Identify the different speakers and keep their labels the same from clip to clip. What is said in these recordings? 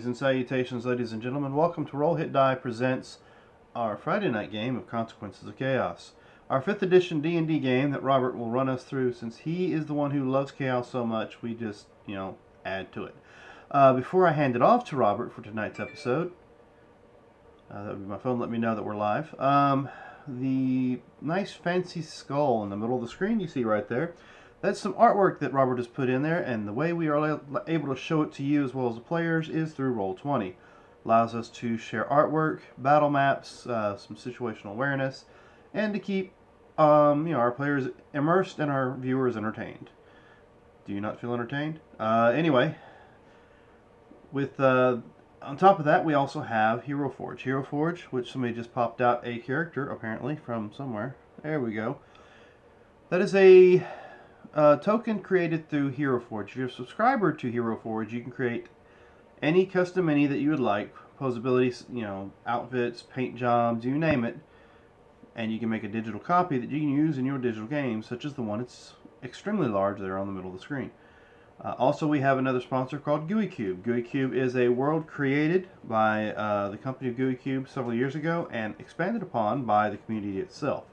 Speaker 1: And salutations, ladies and gentlemen. Welcome to Roll Hit Die presents our Friday night game of Consequences of Chaos, our 5th edition D&D game that Robert will run us through since he is the one who loves chaos so much. We just, add to it. Before I hand it off to Robert for tonight's episode, that would be my phone. Let me know that we're live. The nice fancy skull in the middle of the screen you see right there. That's some artwork that Robert has put in there, and the way we are able to show it to you as well as the players is through Roll20. Allows us to share artwork, battle maps, some situational awareness, and to keep our players immersed and our viewers entertained. Do you not feel entertained? Anyway, with on top of that, we also have Hero Forge. Hero Forge, which somebody just popped out a character apparently from somewhere. There we go. That is a token created through Hero Forge. If you're a subscriber to Hero Forge, you can create any custom mini that you would like, posability, outfits, paint jobs, you name it, and you can make a digital copy that you can use in your digital game, such as the one that's extremely large there on the middle of the screen. Also, we have another sponsor called GUI Cube. GUI Cube is a world created by the company of GUI Cube several years ago and expanded upon by the community itself.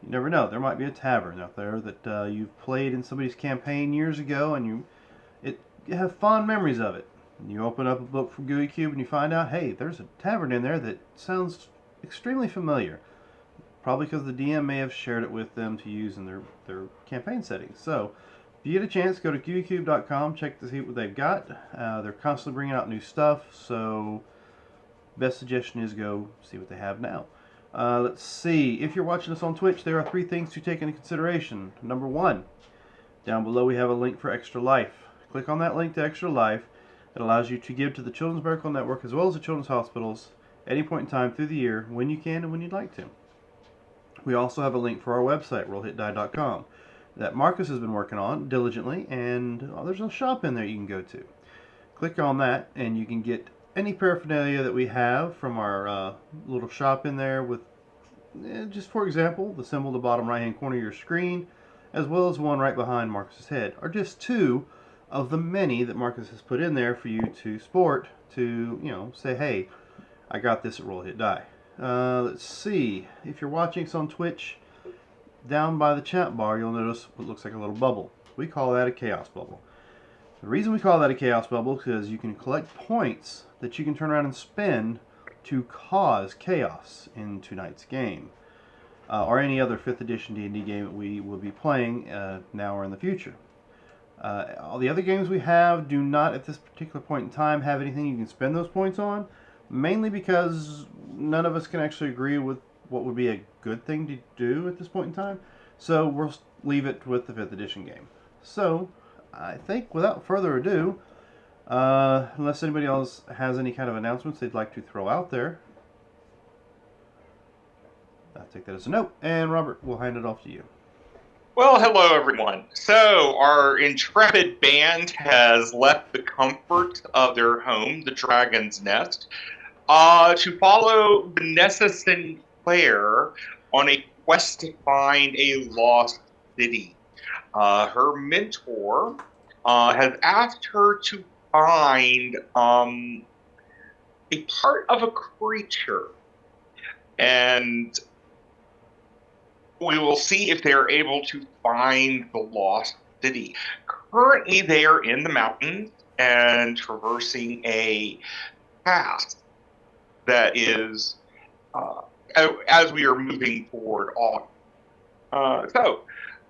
Speaker 1: You never know, there might be a tavern out there that you've played in somebody's campaign years ago and you have fond memories of it. And you open up a book from GUI Cube and you find out, hey, there's a tavern in there that sounds extremely familiar. Probably because the DM may have shared it with them to use in their campaign settings. So, if you get a chance, go to GUICube.com, check to see what they've got. They're constantly bringing out new stuff, so best suggestion is go see what they have now. Let's see. If you're watching us on Twitch, there are 3 things to take into consideration. Number 1, down below we have a link for Extra Life. Click on that link to Extra Life. It allows you to give to the Children's Miracle Network as well as the children's hospitals at any point in time through the year when you can and when you'd like to. We also have a link for our website, rollhitdie.com, that Marcus has been working on diligently, and there's a shop in there you can go to. Click on that and you can get any paraphernalia that we have from our little shop in there with, just for example, the symbol in the bottom right hand corner of your screen, as well as one right behind Marcus's head, are just 2 of the many that Marcus has put in there for you to sport to, say, hey, I got this at Roll Hit Die. Let's see. If you're watching us on Twitch, down by the chat bar, you'll notice what looks like a little bubble. We call that a chaos bubble. The reason we call that a chaos bubble is because you can collect points that you can turn around and spend to cause chaos in tonight's game, or any other 5th edition D&D game that we will be playing now or in the future. All the other games we have do not, at this particular point in time, have anything you can spend those points on, mainly because none of us can actually agree with what would be a good thing to do at this point in time. So we'll leave it with the 5th edition game. So I think without further ado, unless anybody else has any kind of announcements they'd like to throw out there, I'll take that as a note. And Robert, we'll hand it off to you.
Speaker 2: Well, hello everyone. So our intrepid band has left the comfort of their home, the Dragon's Nest, to follow Vanessa Sinclair on a quest to find a lost city. Her mentor has asked her to find a part of a creature, and we will see if they are able to find the lost city. Currently, they are in the mountains and traversing a path that is, as we are moving forward on. So,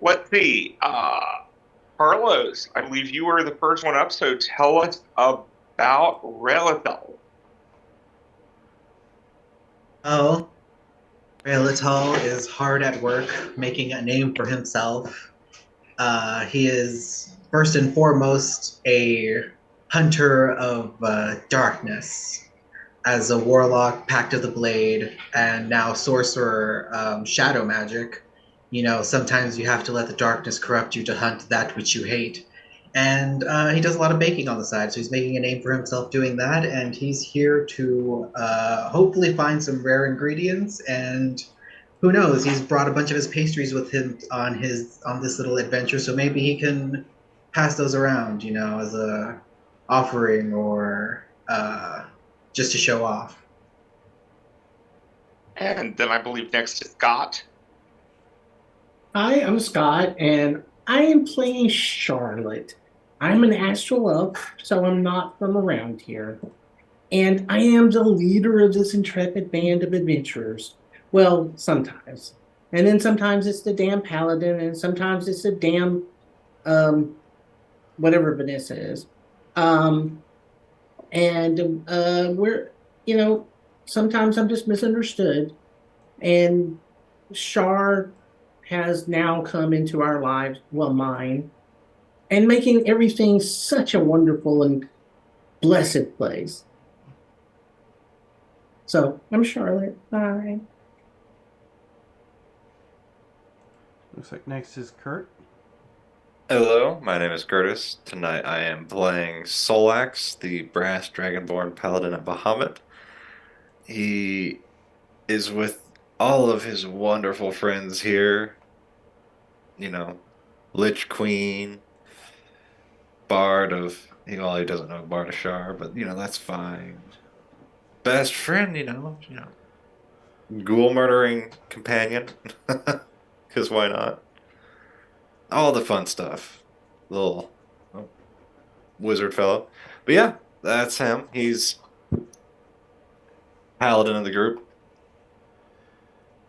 Speaker 2: let's see. Carlos, I believe you were the first one up, so tell us about Relithal.
Speaker 3: Oh, Relithal is hard at work making a name for himself. He is first and foremost a hunter of darkness. As a warlock, Pact of the Blade, and now sorcerer, shadow magic. Sometimes you have to let the darkness corrupt you to hunt that which you hate. And he does a lot of baking on the side, so he's making a name for himself doing that, and he's here to hopefully find some rare ingredients, and who knows, he's brought a bunch of his pastries with him on this little adventure, so maybe he can pass those around, as a offering or just to show off.
Speaker 2: And then I believe next is Scott.
Speaker 4: Hi, I'm Scott, and I am playing Charlotte. I'm an astral elf, so I'm not from around here. And I am the leader of this intrepid band of adventurers. Well, sometimes. And then sometimes it's the damn paladin, and sometimes it's the damn um whatever Vanessa is. Um and we're sometimes I'm just misunderstood. And Shar has now come into our lives, well, mine, and making everything such a wonderful and blessed place. So I'm Charlotte. Bye.
Speaker 1: Looks like next is Kurt.
Speaker 5: Hello, my name is Curtis. Tonight I am playing Solax, the brass dragonborn paladin of Bahamut. He is with all of his wonderful friends here. You know, Lich Queen, Bard of, well, he doesn't know Bard of Shar, but that's fine. Best friend, ghoul murdering companion, because why not? All the fun stuff. Little wizard fellow. But yeah, that's him. He's paladin of the group.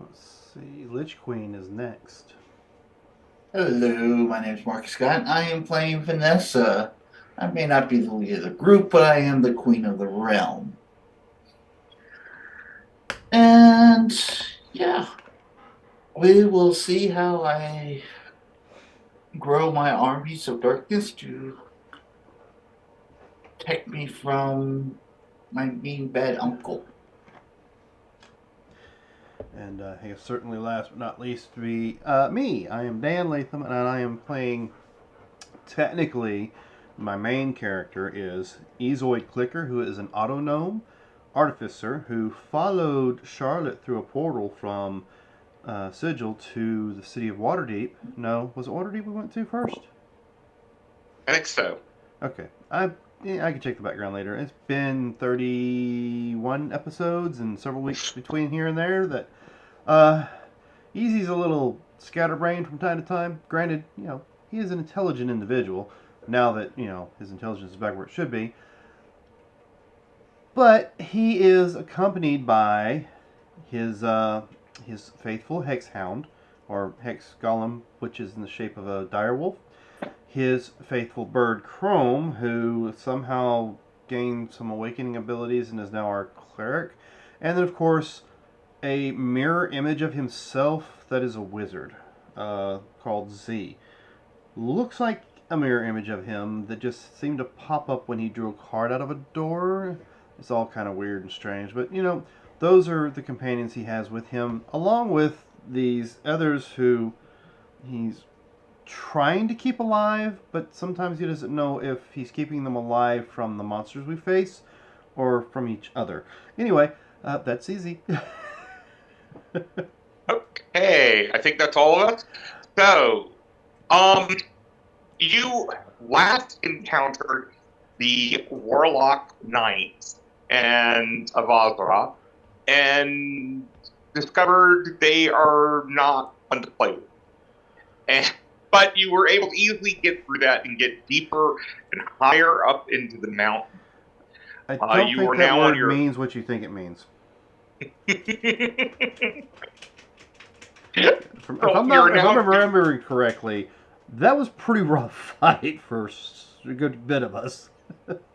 Speaker 1: Let's see. Lich Queen is next.
Speaker 6: Hello, my name is Marcus Scott. I am playing Vanessa. I may not be the leader of the group, but I am the queen of the realm. And yeah, we will see how I grow my armies of darkness to protect me from my mean bad uncle.
Speaker 1: And I guess certainly last but not least to be me. I am Dan Latham, and I am playing, technically, my main character is Ezoid Clicker, who is an auto-gnome artificer who followed Charlotte through a portal from Sigil to the city of Waterdeep. No, was it Waterdeep we went to first?
Speaker 2: I think so.
Speaker 1: Okay. I can check the background later. It's been 31 episodes and several weeks between here and there that Easy's a little scatterbrained from time to time. Granted, he is an intelligent individual now that, his intelligence is back where it should be. But he is accompanied by his faithful Hexhound, or Hex Golem, which is in the shape of a direwolf. His faithful bird Chrome, who somehow gained some awakening abilities and is now our cleric. And then, of course, a mirror image of himself that is a wizard called Z. Looks like a mirror image of him that just seemed to pop up when he drew a card out of a door. It's all kind of weird and strange, but those are the companions he has with him, along with these others who he's trying to keep alive, but sometimes he doesn't know if he's keeping them alive from the monsters we face or from each other. Anyway, that's easy.
Speaker 2: Okay, I think that's all of us. So, you last encountered the Warlock Knights and of Azra, and discovered they are not fun to play with. But you were able to easily get through that and get deeper and higher up into the mountain.
Speaker 1: I don't
Speaker 2: you
Speaker 1: think
Speaker 2: are
Speaker 1: that
Speaker 2: now on
Speaker 1: word
Speaker 2: your-
Speaker 1: means what you think it means. If I'm remembering correctly, that was pretty rough fight for a good bit of us.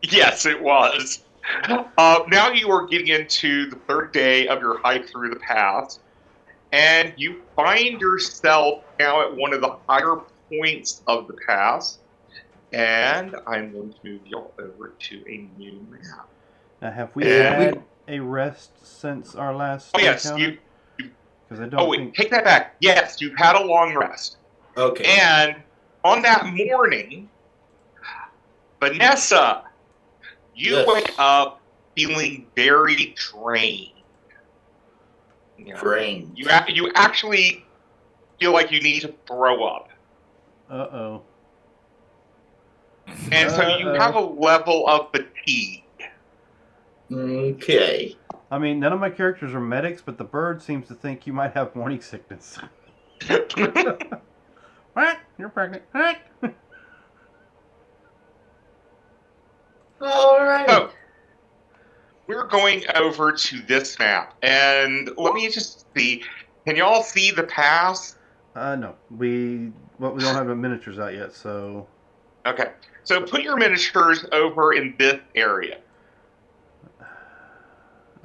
Speaker 2: Yes, it was. Now you are getting into the third day of your hike through the pass, and you find yourself now at one of the higher points of the pass. And I'm going to move y'all over to a new map.
Speaker 1: Now, have we had a rest since our last
Speaker 2: yes,
Speaker 1: encounter? Because I don't
Speaker 2: Oh, wait, take that back. Yes, you've had a long rest.
Speaker 6: Okay.
Speaker 2: And on that morning, Vanessa, you
Speaker 6: Yes.
Speaker 2: wake up feeling very drained.
Speaker 6: Drained.
Speaker 2: You actually feel like you need to throw up.
Speaker 1: Uh-oh.
Speaker 2: And so you have a level of fatigue.
Speaker 6: Okay.
Speaker 1: I mean, none of my characters are medics, but the bird seems to think you might have morning sickness. What? You're pregnant. What?
Speaker 6: All right.
Speaker 2: So, we're going over to this map, and let me just see. Can y'all see the pass?
Speaker 1: No. We don't have the miniatures out yet, so.
Speaker 2: Okay. So put your miniatures over in this area.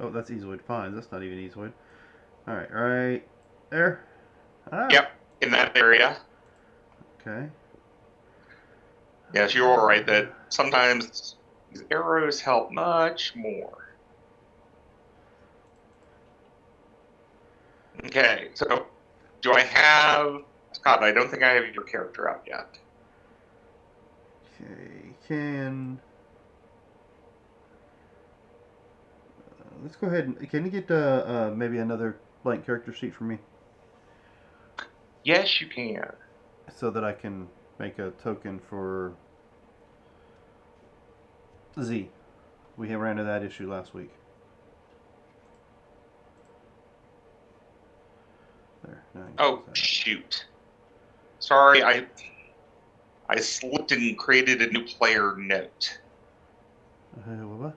Speaker 1: Oh, that's Easewood Pines. That's not even Easewood. Alright, right there. Ah.
Speaker 2: Yep, in that area.
Speaker 1: Okay.
Speaker 2: Yes, you're right that sometimes these arrows help much more. Okay, so do I have Scott? I don't think I have your character out yet.
Speaker 1: Okay, let's go ahead and can you get maybe another blank character sheet for me
Speaker 2: Yes, you can.
Speaker 1: so that I can make a token for Z. We ran into that issue last week. There. Now I can
Speaker 2: Oh
Speaker 1: close that.
Speaker 2: shoot! Sorry, I slipped and created a new player note.
Speaker 1: What?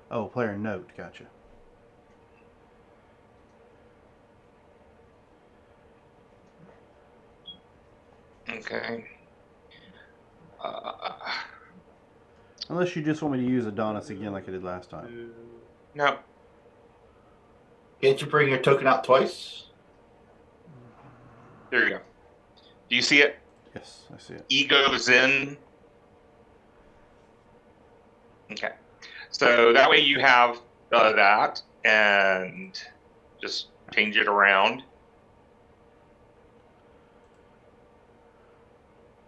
Speaker 1: Oh, player note. Gotcha.
Speaker 2: Okay.
Speaker 1: Unless you just want me to use Adonis again like I did last time.
Speaker 2: No.
Speaker 6: Can't you bring your token out twice?
Speaker 2: There you go. Do you see it?
Speaker 1: Yes, I see it.
Speaker 2: Ego Zen. Okay. So that way you have that and just change it around.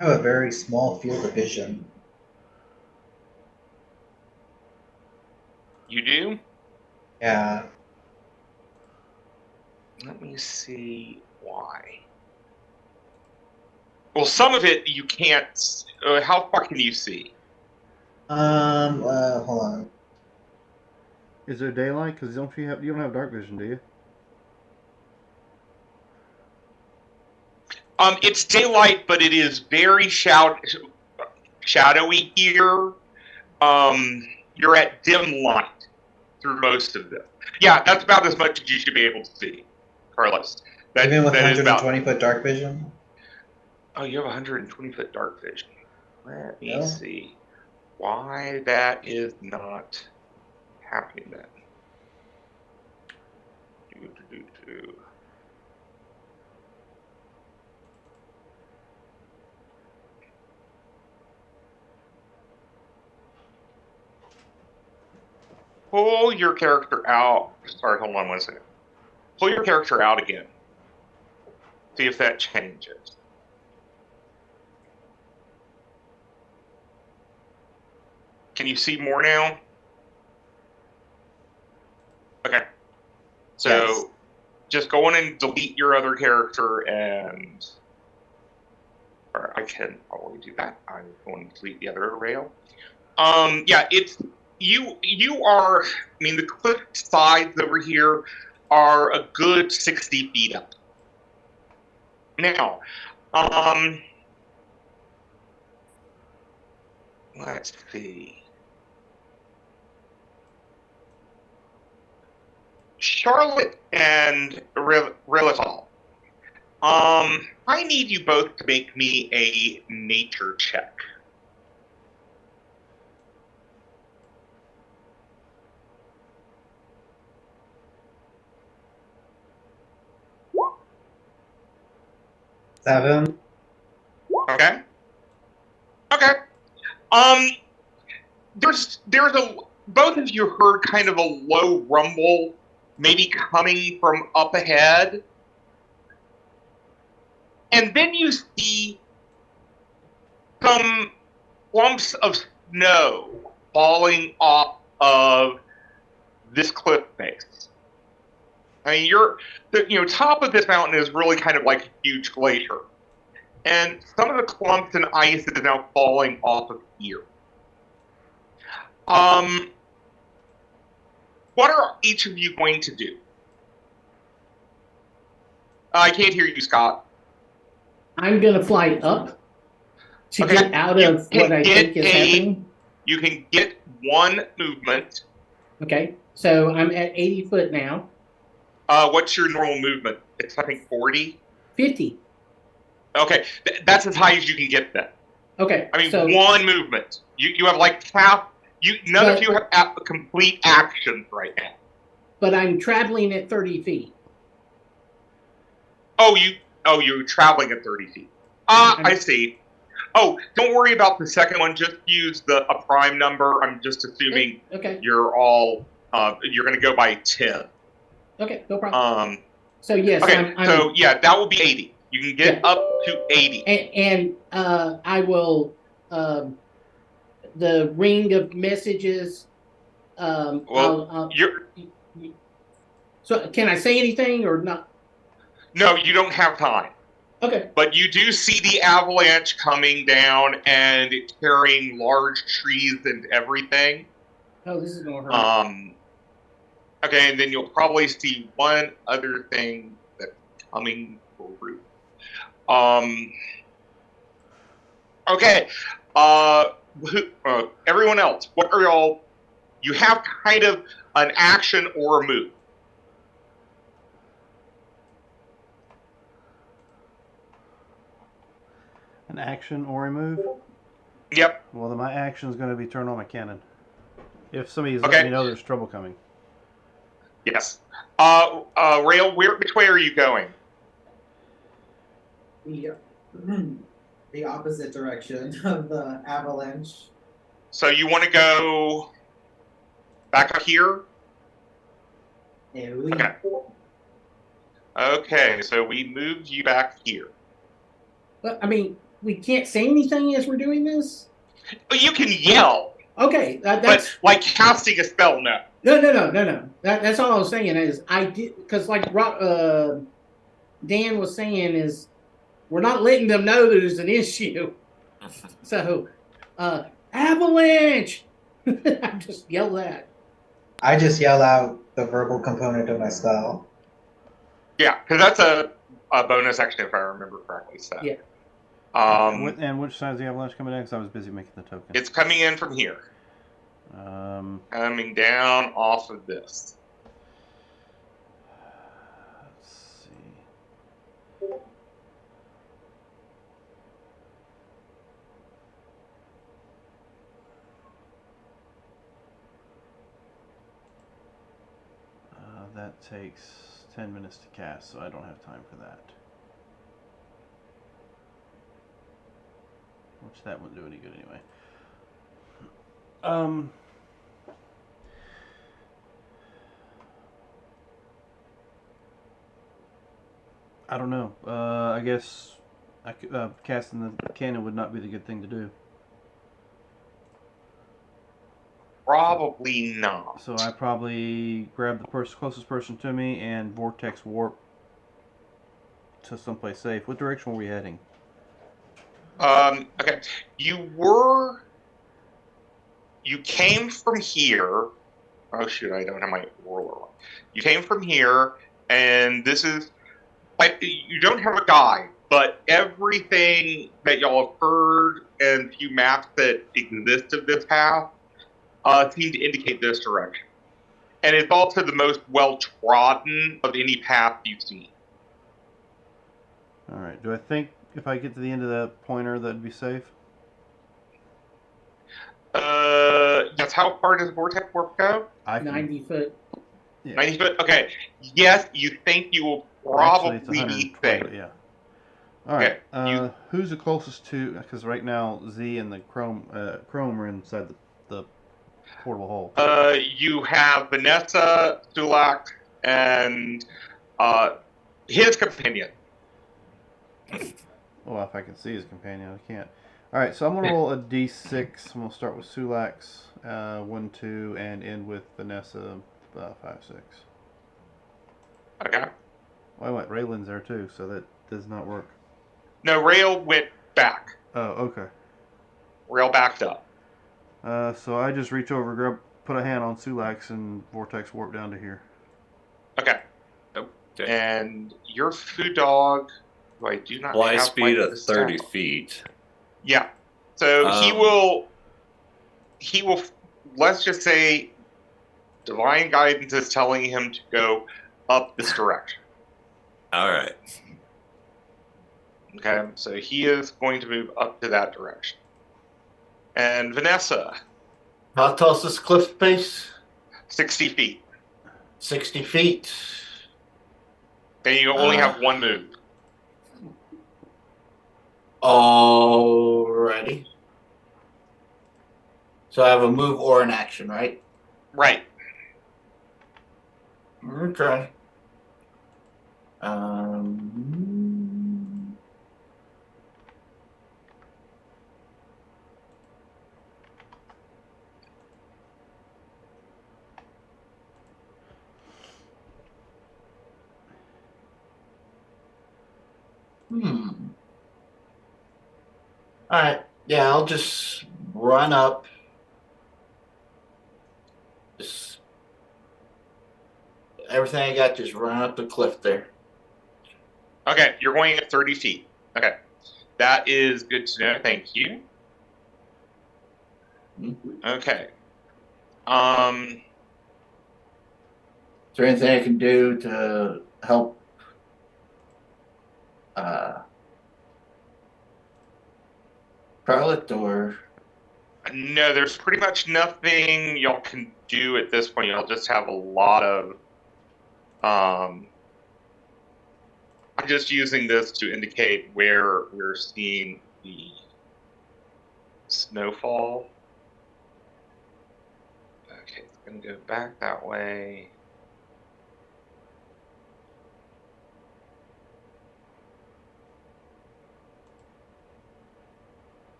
Speaker 3: I have a very small field of vision.
Speaker 2: You do?
Speaker 3: Yeah.
Speaker 2: Let me see why. Well, some of it you can't. How far can you see?
Speaker 3: Hold on.
Speaker 1: Is there daylight? Because you don't have dark vision, do you?
Speaker 2: It's daylight, but it is very shadowy here. You're at dim light through most of them. Yeah, that's about as much as you should be able to see, Carlos.
Speaker 3: Even with
Speaker 2: that is
Speaker 3: 120-foot dark vision?
Speaker 2: Oh, you have 120-foot dark vision. Let me
Speaker 3: No.
Speaker 2: see why that is not happening then. Pull your character out. Sorry, hold on one second. Pull your character out again. See if that changes. Can you see more now? Okay. So
Speaker 3: Yes.
Speaker 2: just go in and delete your other character and... Or I can probably do that. I'm going to delete the other rail. Yeah, it's... You are... I mean, the cliff sides over here are a good 60 feet up. Now, let's see. Charlotte and Rilithal. I need you both to make me a nature check.
Speaker 3: Seven.
Speaker 2: Okay. Okay. There's a both of you heard kind of a low rumble, maybe coming from up ahead, and then you see some clumps of snow falling off of this cliff face. I mean, the top of this mountain is really kind of like a huge glacier, and some of the clumps and ice is now falling off of here. What are each of you going to do? I can't hear you, Scott.
Speaker 4: I'm gonna fly up to
Speaker 2: Okay,
Speaker 4: get out
Speaker 2: you
Speaker 4: of
Speaker 2: can
Speaker 4: what I
Speaker 2: get
Speaker 4: think is happening.
Speaker 2: You can get one movement.
Speaker 4: Okay, so I'm at 80 foot now.
Speaker 2: What's your normal movement? It's, I think, 40.
Speaker 4: 50.
Speaker 2: Okay, that's as high as you can get then.
Speaker 4: Okay,
Speaker 2: I mean,
Speaker 4: so
Speaker 2: one movement. You have like half. None of
Speaker 4: But-
Speaker 2: you have complete actions right now.
Speaker 4: but I'm traveling at 30 feet.
Speaker 2: You're traveling at 30 feet. I see. Oh, don't worry about the second one. Just use a prime number. I'm just assuming
Speaker 4: Okay,
Speaker 2: you're all you're going to go by 10.
Speaker 4: okay, no problem.
Speaker 2: Um,
Speaker 4: So yes,
Speaker 2: okay,
Speaker 4: I'm
Speaker 2: so yeah, that will be 80. You can get
Speaker 4: Yeah.
Speaker 2: up to 80.
Speaker 4: and I will the ring of messages.
Speaker 2: Well,
Speaker 4: I'll,
Speaker 2: you're
Speaker 4: so can I say anything or not?
Speaker 2: no, you don't have time.
Speaker 4: Okay,
Speaker 2: But you do see the avalanche coming down and carrying large trees and everything.
Speaker 4: oh, this is gonna hurt.
Speaker 2: Okay, and then you'll probably see one other thing that's coming through. Okay. Everyone else, what are y'all? You have kind of an action or a move.
Speaker 1: An action or a move?
Speaker 2: Yep.
Speaker 1: Well, then my action is going to be turn on my cannon. If somebody's
Speaker 2: Okay.
Speaker 1: letting me know there's trouble coming.
Speaker 2: Yes. Rail, which way are you going?
Speaker 3: The opposite direction of the avalanche.
Speaker 2: So you want to go back up here? Okay. Okay, so we moved you back here.
Speaker 4: But I mean, we can't say anything as we're doing this.
Speaker 2: But you can yell,
Speaker 4: Okay,
Speaker 2: but
Speaker 4: that's
Speaker 2: like casting a spell, no.
Speaker 4: no. That's all I was saying is I did because like Dan was saying is we're not letting them know there's an issue. So, avalanche! I just yell that.
Speaker 3: I just yell out the verbal component of my spell.
Speaker 2: Yeah, because that's a bonus action if I remember correctly. So.
Speaker 4: Yeah.
Speaker 1: And which side is the avalanche coming in? Because I was busy making the token.
Speaker 2: It's coming in from here. Coming down off of this.
Speaker 1: Let's see. That takes 10 minutes to cast, so I don't have time for that. Which that wouldn't do any good anyway. I don't know. I guess casting the cannon would not be the good thing to do.
Speaker 2: Probably not.
Speaker 1: So I probably grab the closest person to me and vortex warp to someplace safe. What direction were we heading?
Speaker 2: Okay. You came from here. Oh shoot, I don't have my ruler on. You came from here, and this is like you don't have a guide, but everything that y'all have heard and few maps that exist of this path seem to indicate this direction. And it's also the most well-trodden of any path you've seen.
Speaker 1: Alright, do I think if I get to the end of that pointer that'd be safe?
Speaker 2: That's how far does Vortex Warp go?
Speaker 4: 90 foot.
Speaker 1: Yeah.
Speaker 2: 90 foot? Okay. Yes, you think you will
Speaker 1: Actually, it's
Speaker 2: probably be
Speaker 1: 120,
Speaker 2: safe.
Speaker 1: but yeah. Alright,
Speaker 2: Okay,
Speaker 1: who's the closest to... Because right now, Z and the Chrome are inside the portable hole.
Speaker 2: You have Vanessa, Sulak, and his companion.
Speaker 1: Well, if I can see his companion, I can't. Alright, so I'm going to roll a d6. I'm going to start with Sulak's 1, 2, and end with Vanessa 5, 6.
Speaker 2: Okay.
Speaker 1: Oh, wait, Raylan's there too, so that does not work.
Speaker 2: No, Rail went back.
Speaker 1: Oh, okay.
Speaker 2: Rail backed up.
Speaker 1: So I just reach over, put a hand on Sulax, and vortex warp down to here.
Speaker 2: Okay.
Speaker 5: Okay.
Speaker 2: And your food dog, who I do not
Speaker 5: Fly
Speaker 2: have
Speaker 5: speed
Speaker 2: like
Speaker 5: of
Speaker 2: the
Speaker 5: 30
Speaker 2: stat.
Speaker 5: feet.
Speaker 2: Yeah. So he
Speaker 5: Um,
Speaker 2: will. Let's just say, divine guidance is telling him to go up this direction.
Speaker 5: All right.
Speaker 2: Okay. So he is going to move up to that direction. And Vanessa,
Speaker 6: How tall is this cliff face?
Speaker 2: 60 feet.
Speaker 6: 60 feet.
Speaker 2: And you only have one move.
Speaker 6: Alrighty. So I have a move or an action, right?
Speaker 2: Right.
Speaker 6: Okay. All right. Yeah, I'll just run up. Just everything I got, just run up the cliff there.
Speaker 2: Okay. You're going at 30 feet. Okay. That is good to know. Thank you. Okay.
Speaker 6: Is there anything I can do to help? Charlotte, or
Speaker 2: No, there's pretty much nothing y'all can do at this point. Y'all just have a lot of. I'm just using this to indicate where we're seeing the snowfall. Okay, it's going to go back that way.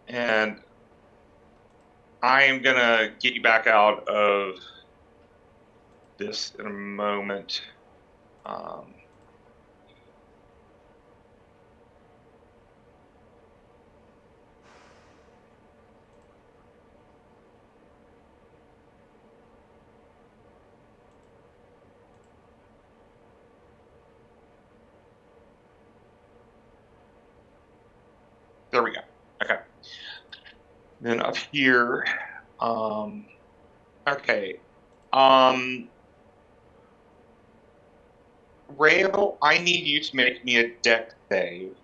Speaker 2: And I am going to get you back out of this in a moment. There we go. Okay. Then up here, okay. Rail, I need you to make me a deck save.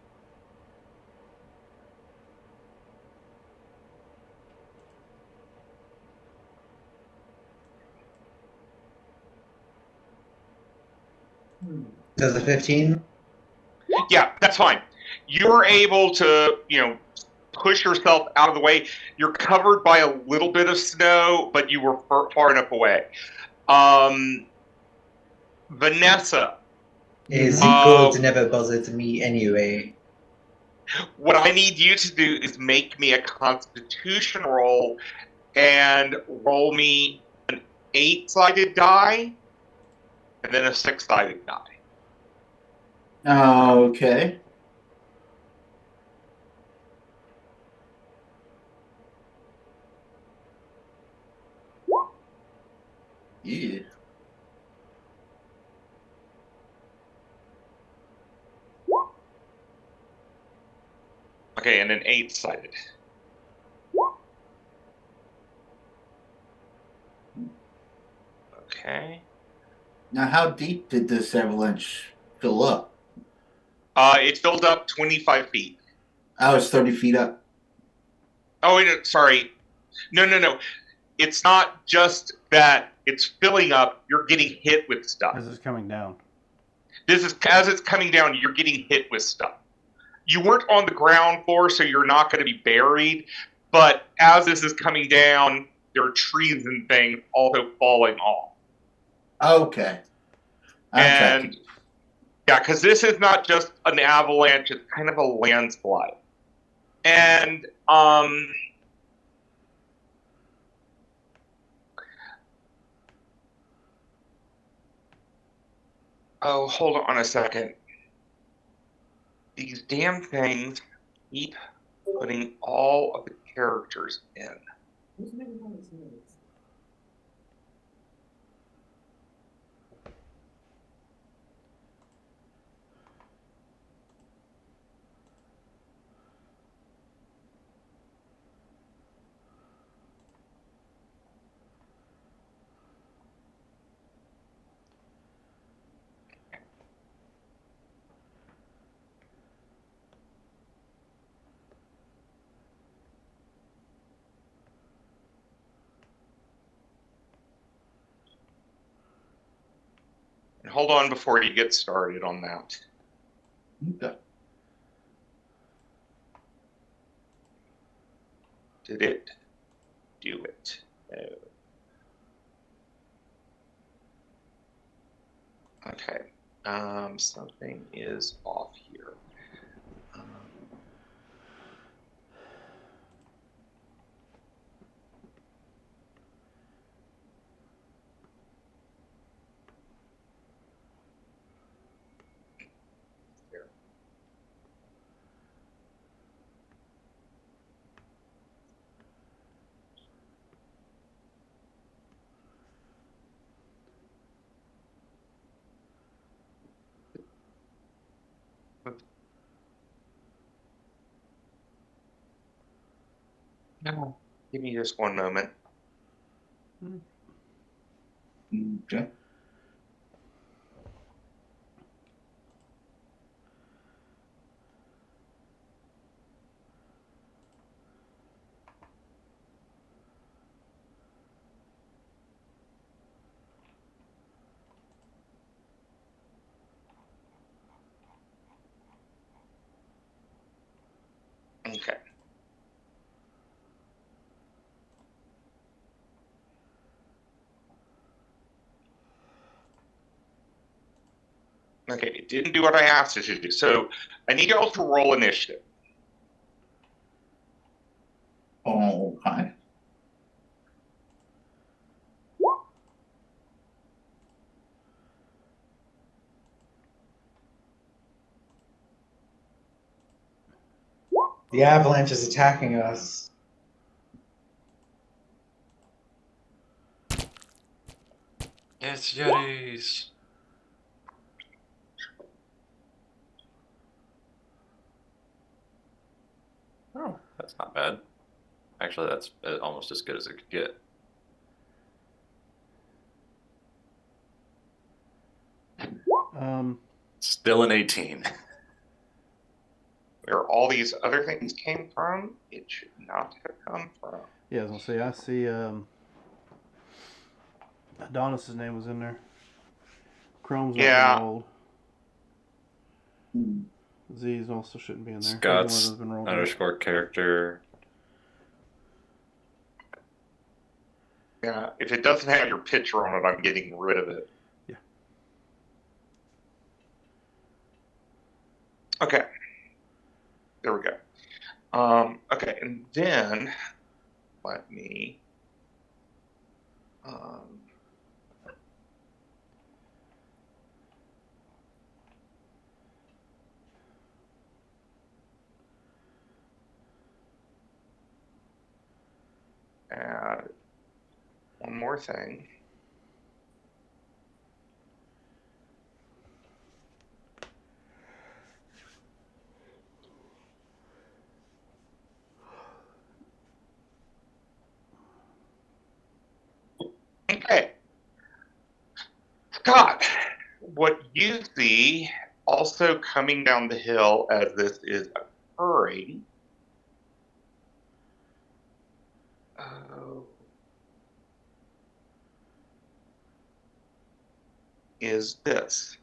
Speaker 3: Does a 15?
Speaker 2: Yeah, that's fine. You're able to, push yourself out of the way. You're covered by a little bit of snow, but you were far enough away. Vanessa.
Speaker 3: His
Speaker 2: Uh,
Speaker 3: gold never bothered me anyway.
Speaker 2: What I need you to do is make me a Constitution roll and roll me an 8-sided die and then a 6-sided die.
Speaker 6: okay. Yeah.
Speaker 2: Okay, and an 8-sided. Okay.
Speaker 6: Now, how deep did this avalanche fill up?
Speaker 2: It filled up 25 feet.
Speaker 6: I was 30 feet up.
Speaker 2: Oh, wait, sorry. No. It's not just that it's filling up, you're getting hit with stuff.
Speaker 1: As it's coming down.
Speaker 2: This is as it's coming down, you're getting hit with stuff. You weren't on the ground floor, so you're not going to be buried. But as this is coming down, there are trees and things also falling off.
Speaker 6: Okay. I'm tracking.
Speaker 2: Yeah, because this is not just an avalanche, it's kind of a landslide. And oh, hold on a second. These damn things keep putting all of the characters in. And hold on before you get started on that.
Speaker 6: Okay.
Speaker 2: Did it do it? No. Okay. Something is off here. There. No. Give me just one moment.
Speaker 6: Okay.
Speaker 2: Okay. Okay, it didn't do what I asked it to do. So I need y'all to roll initiative.
Speaker 6: Okay.
Speaker 3: The avalanche is attacking us.
Speaker 5: It's Yetis. Oh, that's not bad. Actually, that's almost as good as it could get. Still an 18.
Speaker 2: Where all these other things came from, it should not have come from.
Speaker 1: Yeah, I was gonna say I see Adonis's name was in there. Chrome's not
Speaker 2: Yeah.
Speaker 1: been rolled.
Speaker 6: Hmm.
Speaker 1: Z's also shouldn't be in there.
Speaker 5: Scott's
Speaker 1: Has been rolled
Speaker 5: underscore character.
Speaker 2: Yeah, if it doesn't have your picture on it, I'm getting rid of it.
Speaker 1: Yeah.
Speaker 2: Okay. There we go. Okay, and then let me add one more thing. Okay. Scott, what you see also coming down the hill as this is occurring is this.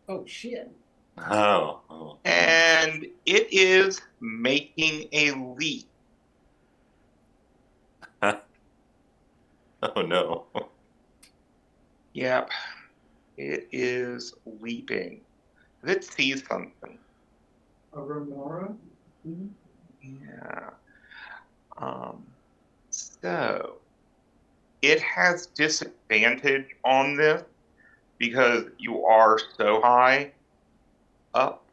Speaker 4: Oh shit.
Speaker 5: Oh.
Speaker 2: And it is making a leap.
Speaker 5: Oh no.
Speaker 2: Yep. It is leaping. It sees something.
Speaker 4: A remora?
Speaker 2: Yeah. So it has disadvantage on this because you are so high up.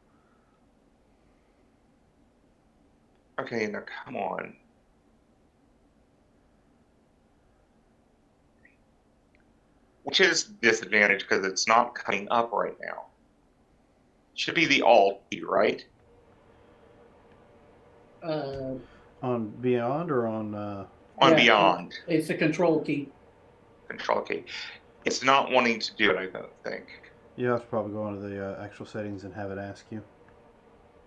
Speaker 2: Okay, now come on. which is disadvantage because it's not coming up right now. Should be the Alt key, right?
Speaker 1: On Beyond or on?
Speaker 2: On
Speaker 4: Yeah,
Speaker 2: Beyond.
Speaker 4: It's a control key.
Speaker 2: Control key. It's not wanting to do it, I don't think.
Speaker 1: You have to probably go into the actual settings and have it ask you.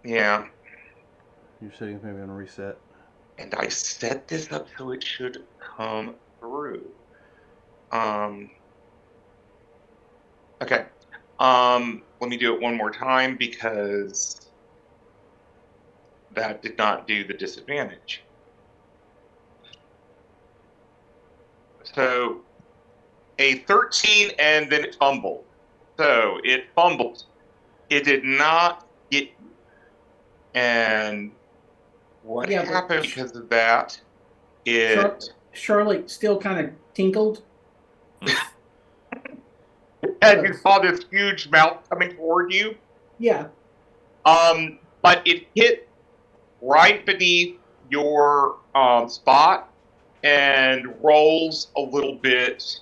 Speaker 2: Yeah.
Speaker 1: Your settings maybe on reset.
Speaker 2: And I set this up so it should come through. Okay. Let me do it one more time because that did not do the disadvantage. So a 13 and then it fumbled. So it fumbled. It did not get you. And what happened because of that?
Speaker 4: Charlotte still kind of tinkled.
Speaker 2: And you saw this huge mouth coming toward you.
Speaker 4: Yeah.
Speaker 2: But it hit right beneath your spot and rolls a little bit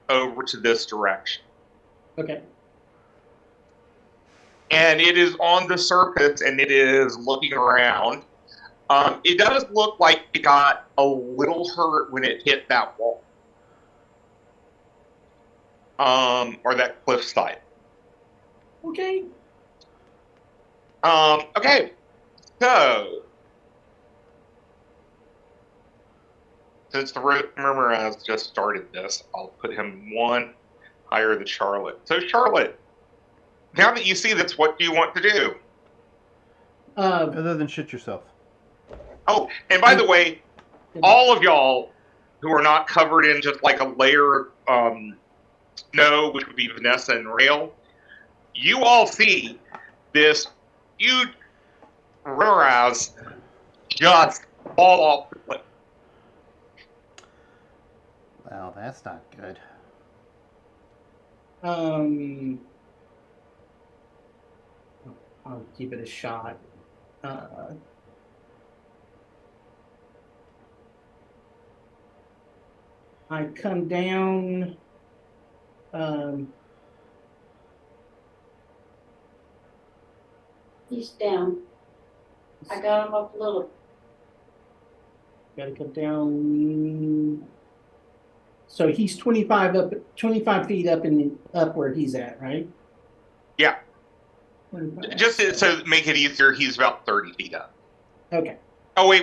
Speaker 2: over to this direction.
Speaker 4: Okay.
Speaker 2: And it is on the surface and it is looking around. It does look like it got a little hurt when it hit that wall. Or that cliff side.
Speaker 4: Okay.
Speaker 2: Okay. So, since the Murmur has just started this, I'll put him one higher than Charlotte. So, Charlotte, now that you see this, what do you want to do?
Speaker 1: Other than shit yourself.
Speaker 2: Oh, and by the way, all of y'all who are not covered in just like a layer of snow, which would be Vanessa and Rail, you all see this huge Ruraz just fall off the cliff.
Speaker 1: Well, that's not good.
Speaker 4: I'll give it a shot. I come down.
Speaker 7: He's down. I got him up a little.
Speaker 4: Gotta come down. So he's 25 feet up where he's at, right?
Speaker 2: Yeah.
Speaker 4: 25.
Speaker 2: Just so make it easier, he's about 30 feet up.
Speaker 4: Okay.
Speaker 2: Oh, wait.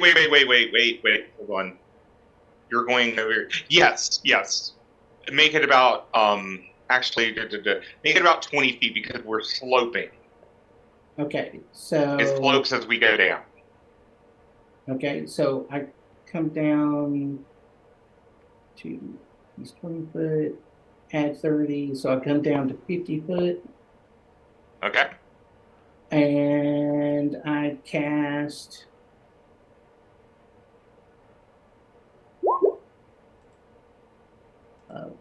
Speaker 2: Hold on. You're going over. Yes. Make it about, actually, make it about 20 feet because we're sloping.
Speaker 4: Okay, so
Speaker 2: It slopes as we go down.
Speaker 4: okay, so I come down to he's 20 foot, add 30, so I come down to 50 foot,
Speaker 2: Okay.
Speaker 4: and I cast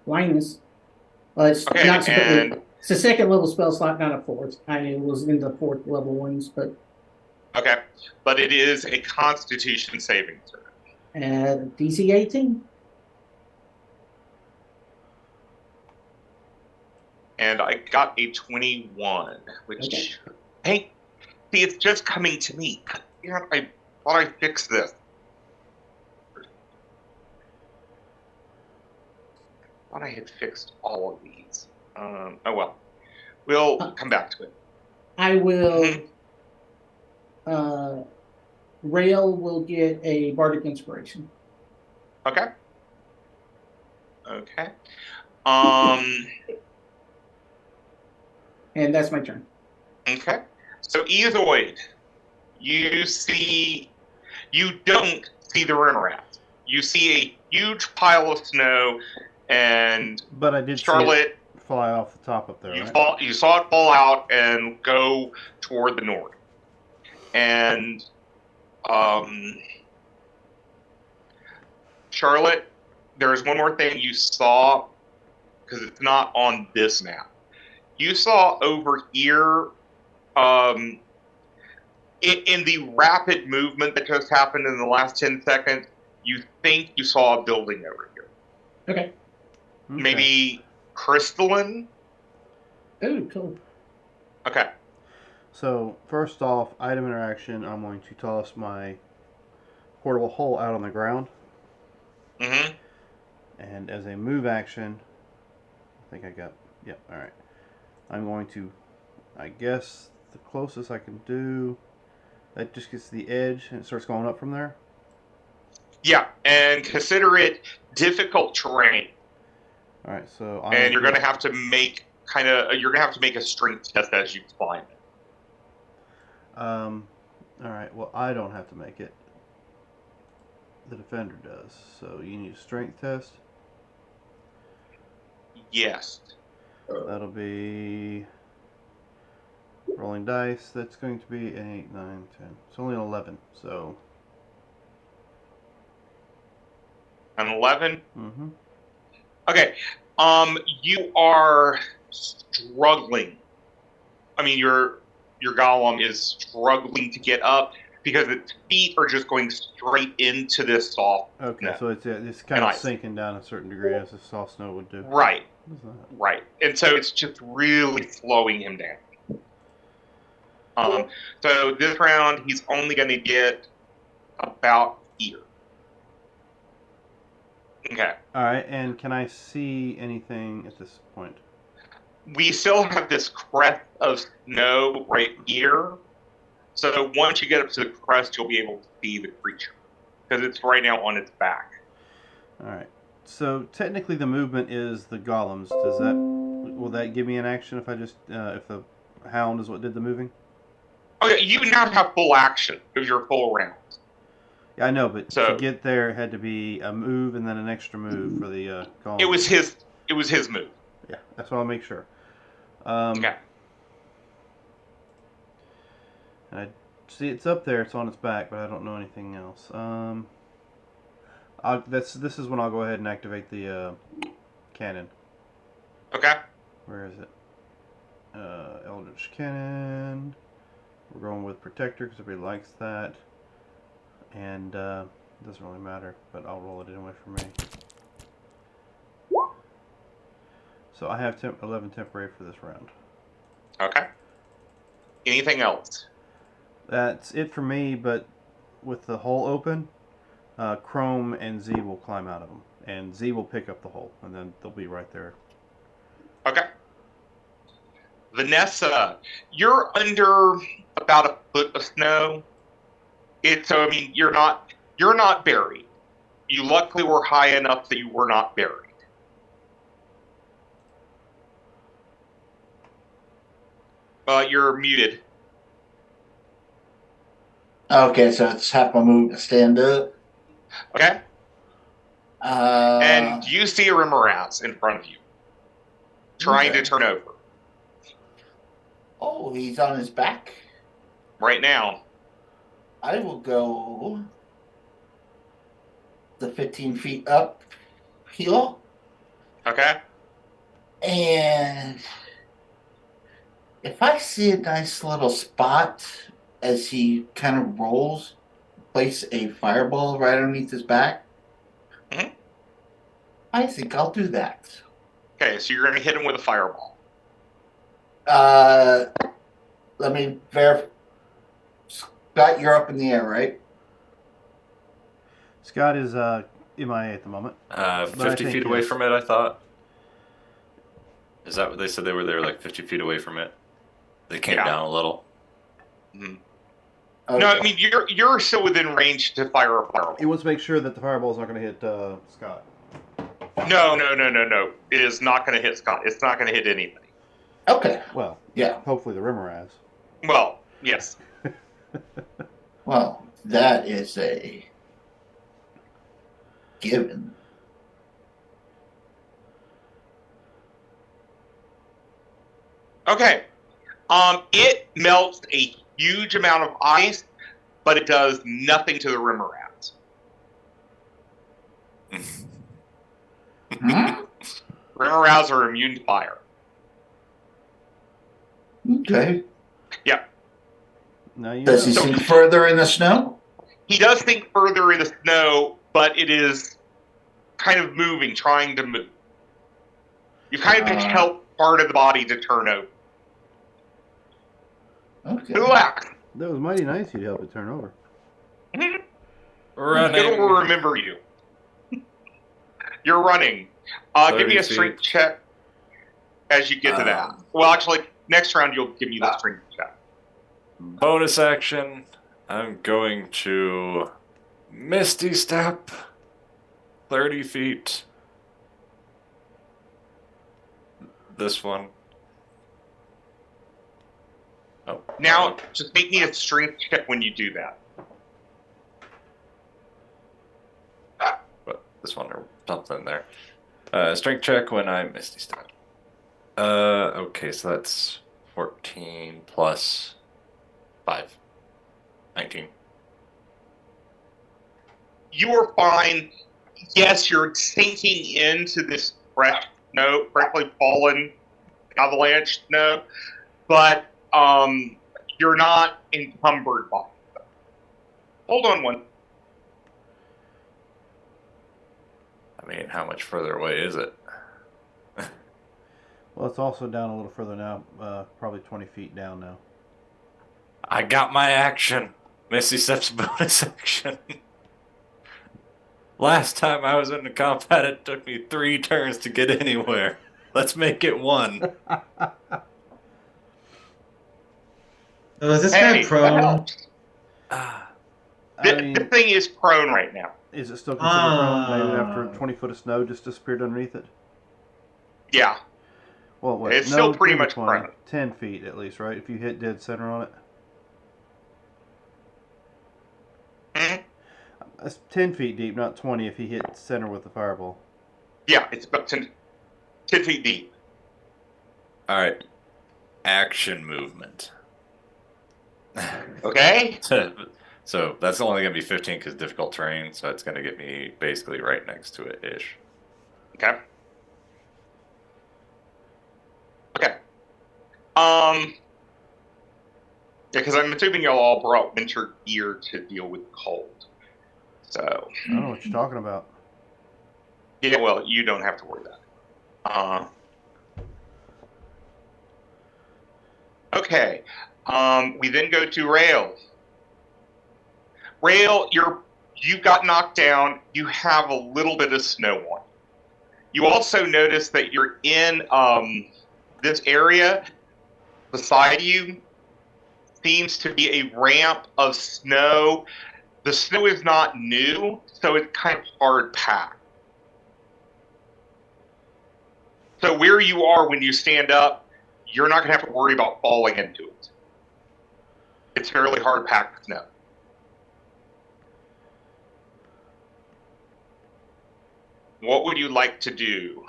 Speaker 4: blindness. Well, it's
Speaker 2: Okay,
Speaker 4: not
Speaker 2: and
Speaker 4: it's a second level spell slot, not a fourth. I was in the fourth level ones, but
Speaker 2: okay, but it is a Constitution saving throw.
Speaker 4: DC 18.
Speaker 2: And I got a 21, which
Speaker 4: Okay.
Speaker 2: hey, see, it's just coming to me. Yeah, I thought I fixed this. I thought I had fixed all of these. Oh well, we'll come back to it.
Speaker 4: I will. Rail will get a bardic inspiration.
Speaker 2: Okay.
Speaker 4: And that's my turn.
Speaker 2: Okay. So Ethoid, you don't see the Rimrat. You see a huge pile of snow, and
Speaker 1: But I did
Speaker 2: Charlotte,
Speaker 1: see it fly off the top up there, right?
Speaker 2: you saw it fall out and go toward the north. And Charlotte, there's one more thing you saw, because it's not on this map. You saw over here, in the rapid movement that just happened in the last 10 seconds, you think you saw a building over here.
Speaker 4: Okay.
Speaker 1: Okay.
Speaker 2: Maybe crystalline.
Speaker 4: Oh, cool.
Speaker 2: Okay.
Speaker 1: So first off, item interaction. I'm going to toss my portable hole out on the ground,
Speaker 2: Mm-hmm.
Speaker 1: and as a move action, I think I got. Yep. All right. I'm going to. I guess the closest I can do. That just gets to the edge and it starts going up from there.
Speaker 2: Yeah, and consider it difficult terrain,
Speaker 1: All right. So I
Speaker 2: and
Speaker 1: will
Speaker 2: you're
Speaker 1: do-
Speaker 2: going to have to make a strength test as you climb it.
Speaker 1: All right. Well, I don't have to make it. The defender does. So you need a strength test.
Speaker 2: Yes.
Speaker 1: That'll be rolling dice. That's going to be an 8, 9, 10. It's only an 11. So.
Speaker 2: An 11.
Speaker 1: Mm-hmm.
Speaker 2: Okay. You are struggling. I mean, your golem is struggling to get up because its feet are just going straight into this soft.
Speaker 1: Okay,
Speaker 2: snow.
Speaker 1: so it's kind of
Speaker 2: Nice.
Speaker 1: sinking down a certain degree as a soft snow would do.
Speaker 2: Right.
Speaker 1: What's that?
Speaker 2: Right. And so it's just really slowing him down. So this round, he's only going to get about here. Okay.
Speaker 1: All right, and can I see anything at this point?
Speaker 2: We still have this crest of snow right here. So once you get up to the crest, you'll be able to see the creature because it's right now on its back.
Speaker 1: All right. So technically, the movement is the golems. Will that give me an action if I just if the hound is what did the moving?
Speaker 2: Okay, you now have full action of your full round.
Speaker 1: Yeah, I know, but
Speaker 2: So-
Speaker 1: to get there it had to be a move and then an extra move for the golem.
Speaker 2: It was his move.
Speaker 1: Yeah, that's what I'll make sure.
Speaker 2: Okay.
Speaker 1: And I see it's up there. It's on its back, but I don't know anything else. This is when I'll go ahead and activate the cannon.
Speaker 2: Okay.
Speaker 1: Where is it? Eldritch Cannon. We're going with Protector because everybody likes that. And it doesn't really matter, but I'll roll it anyway for me. So I have 11 temporary for this round.
Speaker 2: Okay. Anything else?
Speaker 1: That's it for me, but with the hole open, Chrome and Z will climb out of them. And Z will pick up the hole, and then they'll be right there.
Speaker 2: Okay. Vanessa, you're under about a foot of snow. You're not buried. You luckily were high enough that you were not buried. You're muted.
Speaker 6: Okay, so it's half my move to stand up.
Speaker 2: Okay?
Speaker 6: Uh,
Speaker 2: And you see a Remoraz in front of you, trying to
Speaker 6: Okay.
Speaker 2: turn over
Speaker 6: oh, he's on his back.
Speaker 2: right now.
Speaker 6: I will go the 15 feet up hill,
Speaker 2: Okay?
Speaker 6: and if I see a nice little spot as he kind of rolls, place a fireball right underneath his back.
Speaker 2: Mhm.
Speaker 6: I think I'll do that.
Speaker 2: Okay, so you're going to hit him with a fireball.
Speaker 6: Let me verify. Scott, you're up in the air, right?
Speaker 1: Scott is MIA at the moment. But I
Speaker 5: 50
Speaker 1: think
Speaker 5: feet away
Speaker 1: yes.
Speaker 5: from it, I thought. Is that what they said? They were there like 50 feet away from it. They came
Speaker 2: Yeah.
Speaker 5: down a little.
Speaker 6: Okay.
Speaker 2: No, I mean you're still within range to fire a fireball.
Speaker 1: He wants to make sure that the fireball is not going to hit Scott.
Speaker 2: No. It is not going to hit Scott. It's not going to hit anybody.
Speaker 6: Okay.
Speaker 1: Well,
Speaker 6: Yeah.
Speaker 1: hopefully the Remoraz.
Speaker 2: Well, yes.
Speaker 6: Well, that is a given.
Speaker 2: Okay. It melts a huge amount of ice, but it does nothing to the Remoraz.
Speaker 6: Hmm?
Speaker 2: Remoraz are immune to fire.
Speaker 6: Okay.
Speaker 1: Now you
Speaker 6: Does he
Speaker 1: know.
Speaker 6: sink further in the snow?
Speaker 2: He does sink further in the snow, but it is kind of moving, trying to move. You've kind of
Speaker 6: Uh.
Speaker 2: helped part of the body to turn over.
Speaker 6: Okay.
Speaker 2: Relax.
Speaker 1: That was mighty nice you to help it turn over.
Speaker 5: Running.
Speaker 2: It'll remember you. You're running. Give me
Speaker 5: 30
Speaker 2: a strength
Speaker 5: feet.
Speaker 2: check as you get to that. Well, actually, next round you'll give me the strength check.
Speaker 5: Bonus action. I'm going to Misty Step. 30 feet. This one. Oh.
Speaker 2: Now, just make me a strength check when you do that.
Speaker 5: But this one or something there. Strength check when I Misty Step. Okay, so that's 14 plus 5. 19.
Speaker 2: You are fine. Yes, you're sinking into this fresh snow, freshly fallen avalanche snow, but you're not encumbered by it. Hold on one.
Speaker 5: I mean, how much further away is it?
Speaker 1: Well, it's also down a little further now, probably 20 feet down now.
Speaker 5: I got my action. Misty Step's bonus action. Last time I was in the combat, it took me 3 turns to get anywhere. Let's make it 1.
Speaker 3: So is this
Speaker 2: Hey,
Speaker 3: guy prone?
Speaker 2: that helps.
Speaker 5: Ah,
Speaker 1: I
Speaker 2: The
Speaker 1: mean,
Speaker 2: thing is prone right now.
Speaker 1: is it still considered prone even after 20 foot of snow just disappeared underneath it?
Speaker 2: Yeah.
Speaker 1: Well, what?
Speaker 2: It's
Speaker 1: no,
Speaker 2: still pretty
Speaker 1: maybe
Speaker 2: much
Speaker 1: 20.
Speaker 2: prone.
Speaker 1: 10 feet at least, right? If you hit dead center on it.
Speaker 2: Mhm.
Speaker 1: It's 10 feet deep, not 20 if he hit center with the fireball.
Speaker 2: Yeah, it's about 10 feet deep.
Speaker 5: Alright. Action movement.
Speaker 2: Okay?
Speaker 5: So that's only going to be 15 because difficult terrain, so it's going to get me basically right next to it ish.
Speaker 2: Okay. Okay. Because I'm assuming y'all all brought winter gear to deal with cold. So,
Speaker 1: I don't know what you're talking about.
Speaker 2: yeah, well, you don't have to worry about it. Okay. We then go to Rail. Rail, you got knocked down. You have a little bit of snow on. You also notice that you're in this area beside you seems to be a ramp of snow. The snow is not new, so it's kind of hard packed. So where you are when you stand up, you're not going to have to worry about falling into it. It's fairly hard packed snow. What would you like to do?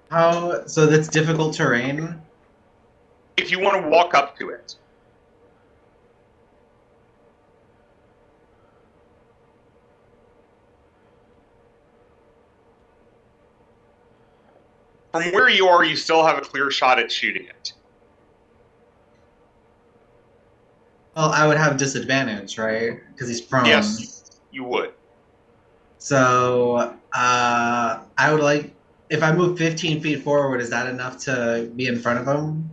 Speaker 3: How? So that's difficult terrain.
Speaker 2: If you want to walk up to it. From where you are, you still have a clear shot at shooting it.
Speaker 3: Well, I would have disadvantage, right? Because he's prone.
Speaker 2: Yes, you would.
Speaker 3: So I would like, if I move 15 feet forward, is that enough to be in front of him?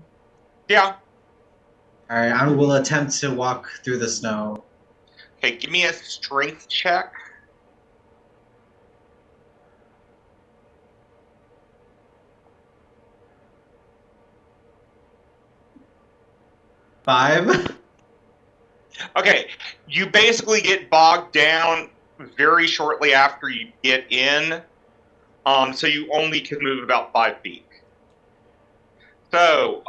Speaker 2: Yeah.
Speaker 3: All right, I will attempt to walk through the snow.
Speaker 2: Okay, give me a strength check.
Speaker 3: Five.
Speaker 2: Okay, you basically get bogged down very shortly after you get in, so you only can move about 5 feet. So,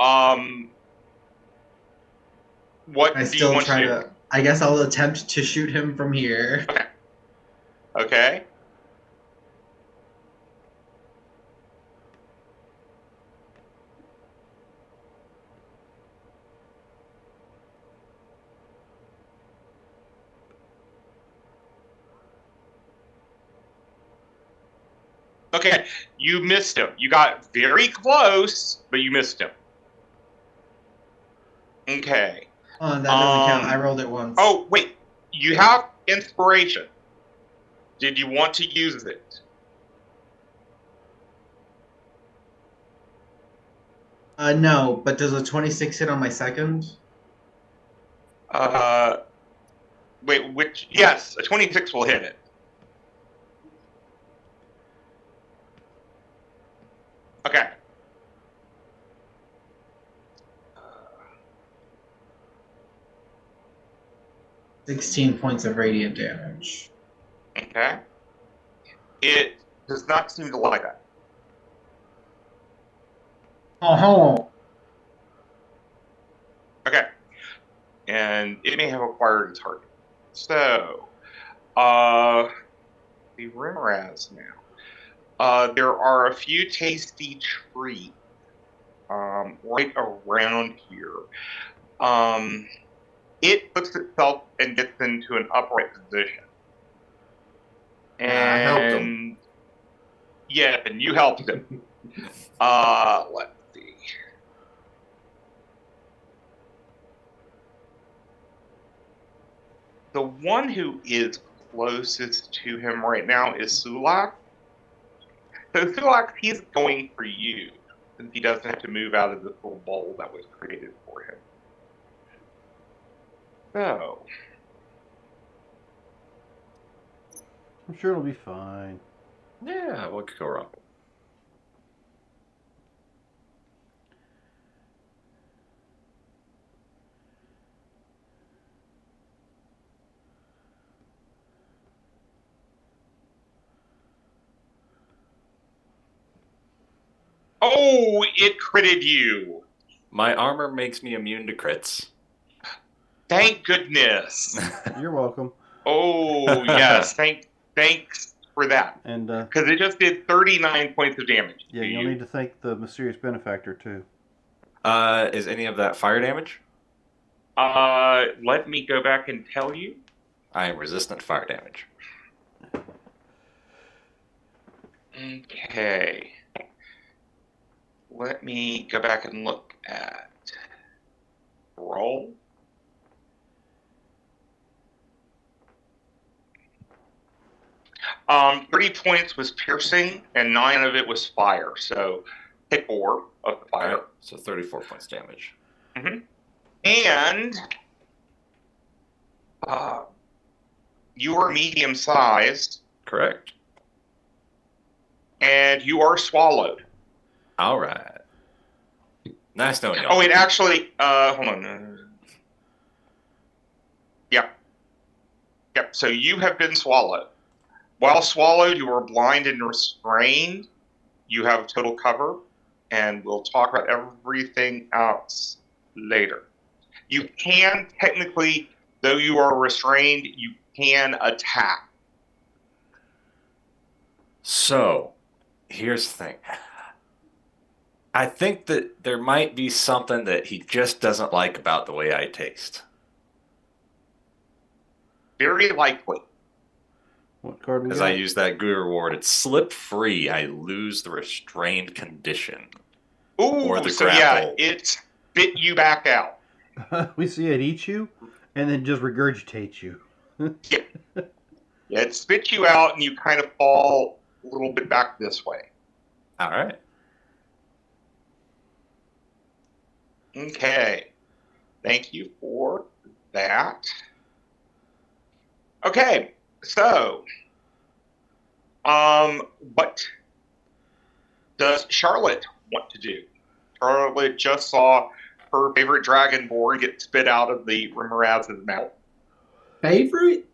Speaker 2: what
Speaker 3: I
Speaker 2: do you
Speaker 3: still
Speaker 2: want
Speaker 3: try
Speaker 2: to do?
Speaker 3: to. I guess I'll attempt to shoot him from here.
Speaker 2: Okay. Okay, you missed him. You got very close, but you missed him. Okay.
Speaker 3: Oh, that doesn't count. I rolled it once.
Speaker 2: Oh, wait. You have inspiration. Did you want to use it?
Speaker 3: No, but does a 26 hit on my second?
Speaker 2: Wait, which? Yes, a 26 will hit it. Okay.
Speaker 3: 16 points of radiant damage.
Speaker 2: Okay. It does not seem to like that.
Speaker 3: Oh,
Speaker 2: Okay. And it may have acquired its target. So, the Rimraz now. There are a few tasty treats right around here. It puts itself and gets into an upright position. And
Speaker 6: I helped him.
Speaker 2: Yeah, and you helped him. Let's see. The one who is closest to him right now is Sulak. So Sulak, he's going for you, since he doesn't have to move out of this little bowl that was created for him. So,
Speaker 1: I'm sure it'll be fine.
Speaker 5: Yeah, what could go wrong?
Speaker 2: oh, it critted you.
Speaker 5: My armor makes me immune to crits.
Speaker 2: Thank goodness.
Speaker 1: You're welcome.
Speaker 2: Oh yes, thanks for that.
Speaker 1: And
Speaker 2: Because it just did 39 points of damage.
Speaker 1: yeah,
Speaker 2: to
Speaker 1: you'll
Speaker 2: you.
Speaker 1: need to thank the mysterious benefactor too.
Speaker 5: Is any of that fire damage?
Speaker 2: Let me go back and tell you.
Speaker 5: I am resistant to fire damage.
Speaker 2: Okay. Let me go back and look at roll. Um, 30 points was piercing, and 9 of it was fire. So hit 4 of the fire.
Speaker 5: Alright, so 34 points damage.
Speaker 2: And you are medium sized,
Speaker 5: Correct.
Speaker 2: and you are swallowed.
Speaker 5: Alright. Nice knowing y'all.
Speaker 2: Oh, wait, actually, hold on. Yep. Yep, so you have been swallowed. While swallowed, you are blind and restrained. You have total cover, and we'll talk about everything else later. You can technically, though you are restrained, you can attack.
Speaker 5: So, here's the thing. I think that there might be something that he just doesn't like about the way I taste.
Speaker 2: Very likely.
Speaker 1: What card we
Speaker 5: As
Speaker 1: got?
Speaker 5: I use that GUI reward, it's slip free. I lose the restrained condition.
Speaker 2: Ooh,
Speaker 5: Or the
Speaker 2: so yeah,
Speaker 5: grapple.
Speaker 2: it spit you back out.
Speaker 1: We see it eat you, and then just regurgitate you.
Speaker 2: Yeah, it spits you out, and you kind of fall a little bit back this way.
Speaker 5: All right.
Speaker 2: Okay. Thank you for that. Okay, so, what does Charlotte want to do? Charlotte just saw her favorite dragonborn get spit out of the Rimraz's mouth.
Speaker 4: Favorite?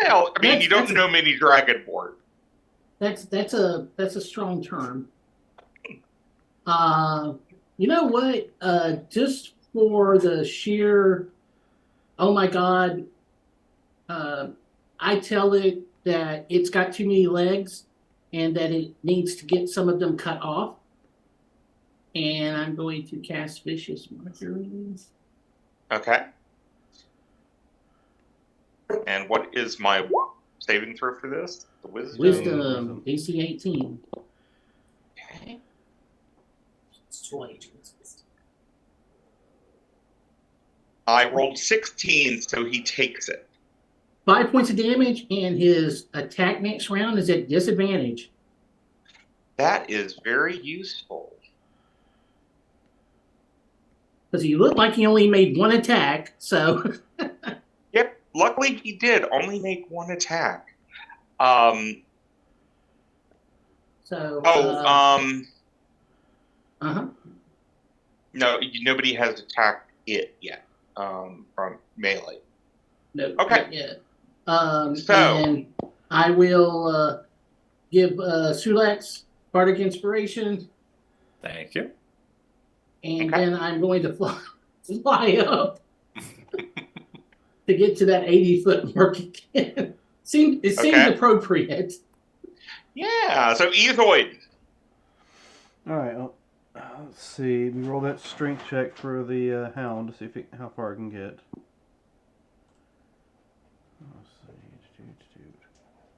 Speaker 2: Well, I mean, you don't
Speaker 4: That's-
Speaker 2: know many dragonborn.
Speaker 4: That's a strong term. You know what? Just for the sheer, oh my God, I tell it that it's got too many legs and that it needs to get some of them cut off. And I'm going to cast Vicious Mockeries.
Speaker 2: Okay. And what is my saving throw for this? The wisdom.
Speaker 4: Wisdom, DC 18.
Speaker 2: Okay.
Speaker 4: It's 20.
Speaker 2: I rolled 16, so he takes it.
Speaker 4: 5 points of damage, and his attack next round is at disadvantage.
Speaker 2: That is very useful.
Speaker 4: Because he looked like he only made one attack, so.
Speaker 2: Yep, luckily he did only make one attack. Um,
Speaker 4: So.
Speaker 2: No, nobody has attacked it yet from melee.
Speaker 4: No.
Speaker 2: Okay.
Speaker 4: Not yet.
Speaker 2: So-
Speaker 4: And I will give Sulax Bardic Inspiration,
Speaker 5: Thank you.
Speaker 4: and
Speaker 2: Okay.
Speaker 4: then I'm going to fly up to get to that 80-foot mark again. It seemed
Speaker 2: Okay.
Speaker 4: appropriate.
Speaker 2: Yeah, so Ethoid.
Speaker 1: All right. Well, let's see. We roll that strength check for the hound to see how far it can get. Let's see.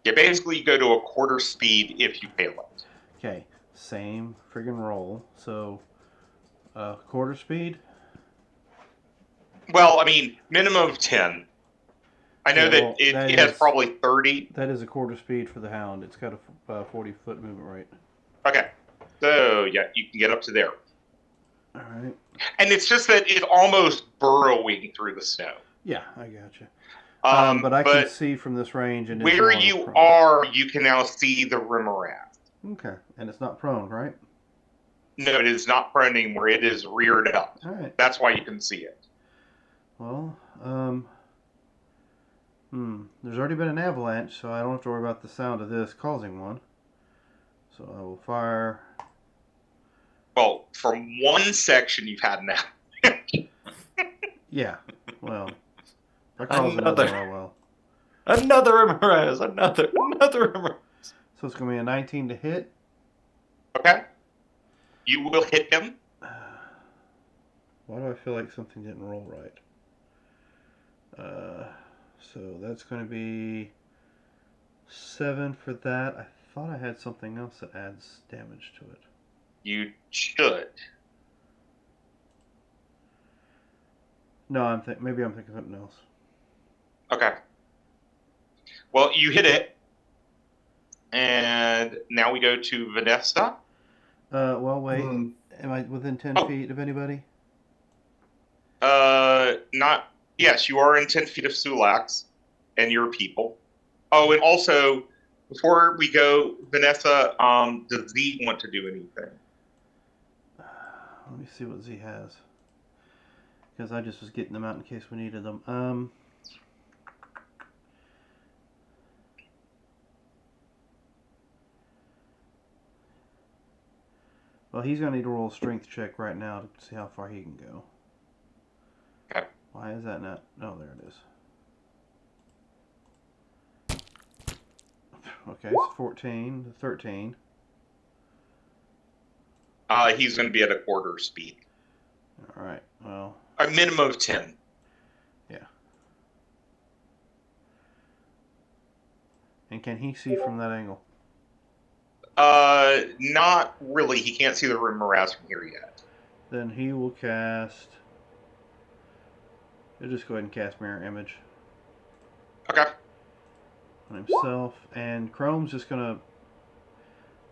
Speaker 2: Yeah, basically you go to a quarter speed if you fail it.
Speaker 1: Okay. Same friggin' roll. So, quarter speed.
Speaker 2: Well, I mean, minimum of 10. I know
Speaker 1: Yeah,
Speaker 2: that
Speaker 1: well,
Speaker 2: it
Speaker 1: that
Speaker 2: has
Speaker 1: is-
Speaker 2: probably 30.
Speaker 1: That is a quarter speed for the hound. It's got a 40-foot movement rate.
Speaker 2: Okay. So, yeah, you can get up to there.
Speaker 1: All right.
Speaker 2: And it's just that it's almost burrowing through the snow.
Speaker 1: Yeah, I gotcha.
Speaker 2: But
Speaker 1: But I can see from this range, and it's
Speaker 2: where
Speaker 1: not
Speaker 2: you
Speaker 1: prone.
Speaker 2: are, you can now see the Rimarath.
Speaker 1: Okay, and it's not prone, right?
Speaker 2: No, it is not prone anymore. It is reared up.
Speaker 1: All right.
Speaker 2: That's why you can see it.
Speaker 1: Well, there's already been an avalanche, so I don't have to worry about the sound of this causing one. So I will fire.
Speaker 2: Well, from one section you've had now.
Speaker 1: Yeah. Well, if I cause
Speaker 5: Another.
Speaker 1: another, oh well.
Speaker 5: Another Ramirez. Another Ramirez.
Speaker 1: So it's gonna be a 19 to hit.
Speaker 2: Okay? You will hit him.
Speaker 1: Why do I feel like something didn't roll right? So that's going to be 7 for that. I thought I had something else that adds damage to it.
Speaker 2: You should.
Speaker 1: No, maybe I'm thinking something else.
Speaker 2: Okay. Well, you hit it. And now we go to Vanessa.
Speaker 1: Well, wait.
Speaker 6: Hmm.
Speaker 1: Am I within 10
Speaker 2: Oh.
Speaker 1: feet of anybody?
Speaker 2: Not. Yes, you are in 10 feet of Sulax and your people. Oh, and also, before we go, Vanessa, does Z want to do anything?
Speaker 1: Let me see what Z has. Because I just was getting them out in case we needed them. Well, he's going to need to roll a strength check right now to see how far he can go.
Speaker 2: Okay.
Speaker 1: Why is that not? Oh, there it is. Okay, it's 14 to 13.
Speaker 2: He's going to be at a quarter speed.
Speaker 1: All right, well,
Speaker 2: A minimum of 10.
Speaker 1: and can he see from that angle?
Speaker 2: Not really. He can't see the room morass from here yet.
Speaker 1: Then he will cast. He'll just go ahead and cast Mirror Image
Speaker 2: Okay.
Speaker 1: on himself, and Chrome's just gonna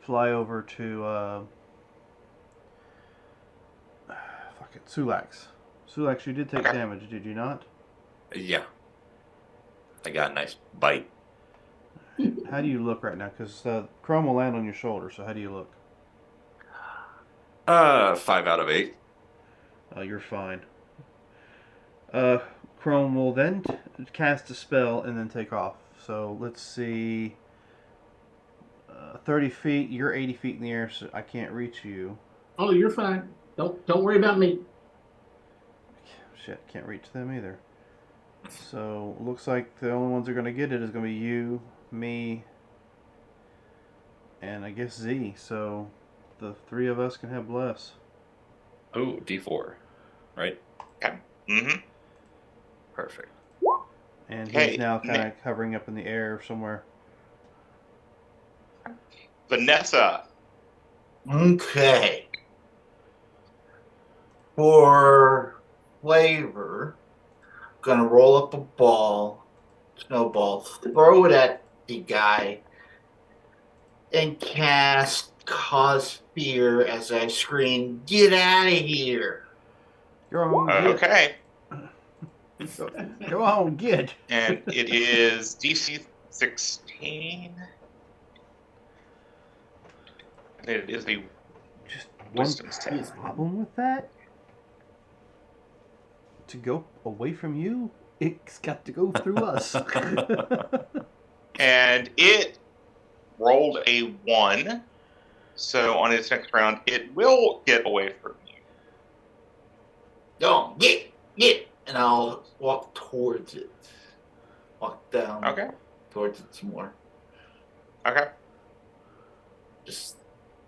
Speaker 1: fly over to fuck it, Sulax. Sulax, you did take
Speaker 2: Okay.
Speaker 1: damage, did you not?
Speaker 5: Yeah. I got a nice bite.
Speaker 1: How do you look right now? Because Chrome will land on your shoulder. So how do you look?
Speaker 5: 5 out of 8.
Speaker 1: You're fine. Chrome will then cast a spell and then take off. So let's see. 30 feet. You're 80 feet in the air, so I can't reach you.
Speaker 4: Oh, you're fine. Don't worry about me.
Speaker 1: Shit, can't reach them either. So looks like the only ones that are gonna get it is gonna be you, me, and I guess Z. So the three of us can have bless.
Speaker 5: Oh, D4. Right?
Speaker 2: Mm-hmm.
Speaker 5: Perfect.
Speaker 1: And he's
Speaker 2: Hey,
Speaker 1: now kind of hovering up in the air somewhere.
Speaker 2: Vanessa.
Speaker 6: Okay. For flavor, gonna roll up a ball, snowball, throw it at the guy, and cast Cause Fear as I scream, "Get out of here!"
Speaker 1: Go on, get.
Speaker 2: Okay.
Speaker 1: Go on, get.
Speaker 2: And it is DC 16. And it is a
Speaker 1: Just one
Speaker 2: wisdom save.
Speaker 1: problem with that. To go away from you, it's got to go through us.
Speaker 2: And it rolled a 1. So on its next round, it will get away from you.
Speaker 6: Go on, get, and I'll walk towards it. Walk down
Speaker 2: Okay.
Speaker 6: towards it some more.
Speaker 2: Okay.
Speaker 6: Just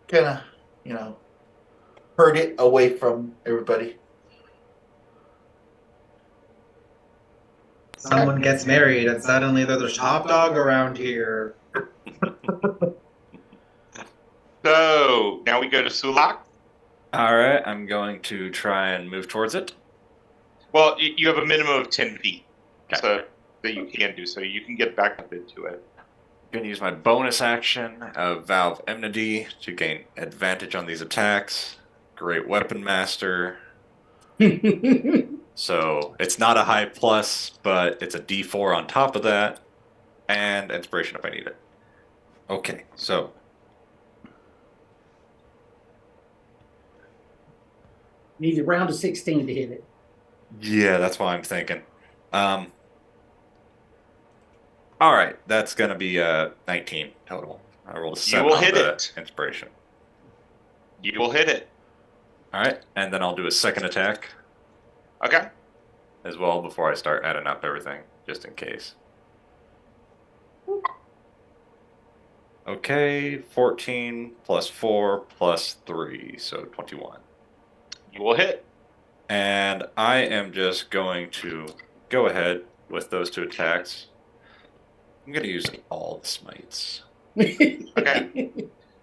Speaker 6: kind of, herd it away from everybody.
Speaker 3: Someone gets married and suddenly there's a top dog around here.
Speaker 2: So now we go to Sulak.
Speaker 5: All right, I'm going to try and move towards it.
Speaker 2: Well, you have a minimum of 10 feet.
Speaker 5: Okay.
Speaker 2: So that you can do so. You can get back up into it.
Speaker 5: I'm going to use my bonus action of Valve Enmity to gain advantage on these attacks. Great Weapon Master. So it's not a high plus, but it's a D4 on top of that. And inspiration if I need it. Okay, so.
Speaker 4: Need a round of 16 to hit it.
Speaker 5: Yeah, that's what I'm thinking. All right, that's going to be 19 total. I rolled a 7
Speaker 2: will
Speaker 5: on
Speaker 2: hit
Speaker 5: the
Speaker 2: it.
Speaker 5: inspiration.
Speaker 2: You will hit it.
Speaker 5: All right, and then I'll do a second attack
Speaker 2: Okay.
Speaker 5: as well before I start adding up everything, just in case. Okay, 14 plus 4 plus 3, so 21.
Speaker 2: You will hit.
Speaker 5: And I am just going to go ahead with those 2 attacks. I'm going to use all the smites.
Speaker 2: Okay.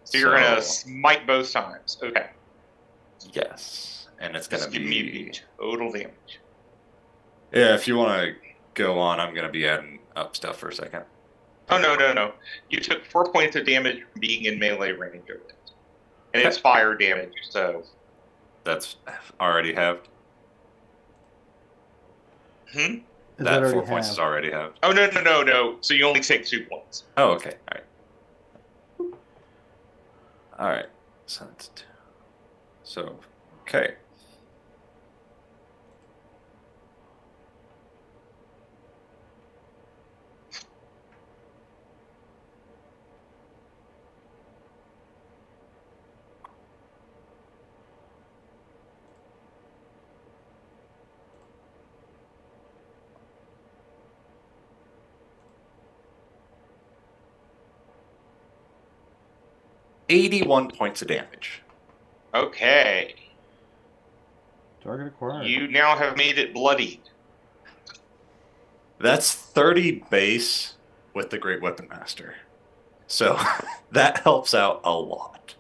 Speaker 2: So you're going to smite both times. Okay.
Speaker 5: Yes, and it's going to
Speaker 2: Just give me the
Speaker 5: be...
Speaker 2: total damage.
Speaker 5: Yeah, if you want to go on, I'm going to be adding up stuff for a second.
Speaker 2: Oh, no. You took 4 points of damage from being in melee range of it. And it's fire damage, so...
Speaker 5: That's already halved.
Speaker 2: Hmm?
Speaker 5: That 4 points is already halved.
Speaker 2: Oh, no. So you only take 2 points.
Speaker 5: Oh, okay. All right. So that's 2. So, okay. $81 points of damage.
Speaker 2: Okay.
Speaker 1: Target acquired.
Speaker 2: You now have made it bloodied.
Speaker 5: That's 30 base with the Great Weapon Master. So that helps out a lot.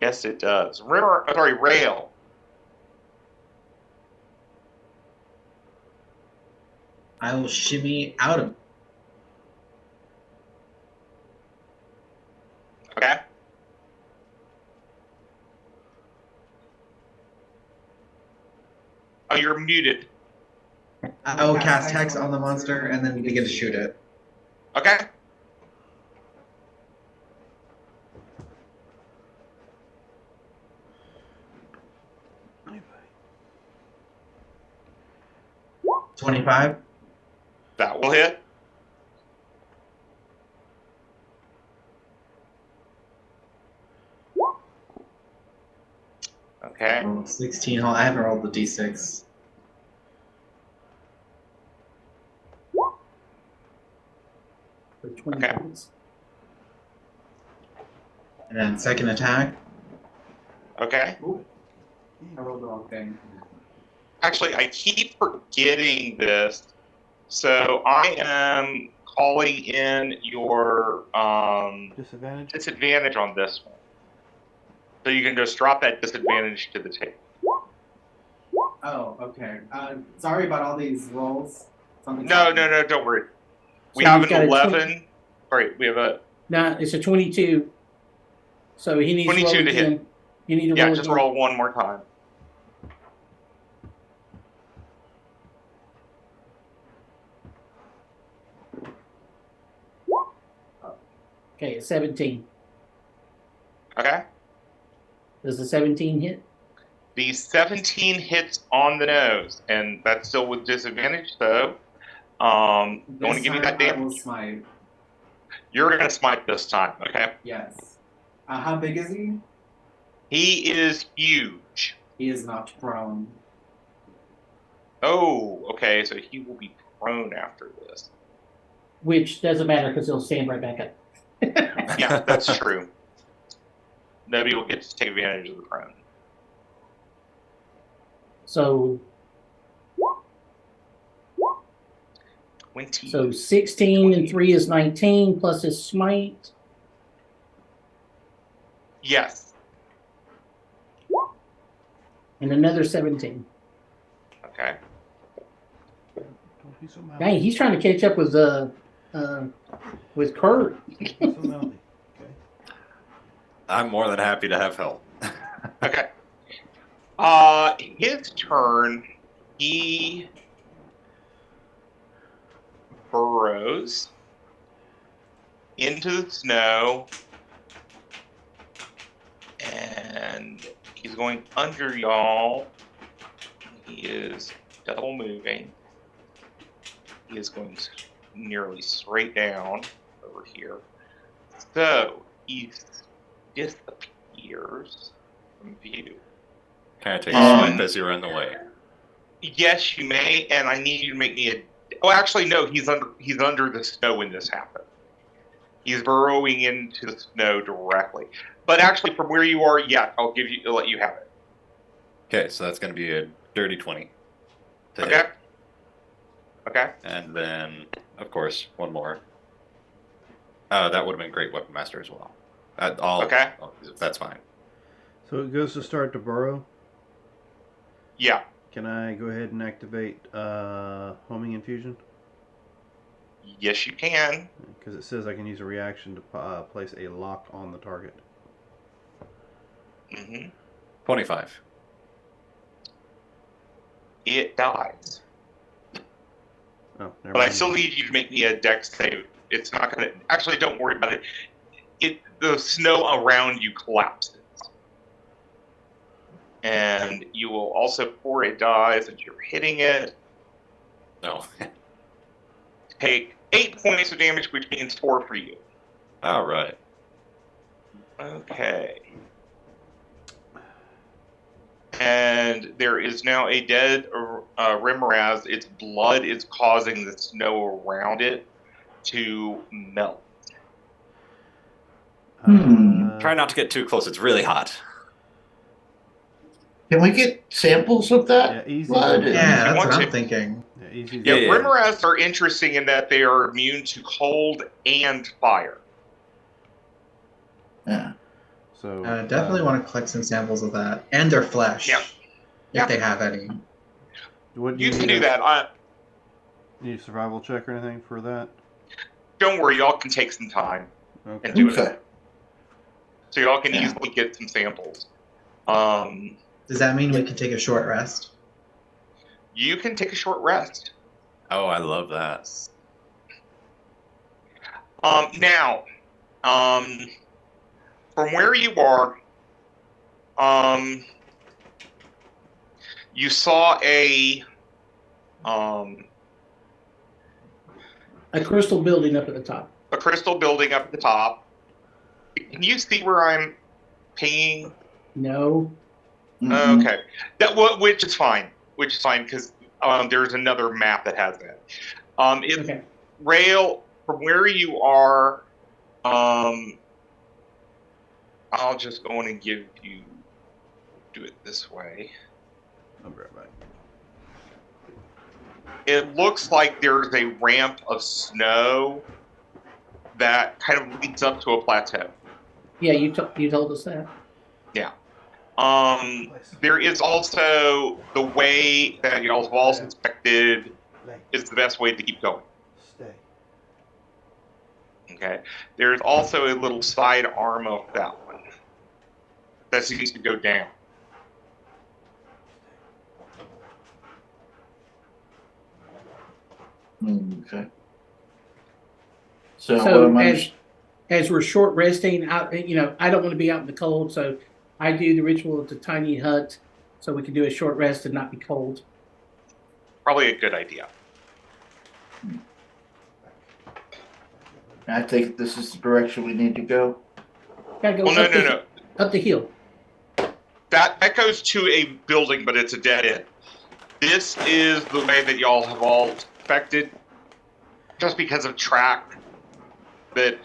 Speaker 2: Yes, it does. Rail.
Speaker 3: I will shimmy out of.
Speaker 2: Okay. Oh, you're muted.
Speaker 3: I will cast Hex on the monster and then begin to shoot it.
Speaker 2: Okay.
Speaker 1: Hey, buddy.
Speaker 3: 25.
Speaker 2: That will hit. Okay.
Speaker 3: 16. I haven't rolled the d6.
Speaker 4: For 20
Speaker 2: Okay.
Speaker 4: points.
Speaker 3: And then second attack.
Speaker 2: Okay.
Speaker 3: I rolled the wrong thing.
Speaker 2: Actually, I keep forgetting this. So I am calling in your
Speaker 1: Disadvantage.
Speaker 2: disadvantage on this one. So you can just drop that disadvantage to the table.
Speaker 3: Oh, okay. Sorry about all these rolls.
Speaker 8: Something's
Speaker 2: No,
Speaker 8: happening.
Speaker 2: don't worry. We
Speaker 4: So
Speaker 2: have
Speaker 4: we've
Speaker 2: an
Speaker 4: got a
Speaker 2: 11. Sorry, we have a
Speaker 4: No, it's a 22. So he needs to
Speaker 2: 22
Speaker 4: roll
Speaker 2: to hit.
Speaker 4: again. You need to
Speaker 2: Yeah,
Speaker 4: roll
Speaker 2: just
Speaker 4: again.
Speaker 2: roll one more time.
Speaker 4: Okay, it's 17.
Speaker 2: Okay.
Speaker 4: Does the 17 hit?
Speaker 2: The 17 hits on the nose, and that's still with disadvantage, though. Don't want to give you that
Speaker 8: This time I will
Speaker 2: damage.
Speaker 8: smite.
Speaker 2: You're going to smite this time, okay?
Speaker 8: Yes. How big is he?
Speaker 2: He is huge.
Speaker 8: He is knocked prone.
Speaker 2: Oh, okay, so he will be prone after this.
Speaker 4: Which doesn't matter because he'll stand right back up.
Speaker 2: Yeah, that's true. Nobody will get to take advantage of the prone.
Speaker 4: So
Speaker 2: 20.
Speaker 4: so 16 and 3 is 19 plus his smite.
Speaker 2: Yes.
Speaker 4: And another 17.
Speaker 2: Okay.
Speaker 1: Don't be so mouthy.
Speaker 4: Dang, he's trying to catch up with Kurt.
Speaker 1: Don't be so mouthy. Okay.
Speaker 5: I'm more than happy to have help.
Speaker 2: Okay. His turn. He burrows into the snow, and he's going under y'all. He is double moving. He is going nearly straight down over here. So he disappears from view.
Speaker 5: Can I take a swipe as you're in the way?
Speaker 2: Yes, you may, and I need you to make me a. Oh, actually, no. He's under the snow when this happens. He's burrowing into the snow directly. But actually, from where you are, yeah, I'll let you have it.
Speaker 5: Okay, so that's going to be a dirty 20. To
Speaker 2: Okay.
Speaker 5: hit.
Speaker 2: Okay.
Speaker 5: And then, of course, one more. That would have been Great Weapon Master as well.
Speaker 2: Okay.
Speaker 5: That's fine.
Speaker 1: So it goes to start to burrow.
Speaker 2: Yeah.
Speaker 1: Can I go ahead and activate homing infusion?
Speaker 2: Yes, you can.
Speaker 1: Because it says I can use a reaction to place a lock on the target.
Speaker 2: Hmm
Speaker 5: 25.
Speaker 2: It dies.
Speaker 1: Oh, never
Speaker 2: But I
Speaker 1: mind.
Speaker 2: still need you to make me a dex save. It's not going to. Actually, don't worry about it. The snow around you collapses. And you will also pour a die since you're hitting it.
Speaker 5: No.
Speaker 2: Take 8 points of damage, which means 4 for you.
Speaker 5: All right.
Speaker 2: Okay. And there is now a dead Rimraz. Its blood is causing the snow around it to melt.
Speaker 5: Try not to get too close. It's really hot.
Speaker 6: Can we get samples of that
Speaker 1: Yeah, easy.
Speaker 6: blood?
Speaker 2: If
Speaker 3: Yeah,
Speaker 2: you
Speaker 3: that's
Speaker 2: want
Speaker 3: what
Speaker 2: to.
Speaker 3: I'm thinking.
Speaker 1: Yeah, easy.
Speaker 2: Yeah,
Speaker 5: Yeah.
Speaker 2: Rimraz are interesting in that they are immune to cold and fire.
Speaker 6: Yeah.
Speaker 1: So
Speaker 3: Definitely want to collect some samples of that and their flesh,
Speaker 2: Yeah.
Speaker 3: if
Speaker 2: Yeah.
Speaker 3: they have any.
Speaker 1: What
Speaker 2: You can
Speaker 1: need
Speaker 2: do
Speaker 1: a-
Speaker 2: that.
Speaker 1: Need a survival check or anything for that?
Speaker 2: Don't worry, y'all can take some time
Speaker 1: Okay.
Speaker 2: and do
Speaker 6: Okay.
Speaker 2: it. So y'all can
Speaker 6: Yeah.
Speaker 2: easily get some samples.
Speaker 3: Does that mean we can take a short rest?
Speaker 2: You can take a short rest.
Speaker 5: Oh, I love that.
Speaker 2: Now, from where you are, you saw a
Speaker 4: crystal building up at the top.
Speaker 2: crystal building up at the top. Can you see where I'm pinging?
Speaker 4: No.
Speaker 6: Mhm.
Speaker 2: Okay, which is fine. Which is fine because there's another map that has that.
Speaker 4: Okay.
Speaker 2: Rail from where you are. I'll just go in and do it this way.
Speaker 1: I'll be right back.
Speaker 2: It looks like there's a ramp of snow that kind of leads up to a plateau.
Speaker 4: Yeah, you told us that.
Speaker 2: There is also the way that y'all's walls inspected. is the best way to keep going.
Speaker 1: Stay.
Speaker 2: Okay. There's also a little side arm of that one that seems to go down.
Speaker 6: Okay. So, what
Speaker 4: So
Speaker 6: am I?
Speaker 4: as we're short resting, I don't want to be out in the cold, so I do the ritual of the tiny hut, so we can do a short rest and not be cold.
Speaker 2: Probably a good idea.
Speaker 6: I think this is the direction we need to go.
Speaker 4: Gotta go
Speaker 2: Well, no.
Speaker 4: up the hill.
Speaker 2: That goes to a building, but it's a dead end. This is the way that y'all have all expected, just because of track, that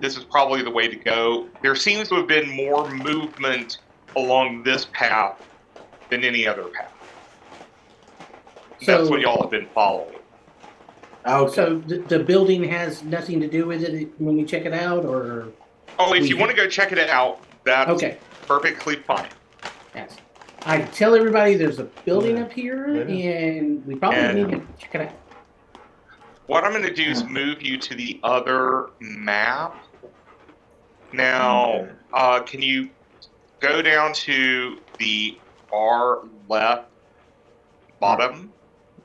Speaker 2: this is probably the way to go. There seems to have been more movement along this path than any other path. That's what y'all have been following.
Speaker 6: Okay.
Speaker 4: So the building has nothing to do with it when we check it out, or
Speaker 2: If you want to go check it out, that's
Speaker 4: okay,
Speaker 2: perfectly fine.
Speaker 4: yes. I tell everybody there's a building up here,
Speaker 1: Yeah.
Speaker 4: and we probably need to check it out.
Speaker 2: What I'm going to do is move you to the other map. Now, can you go down to the far left bottom?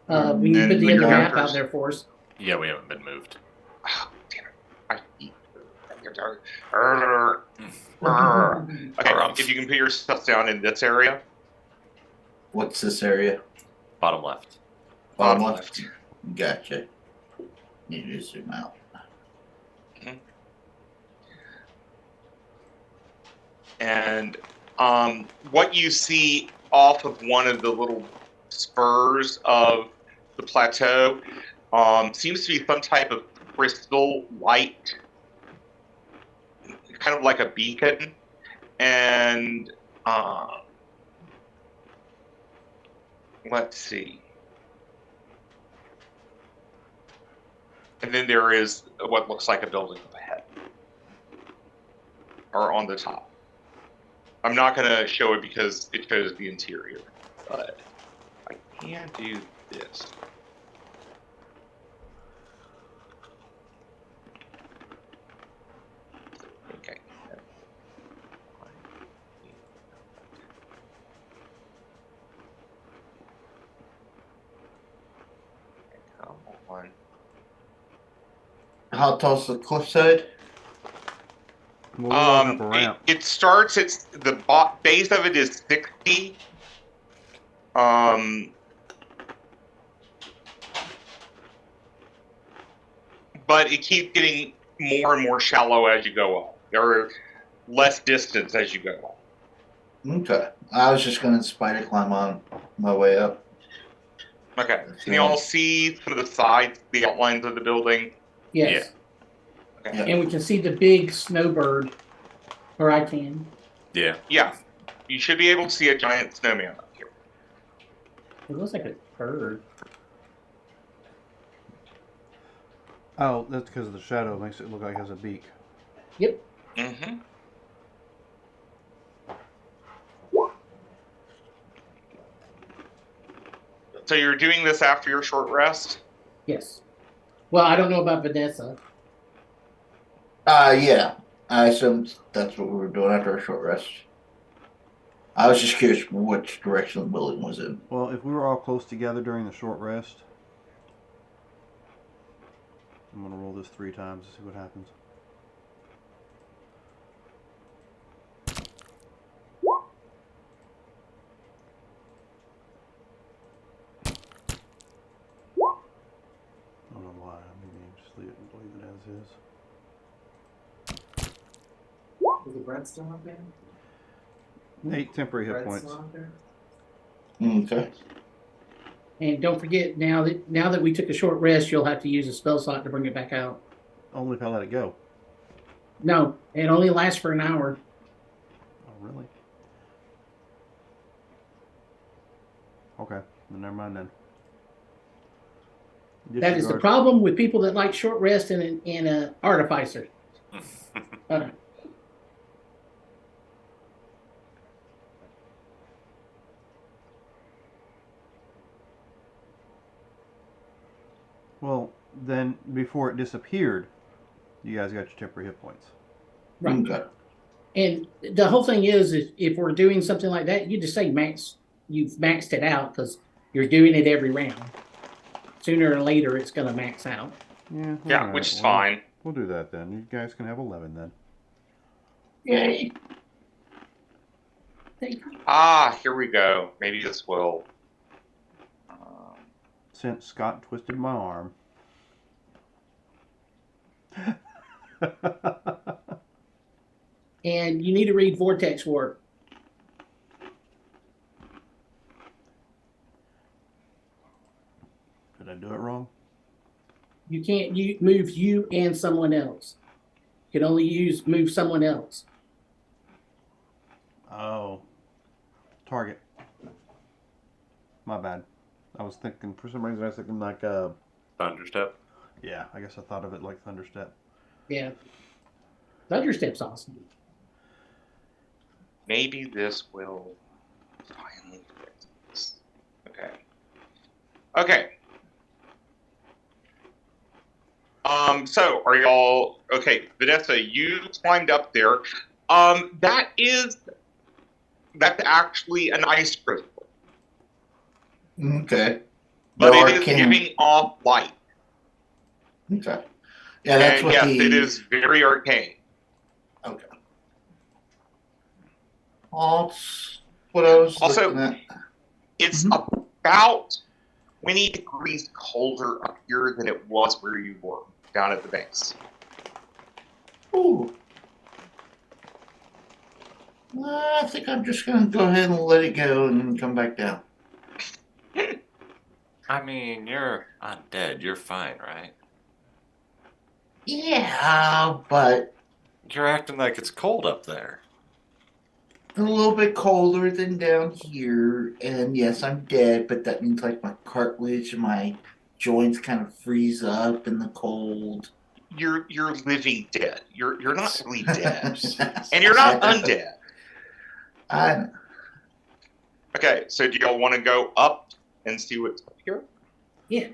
Speaker 4: When you
Speaker 2: And
Speaker 4: put the
Speaker 2: put
Speaker 4: other
Speaker 2: your
Speaker 4: map
Speaker 2: characters-
Speaker 4: out there for us.
Speaker 5: Yeah, we haven't been moved.
Speaker 2: Oh, damn it. Okay, if you can put yourself down in this area.
Speaker 6: What's this area?
Speaker 5: Bottom left.
Speaker 6: Bottom left. Gotcha. Need to zoom out.
Speaker 2: And what you see off of one of the little spurs of the plateau seems to be some type of crystal light, kind of like a beacon. And let's see. And then there is what looks like a building up ahead, or on the top. I'm not going to show it because it shows the interior, but I can do this. Okay. Come on.
Speaker 6: How tall's the cliffside?
Speaker 1: Well, we're walking up a ramp.
Speaker 2: It starts. It's the base of it is 60. But it keeps getting more and more shallow as you go up. There are less distance as you go up.
Speaker 6: Okay. I was just gonna spider climb on my way up.
Speaker 2: Okay. Can you all see some of the sides, the outlines of the building?
Speaker 4: Yes.
Speaker 2: Okay.
Speaker 6: Yeah.
Speaker 4: And we can see the big snowbird, or I can.
Speaker 5: Yeah.
Speaker 2: Yeah. You should be able to see a giant snowman up here.
Speaker 4: It looks like a bird.
Speaker 1: Oh, that's because of the shadow. It makes it look like it has a beak.
Speaker 4: Yep.
Speaker 2: Mm-hmm. So you're doing this after your short rest?
Speaker 4: Yes. Well, I don't know about Vanessa.
Speaker 6: Yeah. I assumed that's what we were doing after a short rest. I was just curious which direction the building was in.
Speaker 1: Well, if we were all close together during the short rest, I'm going to roll this 3 times to see what happens. I don't know why. Maybe just leave it as is.
Speaker 8: Is the bread still up there?
Speaker 1: 8 temporary hit
Speaker 8: Bread's
Speaker 1: points.
Speaker 8: still up there?
Speaker 6: Okay.
Speaker 4: And don't forget, now that we took a short rest, you'll have to use a spell slot to bring it back out.
Speaker 1: Only if I let it go.
Speaker 4: No, it only lasts for an hour.
Speaker 1: Oh, really? Okay, then never mind then.
Speaker 4: That is the
Speaker 1: Disregard-
Speaker 4: problem with people that like short rest and an artificer.
Speaker 1: Well, then before it disappeared, you guys got your temporary hit points.
Speaker 4: Right.
Speaker 6: Okay.
Speaker 4: And the whole thing is if we're doing something like that, you just say max. You've maxed it out because you're doing it every round. Sooner or later, it's going to max out.
Speaker 1: Yeah.
Speaker 2: Yeah,
Speaker 1: alright,
Speaker 2: which is
Speaker 1: well,
Speaker 2: fine.
Speaker 1: We'll do that then. You guys can have 11 then.
Speaker 6: Yay.
Speaker 4: Thank you.
Speaker 2: Here we go. Maybe this will.
Speaker 1: Since Scott twisted my arm.
Speaker 4: And you need to read Vortex Warp.
Speaker 1: Did I do it wrong?
Speaker 4: You can't move you and someone else. You can only move someone else.
Speaker 1: Oh. Target. My bad. I was thinking, for some reason, I was thinking like,
Speaker 5: Thunderstep.
Speaker 1: yeah, I guess I thought of it like Thunderstep.
Speaker 4: Yeah. Thunderstep's awesome.
Speaker 2: Maybe this will finally fix this. Okay. Okay. So are y'all okay? Vanessa, you climbed up there. That's actually an ice crystal,
Speaker 6: Okay.
Speaker 2: but
Speaker 6: No
Speaker 2: it is
Speaker 6: arcane.
Speaker 2: giving off light.
Speaker 6: Okay. Yeah, that's
Speaker 2: And
Speaker 6: what
Speaker 2: yes,
Speaker 6: the.
Speaker 2: it is very arcane.
Speaker 6: Okay. That's what I was
Speaker 2: Also,
Speaker 6: looking at.
Speaker 2: It's about 20 degrees colder up here than it was where you were down at the base.
Speaker 6: Ooh. I think I'm just going to go ahead and let it go and come back down.
Speaker 5: I mean, you're undead. You're fine, right?
Speaker 6: Yeah, but
Speaker 5: You're acting like it's cold up there.
Speaker 6: a little bit colder than down here. And yes, I'm dead, but that means like my cartilage and my joints kind of freeze up in the cold.
Speaker 2: You're living dead. You're not really dead.
Speaker 6: And
Speaker 2: And you're not undead.
Speaker 6: I know.
Speaker 2: Okay, so do y'all want to go up and see what's up here?
Speaker 1: I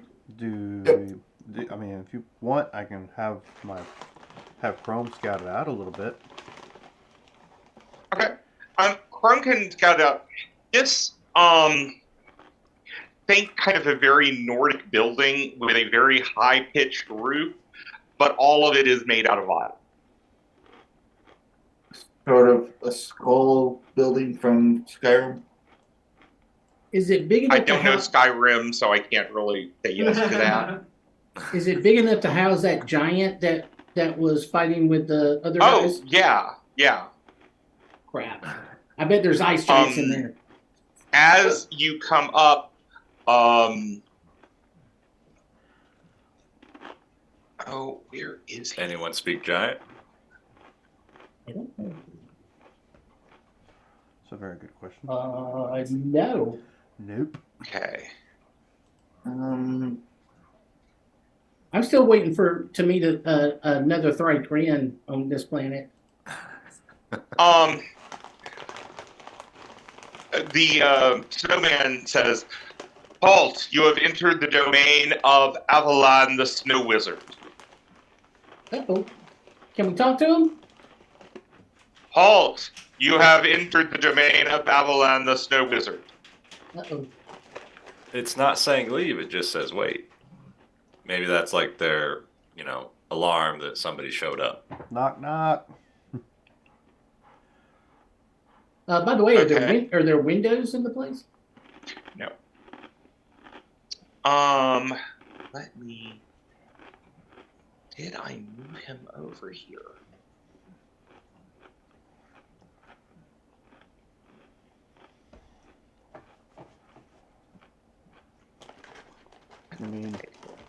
Speaker 1: mean, if you want, I can have Chrome scout it out a little bit.
Speaker 2: Okay. Chrome can scout out this think kind of a very Nordic building with a very high pitched roof, but all of it is made out of iron.
Speaker 6: Sort of a skull building from Skyrim.
Speaker 4: Is it big
Speaker 2: I
Speaker 4: enough to
Speaker 2: don't know
Speaker 4: house?
Speaker 2: Skyrim, so I can't really say yes to that.
Speaker 4: Is it big enough to house that giant that was fighting with the other
Speaker 2: Oh,
Speaker 4: guys?
Speaker 2: yeah.
Speaker 4: Crap! I bet there's ice giants in there.
Speaker 2: As you come up, where is he?
Speaker 5: Anyone speak giant?
Speaker 4: I don't know.
Speaker 1: It's a very good question.
Speaker 4: No.
Speaker 1: Nope.
Speaker 2: Okay.
Speaker 4: I'm still waiting to meet another Thrycreen on this planet.
Speaker 2: The snowman says, "Halt! You have entered the domain of Avalan the Snow Wizard.
Speaker 4: Uh-oh. Can we talk to him?
Speaker 2: Halt! You have entered the domain of Avalan the Snow Wizard."
Speaker 4: Uh-oh.
Speaker 5: It's not saying leave, it just says wait. Maybe that's like their, alarm that somebody showed up.
Speaker 1: Knock, knock.
Speaker 4: By the way,
Speaker 2: Okay.
Speaker 4: are there windows in the place?
Speaker 2: No. Let me. Did I move him over here?
Speaker 1: I mean,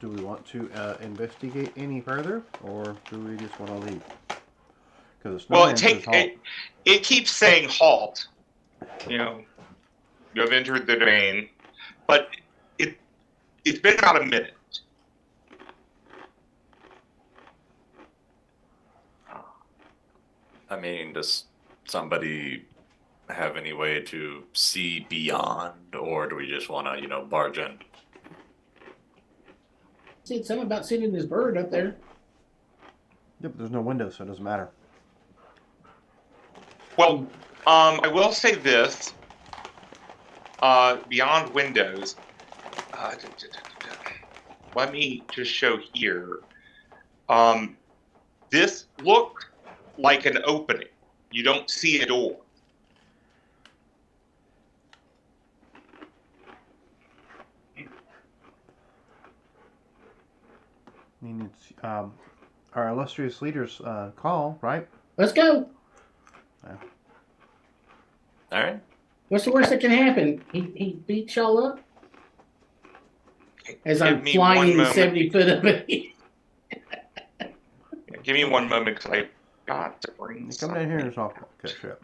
Speaker 1: do we want to investigate any further, or do we just want to leave? Because the
Speaker 2: Well,
Speaker 1: snowman says halt.
Speaker 2: it keeps saying halt. You have entered the domain, but it's been about a minute.
Speaker 5: I mean, does somebody have any way to see beyond, or do we just want to, barge in?
Speaker 4: Said something about sending his bird up there.
Speaker 1: Yep, there's no window, so it doesn't matter.
Speaker 2: Well, I will say this. Beyond Windows, let me just show here. This looks like an opening. You don't see a door.
Speaker 1: I mean, it's our illustrious leader's call, right?
Speaker 4: Let's go.
Speaker 5: All right.
Speaker 4: What's the worst that can happen? He beats y'all up? As
Speaker 2: Give
Speaker 4: I'm
Speaker 2: me
Speaker 4: flying
Speaker 2: one moment.
Speaker 4: 70 foot up.
Speaker 2: Give me one moment because I got to bring
Speaker 1: Come down here and talk. Okay, shit.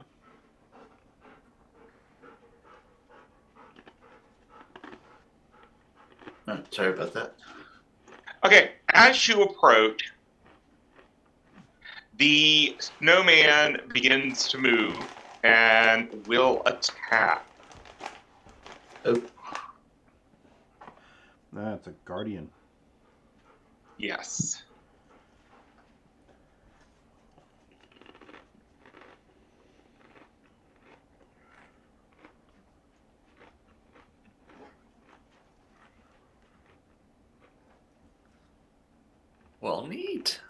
Speaker 6: Oh, sorry about that.
Speaker 2: Okay, as you approach, the snowman begins to move and will attack.
Speaker 1: That's a guardian.
Speaker 2: Yes.
Speaker 5: Well, neat.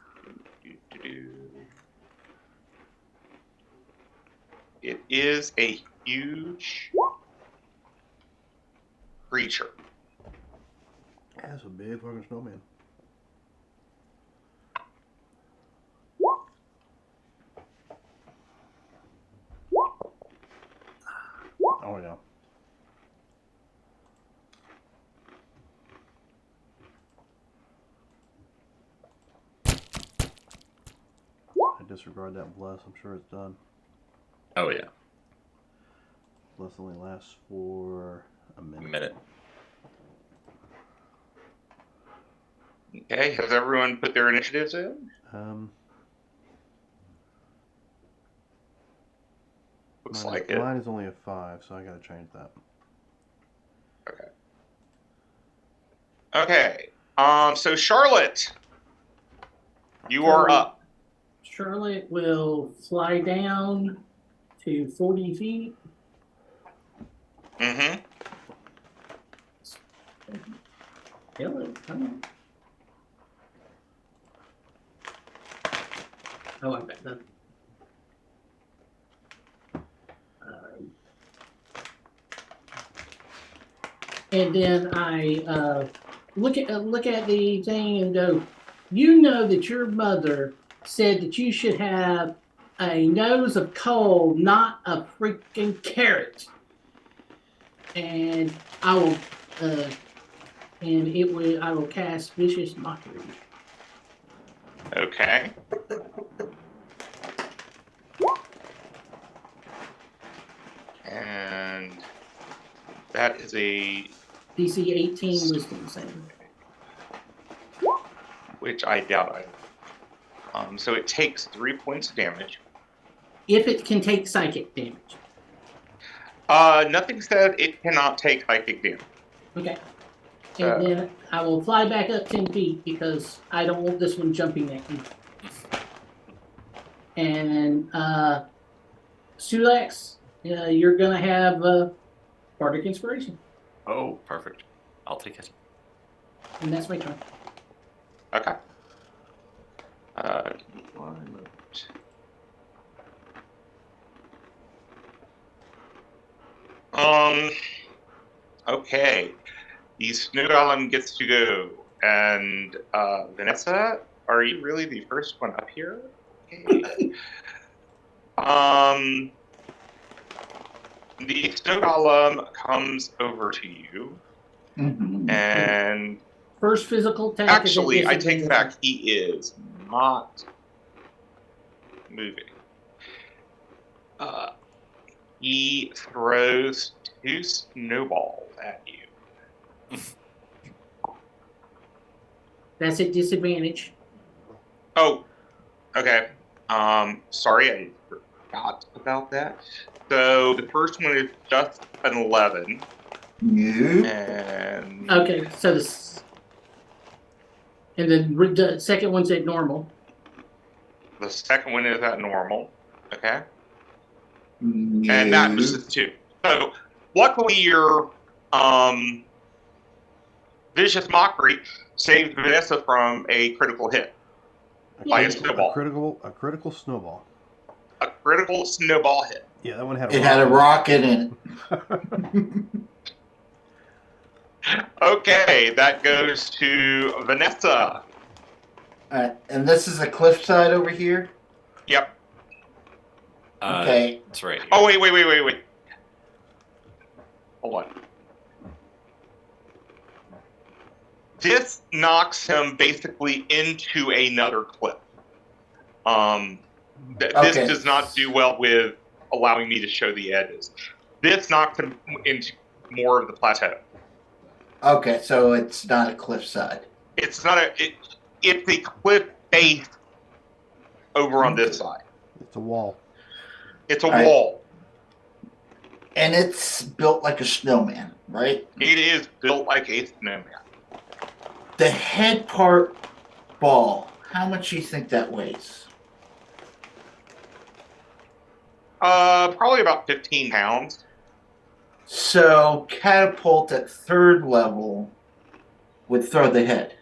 Speaker 2: It is a huge creature.
Speaker 1: That's a big fucking snowman. Oh yeah. I disregard that bless. I'm sure it's done.
Speaker 5: Oh yeah.
Speaker 1: Bless only lasts for a minute.
Speaker 5: A minute.
Speaker 2: Okay, has everyone put their initiatives in? Looks like it.
Speaker 1: Mine is only a 5, so I gotta change that.
Speaker 2: Okay. So Charlotte, you are up.
Speaker 4: Charlotte will fly down to 40 feet.
Speaker 2: Mm-hmm.
Speaker 4: Hello, come on. Oh, I've got nothing. And then I look at the thing and go, you know that your mother said that you should have a nose of coal, not a freaking carrot. And I will, I will cast vicious mockery.
Speaker 2: Okay. And that is a
Speaker 4: DC 18 wisdom saving.
Speaker 2: which I doubt I. So it takes 3 points of damage.
Speaker 4: If it can take psychic damage.
Speaker 2: Nothing said it cannot take psychic damage.
Speaker 4: Okay. And then I will fly back up 10 feet because I don't want this one jumping at me. And Sulax, you're going to have Bardic Inspiration.
Speaker 5: Oh, perfect. I'll take it.
Speaker 4: And that's my turn.
Speaker 2: Okay. One moment. Okay. The Snow Golem gets to go. And Vanessa, are you really the first one up here? Okay. The Snow Golem comes over to you.
Speaker 6: Mm-hmm.
Speaker 2: And
Speaker 4: First physical attack.
Speaker 2: actually, I take back, he is not moving. He throws 2 snowballs at you.
Speaker 4: That's at disadvantage.
Speaker 2: Oh, okay. Sorry, I forgot about that. So the first one is just an 11.
Speaker 6: Yeah.
Speaker 2: And
Speaker 4: Okay, so this. And then the second one's at normal.
Speaker 2: The second one is at normal. Okay.
Speaker 6: No.
Speaker 2: And that misses 2. So, luckily, your Vicious Mockery saved Vanessa from a critical hit by a snowball.
Speaker 1: A critical snowball.
Speaker 2: A critical snowball hit.
Speaker 1: Yeah, that one had a
Speaker 6: It had a rocket in it.
Speaker 2: Okay, that goes to Vanessa.
Speaker 6: Alright, and this is a cliffside over here?
Speaker 2: Yep.
Speaker 6: Okay.
Speaker 5: It's right here.
Speaker 2: Oh, wait. Hold on. This knocks him basically into another cliff. This
Speaker 6: Okay.
Speaker 2: does not do well with allowing me to show the edges. This knocks him into more of the plateau.
Speaker 6: Okay, so it's not a cliffside.
Speaker 2: It's not it's a cliff face over on this side.
Speaker 1: It's a wall.
Speaker 2: It's a
Speaker 6: All right.
Speaker 2: wall.
Speaker 6: And it's built like a snowman, right?
Speaker 2: It is built like a snowman.
Speaker 6: The head part ball, how much do you think that weighs?
Speaker 2: Probably about 15 pounds.
Speaker 6: So catapult at 3rd level would throw the head.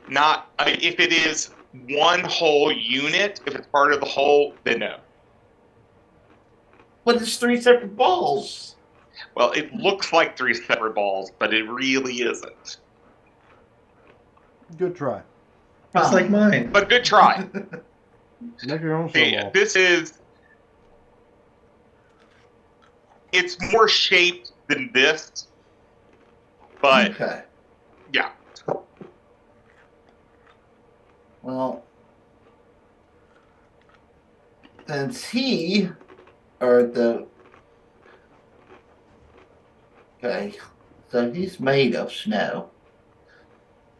Speaker 2: Not if it is one whole unit. If it's part of the whole, then no.
Speaker 6: But it's 3 separate balls.
Speaker 2: Well, it looks like 3 separate balls, but it really isn't.
Speaker 1: Good try.
Speaker 3: Just like mine.
Speaker 2: But good try.
Speaker 1: Make your own
Speaker 2: See,
Speaker 1: snowball.
Speaker 2: this is. It's more shaped than this, but
Speaker 6: Okay.
Speaker 2: yeah.
Speaker 6: Well, since he, or the, okay, so he's made of snow,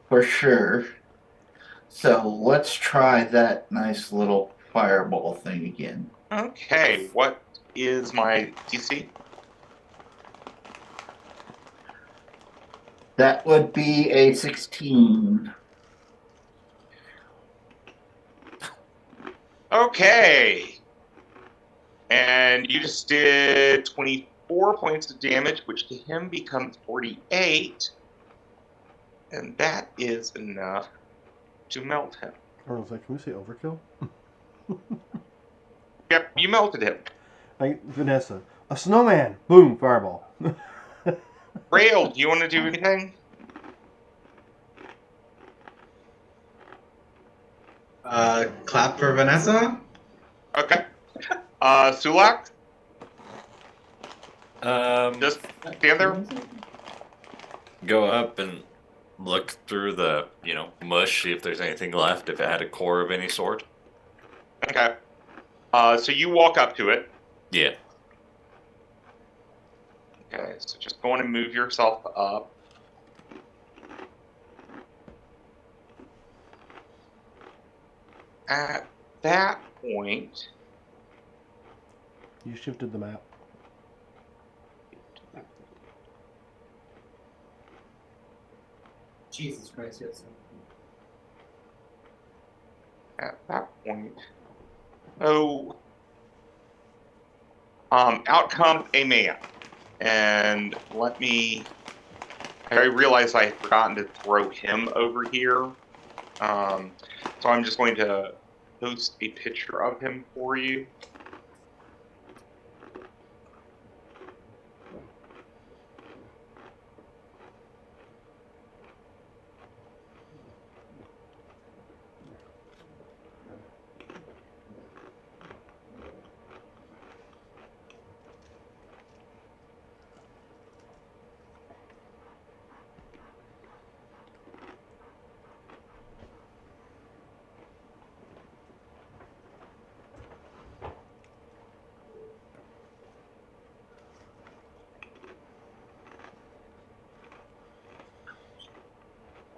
Speaker 6: for sure. So let's try that nice little fireball thing again.
Speaker 2: Okay, what is my DC?
Speaker 6: That would be a 16.
Speaker 2: Okay. And you just did 24 points of damage, which to him becomes 48. And that is enough to melt him.
Speaker 1: I was like, can we say overkill?
Speaker 2: Yep, you melted him.
Speaker 1: Like, Vanessa. A snowman. Boom. Fireball.
Speaker 2: Rail, do you want to do anything?
Speaker 3: Clap for Vanessa.
Speaker 2: Okay. Sulak, just stand there.
Speaker 5: Go up and look through the, mush, see if there's anything left, if it had a core of any sort.
Speaker 2: Okay. So you walk up to it.
Speaker 5: Yeah.
Speaker 2: Okay, so just go on and move yourself up. At that point,
Speaker 1: You shifted the map.
Speaker 8: Jesus Christ, yes.
Speaker 2: out comes a man, and I realize I had forgotten to throw him over here, so I'm just going to post a picture of him for you.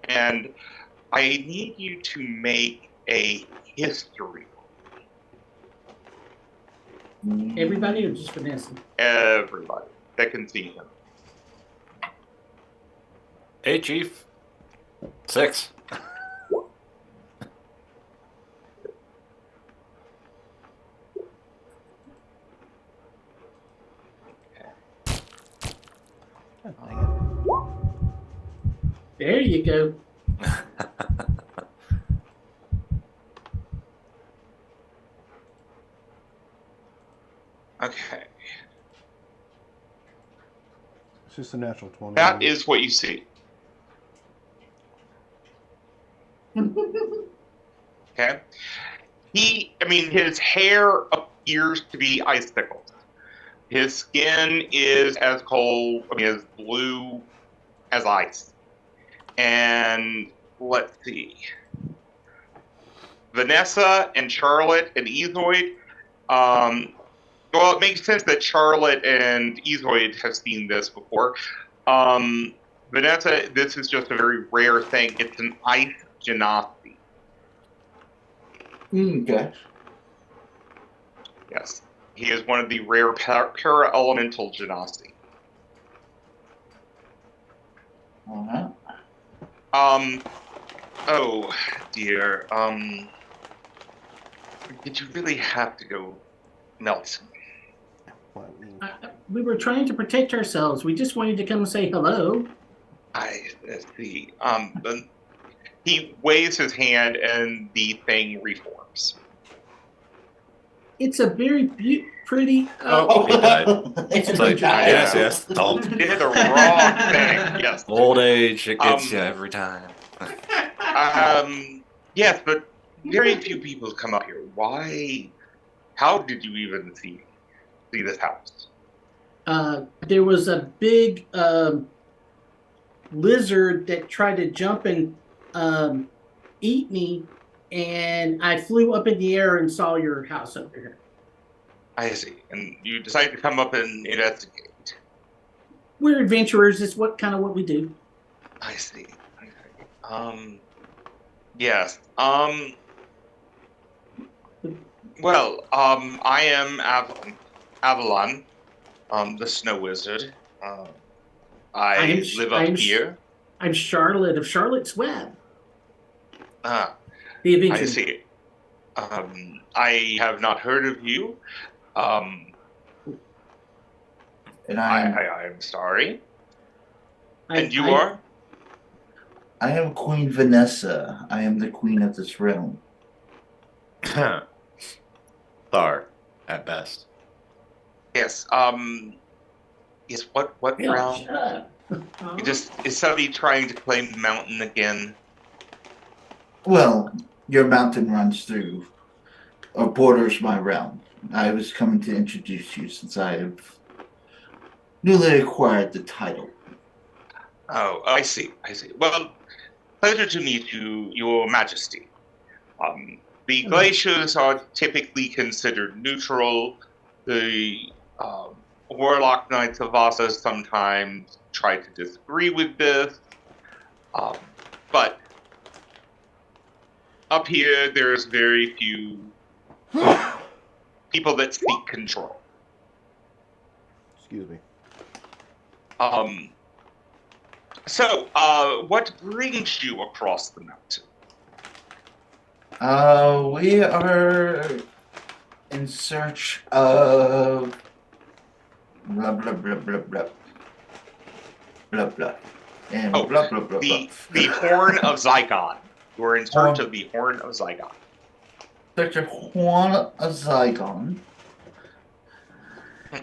Speaker 2: And I need you to make a history.
Speaker 4: Everybody or just Vanessa?
Speaker 2: Everybody that can see him.
Speaker 5: Hey, Chief. 6.
Speaker 4: you go.
Speaker 2: Okay.
Speaker 1: It's just a natural 20.
Speaker 2: That is what you see. Okay. His hair appears to be icicles. His skin is as cold, as blue as ice. And let's see. Vanessa and Charlotte and Ezoid, well, it makes sense that Charlotte and Ezoid have seen this before. Vanessa, this is just a very rare thing. It's an ice genasi.
Speaker 6: Okay.
Speaker 2: Yes. He is one of the rare para-elemental genasi.
Speaker 6: Alright.
Speaker 2: Oh, dear. Did you really have to go melt?
Speaker 4: We were trying to protect ourselves. We just wanted to come and say hello.
Speaker 2: I see. But he waves his hand and the thing reforms.
Speaker 4: It's a very pretty.
Speaker 5: Oh, he died.
Speaker 4: It's
Speaker 5: It's
Speaker 4: a
Speaker 5: like,
Speaker 4: good job.
Speaker 5: yes, dump.
Speaker 2: You did the wrong thing. Yes.
Speaker 5: Old age, it gets
Speaker 2: Um,
Speaker 5: you every time.
Speaker 2: Yes, but very few people come up here. Why? How did you even see this house?
Speaker 4: There was a big lizard that tried to jump and eat me, and I flew up in the air and saw your house over here.
Speaker 2: I see. And you decided to come up and investigate.
Speaker 4: We're adventurers. It's what we do.
Speaker 2: I see. Yes. Well, I am Avalon, the Snow Wizard. I live up here.
Speaker 4: I'm Charlotte of Charlotte's Web.
Speaker 2: Ah,
Speaker 4: The adventure.
Speaker 2: I see. I have not heard of you.
Speaker 6: And I'm
Speaker 2: I'm sorry. And you are?
Speaker 6: I am Queen Vanessa. I am the queen of this realm.
Speaker 5: Thar, at best.
Speaker 2: Yes. Yes. What
Speaker 4: Bill,
Speaker 2: realm?
Speaker 4: shut up.
Speaker 2: Is somebody trying to claim the mountain again?
Speaker 6: Well, your mountain runs through or borders my realm. I was coming to introduce you since I have newly acquired the title.
Speaker 2: Oh, I see. Well, pleasure to meet you, Your Majesty. The glaciers are typically considered neutral. The Warlock Knights of Vasa sometimes try to disagree with this. But up here, there's very few people that seek control.
Speaker 1: Excuse me.
Speaker 2: So, what brings you across the mountain?
Speaker 6: We are in search of blah blah blah blah blah blah blah and
Speaker 2: Oh,
Speaker 6: blah blah blah blah.
Speaker 2: The Horn of Zygon. We're in search of the Horn of Zygon.
Speaker 6: Search of Horn of Zygon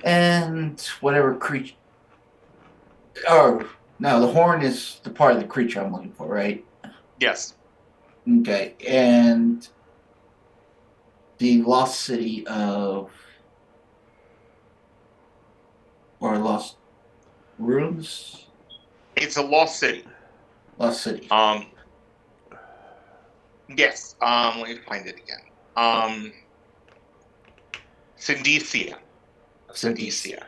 Speaker 6: and whatever creature. Oh no, the horn is the part of the creature I'm looking for, right?
Speaker 2: Yes.
Speaker 6: Okay, and the lost city of, or lost ruins?
Speaker 2: It's a lost city.
Speaker 6: Lost city.
Speaker 2: Yes. Let me find it again. Syndesia. Syndesia.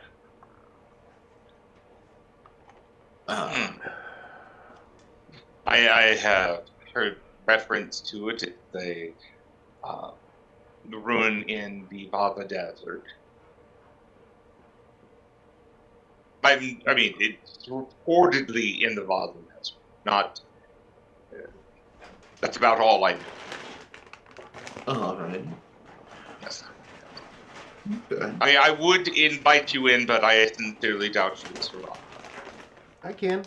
Speaker 2: I have heard reference to it. It's the ruin in the Vava Desert. I mean, it's reportedly in the Vava Desert. Not. That's about all I know.
Speaker 6: All right.
Speaker 2: Yes.
Speaker 6: Okay.
Speaker 2: I mean, I would invite you in, but I sincerely doubt you would survive.
Speaker 1: I can.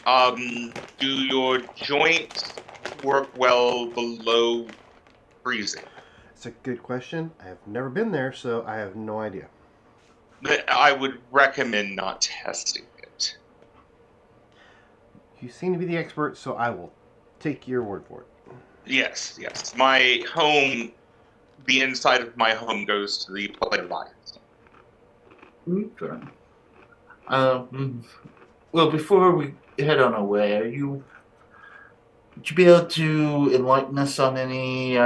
Speaker 2: Do your joints work well below freezing?
Speaker 1: It's a good question. I have never been there, so I have no idea.
Speaker 2: I would recommend not testing it.
Speaker 1: You seem to be the expert, so I will take your word for it.
Speaker 2: Yes, yes. My home, the inside of my home goes to the plate of ice.
Speaker 6: Okay. Well, before we head on away, would you be able to enlighten us on any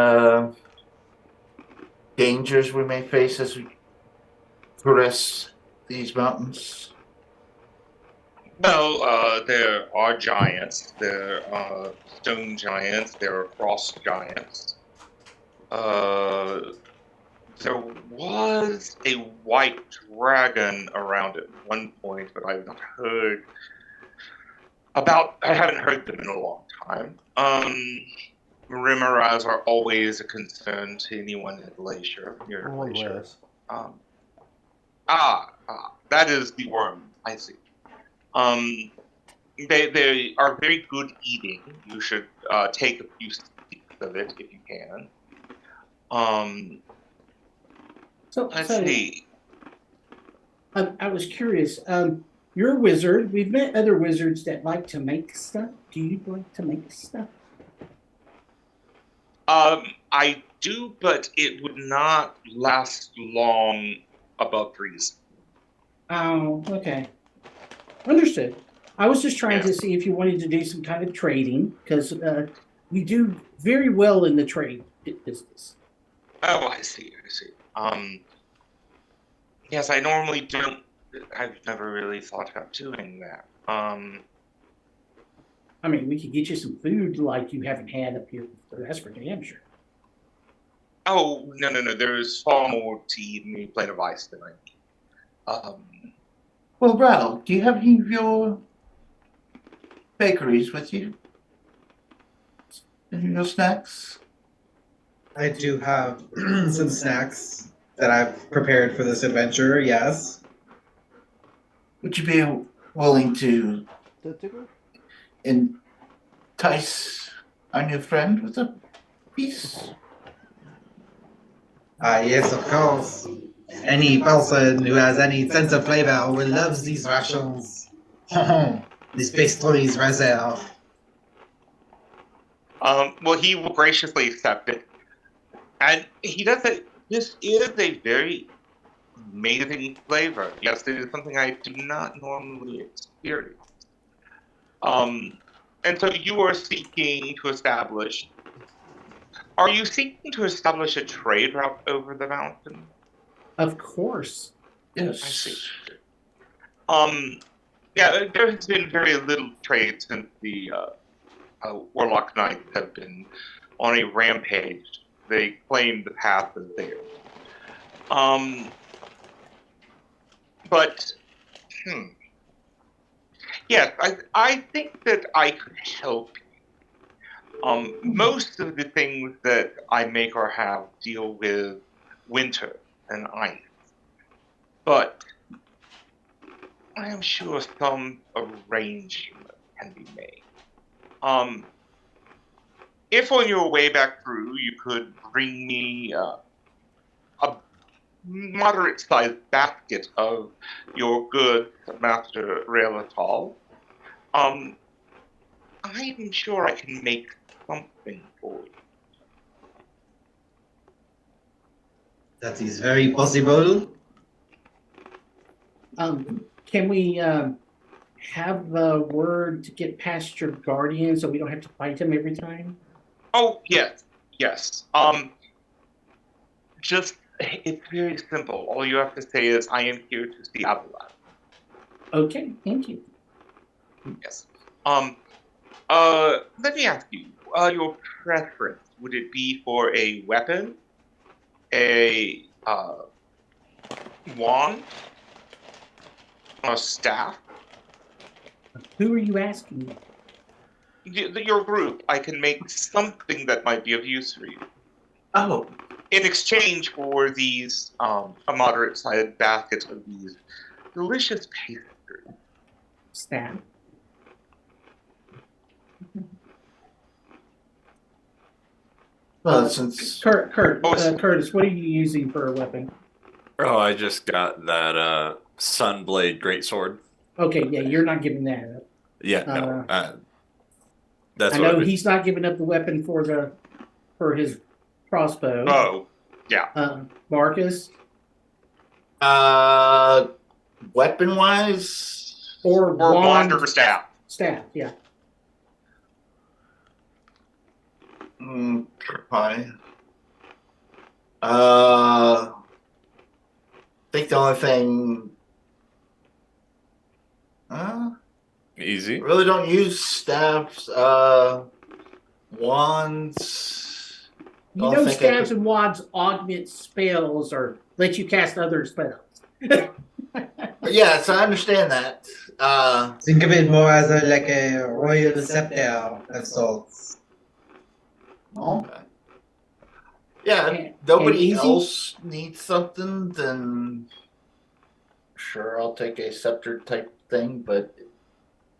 Speaker 6: dangers we may face as we caress these mountains?
Speaker 2: Well, there are giants. There are stone giants. There are frost giants. There was a white dragon around at one point, but I've not heard I haven't heard them in a long time. Remoras are always a concern to anyone at Glacier, near
Speaker 1: One
Speaker 2: Glacier.
Speaker 1: less.
Speaker 2: That is the worm. I see. They are very good eating. You should take a few steps of it if you can. Let's see.
Speaker 4: I was curious. You're a wizard. We've met other wizards that like to make stuff. Do you like to make stuff?
Speaker 2: I do, but it would not last long above freezing.
Speaker 4: Oh, okay. Understood. I was just trying
Speaker 2: Yeah.
Speaker 4: to see if you wanted to do some kind of trading, because we do very well in the trade business.
Speaker 2: Oh, I see. Yes, I normally don't. I've never really thought about doing that.
Speaker 4: I mean, we could get you some food like you haven't had up here before. That's for damn sure.
Speaker 2: Oh, no. There's far more to eat in a plate of ice than I need.
Speaker 6: Well, Rattle, do you have any of your bakeries with you? Any of your snacks?
Speaker 3: I do have some snacks that I've prepared for this adventure, yes.
Speaker 6: Would you be willing to
Speaker 1: The tickler?
Speaker 6: entice our new friend with a piece?
Speaker 3: Yes, of course. Any person who has any sense of flavor will love these rations. These pastries reserve.
Speaker 2: Well, he will graciously accept it. And he does say, this is a very amazing flavor. Yes, it is something I do not normally experience. And so you are seeking to establish. Are you seeking to establish a trade route over the mountain?
Speaker 4: Of course.
Speaker 6: Yes.
Speaker 2: I see. Yeah, there has been very little trade since the Warlock Knights have been on a rampage. They claim the path is theirs. But, yes, I think that I could help you. Most of the things that I make or have deal with winter and ice. But I am sure some arrangement can be made. If on your way back through you could bring me a moderate-sized basket of your goods, Master Raelatal, I am sure I can make something for you.
Speaker 3: That is very possible.
Speaker 4: Can we have the word to get past your guardian so we don't have to fight him every time?
Speaker 2: Oh, yes. It's very simple. All you have to say is, I am here to see Abelard.
Speaker 4: Okay, thank you.
Speaker 2: Yes. Let me ask you, your preference, would it be for a weapon, a wand, a staff?
Speaker 4: Who are you asking?
Speaker 2: Your group. I can make something that might be of use for you.
Speaker 6: Oh,
Speaker 2: In exchange for these, a moderate-sized basket of these delicious pastries.
Speaker 4: Staff.
Speaker 6: Well, since
Speaker 4: Curtis, what are you using for a weapon?
Speaker 5: Oh, I just got that Sunblade Greatsword.
Speaker 4: Okay, yeah, you're not giving that up.
Speaker 5: Yeah, no. That's
Speaker 4: I
Speaker 5: what
Speaker 4: know he's not giving up the weapon for his crossbow.
Speaker 2: Oh, yeah.
Speaker 4: Marcus
Speaker 6: weapon wise,
Speaker 4: or
Speaker 2: wand or staff.
Speaker 4: Staff, yeah.
Speaker 6: Fine. I think the only thing.
Speaker 5: easy.
Speaker 6: Really don't use staffs. Wands.
Speaker 4: You
Speaker 6: Don't
Speaker 4: know,
Speaker 6: think I
Speaker 4: staves
Speaker 6: could-
Speaker 4: and wands augment spells or let you cast other spells.
Speaker 6: Yes, I understand that.
Speaker 3: Think of it more as like a royal scepter of sorts.
Speaker 6: Okay. Yeah,
Speaker 4: And-
Speaker 6: if nobody
Speaker 4: and easy?
Speaker 6: else needs something, then sure, I'll take a scepter type thing, but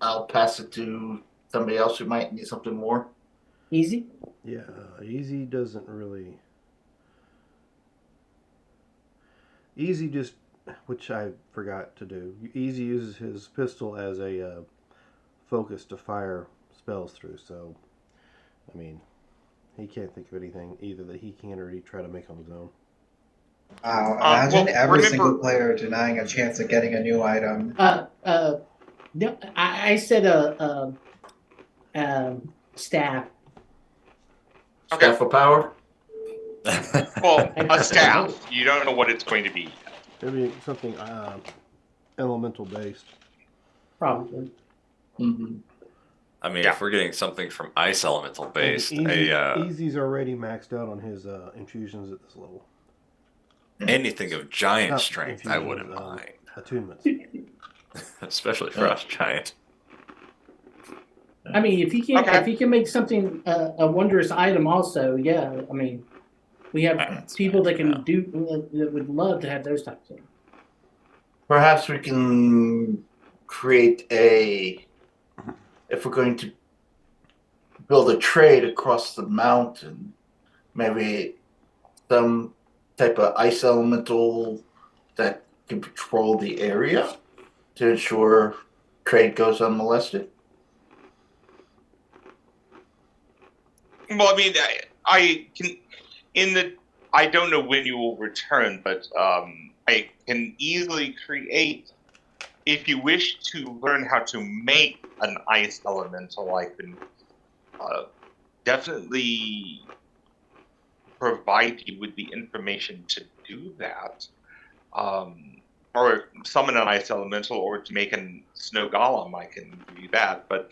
Speaker 6: I'll pass it to somebody else who might need something more.
Speaker 4: Easy?
Speaker 1: Yeah, Easy doesn't really. Easy just, which I forgot to do. Easy uses his pistol as a focus to fire spells through. So, I mean, he can't think of anything either that he can or he try to make on his own.
Speaker 3: Wow, imagine
Speaker 2: well,
Speaker 3: every
Speaker 2: remember-
Speaker 3: single player denying a chance of getting a new item.
Speaker 4: No, I said a staff.
Speaker 2: Okay.
Speaker 6: Staff of power.
Speaker 2: Well, a staff. You don't know what it's going to be.
Speaker 1: Maybe something elemental based.
Speaker 4: Probably.
Speaker 6: Mm-hmm.
Speaker 5: I mean,
Speaker 2: Yeah.
Speaker 5: if we're getting something from Ice Elemental based,
Speaker 1: Easy's already maxed out on his infusions at this level.
Speaker 5: anything of giant
Speaker 1: Not
Speaker 5: strength, I
Speaker 1: infusions,
Speaker 5: wouldn't mind.
Speaker 1: Attunements.
Speaker 5: Especially Frost Giant.
Speaker 4: I mean, if he can make something a wondrous item, also, yeah. I mean, we have
Speaker 5: That's
Speaker 4: people that
Speaker 5: fine,
Speaker 4: can do that would love to have those types of things.
Speaker 6: Perhaps we can create if we're going to build a trade across the mountain, maybe some type of ice elemental that can patrol the area to ensure trade goes unmolested.
Speaker 2: Well, I mean, I can I don't know when you will return, but I can easily create. If you wish to learn how to make an ice elemental, I can definitely provide you with the information to do that, or summon an ice elemental, or to make a snow golem. I can do that, but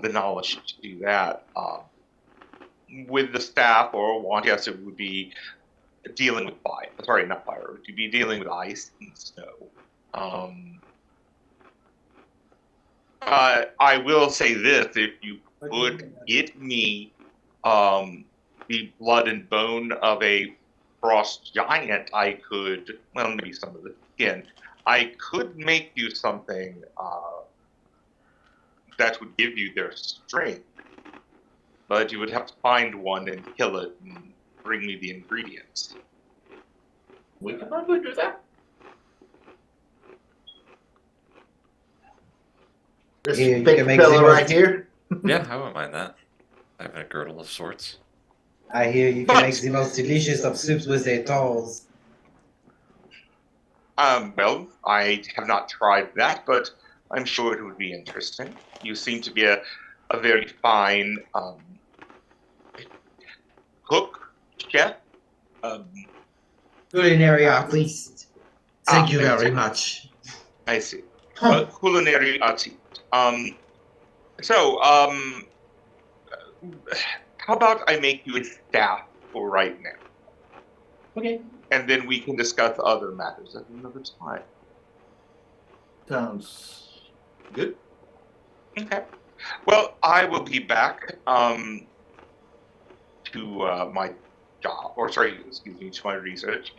Speaker 2: the knowledge to do that. With the staff or wand, yes, it would be dealing with fire. Sorry, not fire. It would be dealing with ice and snow. I will say this: if you could get me the blood and bone of a frost giant, I could. Well, maybe some of the skin. I could make you something that would give you their strength. But you would have to find one and kill it and bring me the ingredients.
Speaker 6: We can probably do that. This
Speaker 3: Yeah, you
Speaker 6: big
Speaker 3: can make
Speaker 6: fella
Speaker 3: zero-
Speaker 6: right here.
Speaker 5: Yeah, I wouldn't mind that. Having a girdle of sorts.
Speaker 3: I hear you can make the most delicious of soups with their toes.
Speaker 2: Well, I have not tried that, but I'm sure it would be interesting. You seem to be a very fine cook, chef.
Speaker 3: Culinary artist. Thank you
Speaker 2: thank
Speaker 3: very
Speaker 2: you.
Speaker 3: much.
Speaker 2: I see.
Speaker 3: Huh.
Speaker 2: Culinary artist. How about I make you a staff for right now,
Speaker 4: Okay.
Speaker 2: and then we can discuss other matters at another time.
Speaker 6: Sounds good.
Speaker 2: Okay. Well, I will be back to my job, or sorry, excuse me, to my research.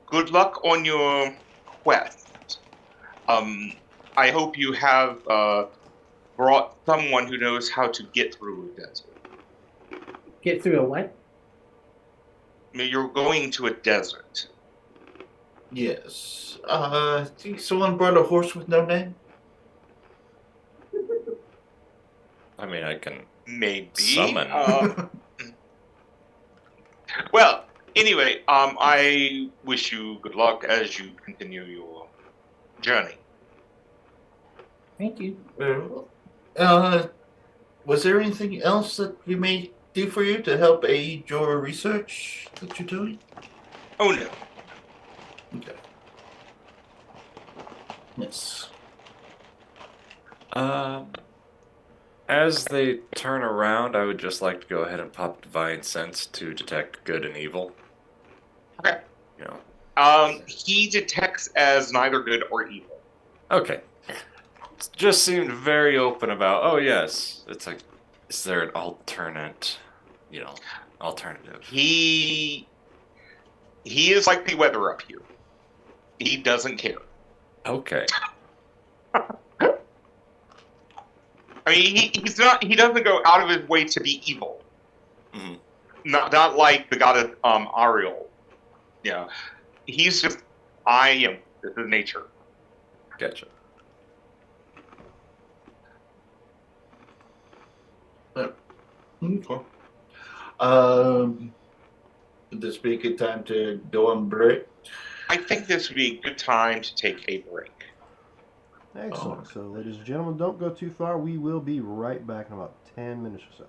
Speaker 2: Good luck on your quest. I hope you have brought someone who knows how to get through a desert.
Speaker 4: Get through a what?
Speaker 2: I mean, you're going to a desert.
Speaker 6: Yes. Think someone brought a horse with no name?
Speaker 5: I mean, I can
Speaker 2: Maybe.
Speaker 5: summon.
Speaker 2: Well, anyway, I wish you good luck as you continue your journey.
Speaker 4: Thank you.
Speaker 6: Was there anything else that we may do for you to help aid your research that you're doing?
Speaker 2: Oh no.
Speaker 6: Okay. Yes.
Speaker 5: As they turn around, I would just like to go ahead and pop Divine Sense to detect good and evil.
Speaker 2: Okay.
Speaker 5: You know.
Speaker 2: He detects as neither good or evil.
Speaker 5: Okay. Just seemed very open about, oh yes. It's like, is there an alternative?
Speaker 2: He is like the weather up here. He doesn't care.
Speaker 5: Okay.
Speaker 2: I mean, he's not. He doesn't go out of his way to be evil.
Speaker 5: Mhm.
Speaker 2: Not like the goddess Ariel. Yeah, he's just. I am. This is nature.
Speaker 5: Gotcha.
Speaker 6: Okay. Would this be a good time to go on break?
Speaker 2: I think this would be a good time to take a break.
Speaker 1: Excellent. So, ladies and gentlemen, don't go too far. We will be right back in about 10 minutes or so.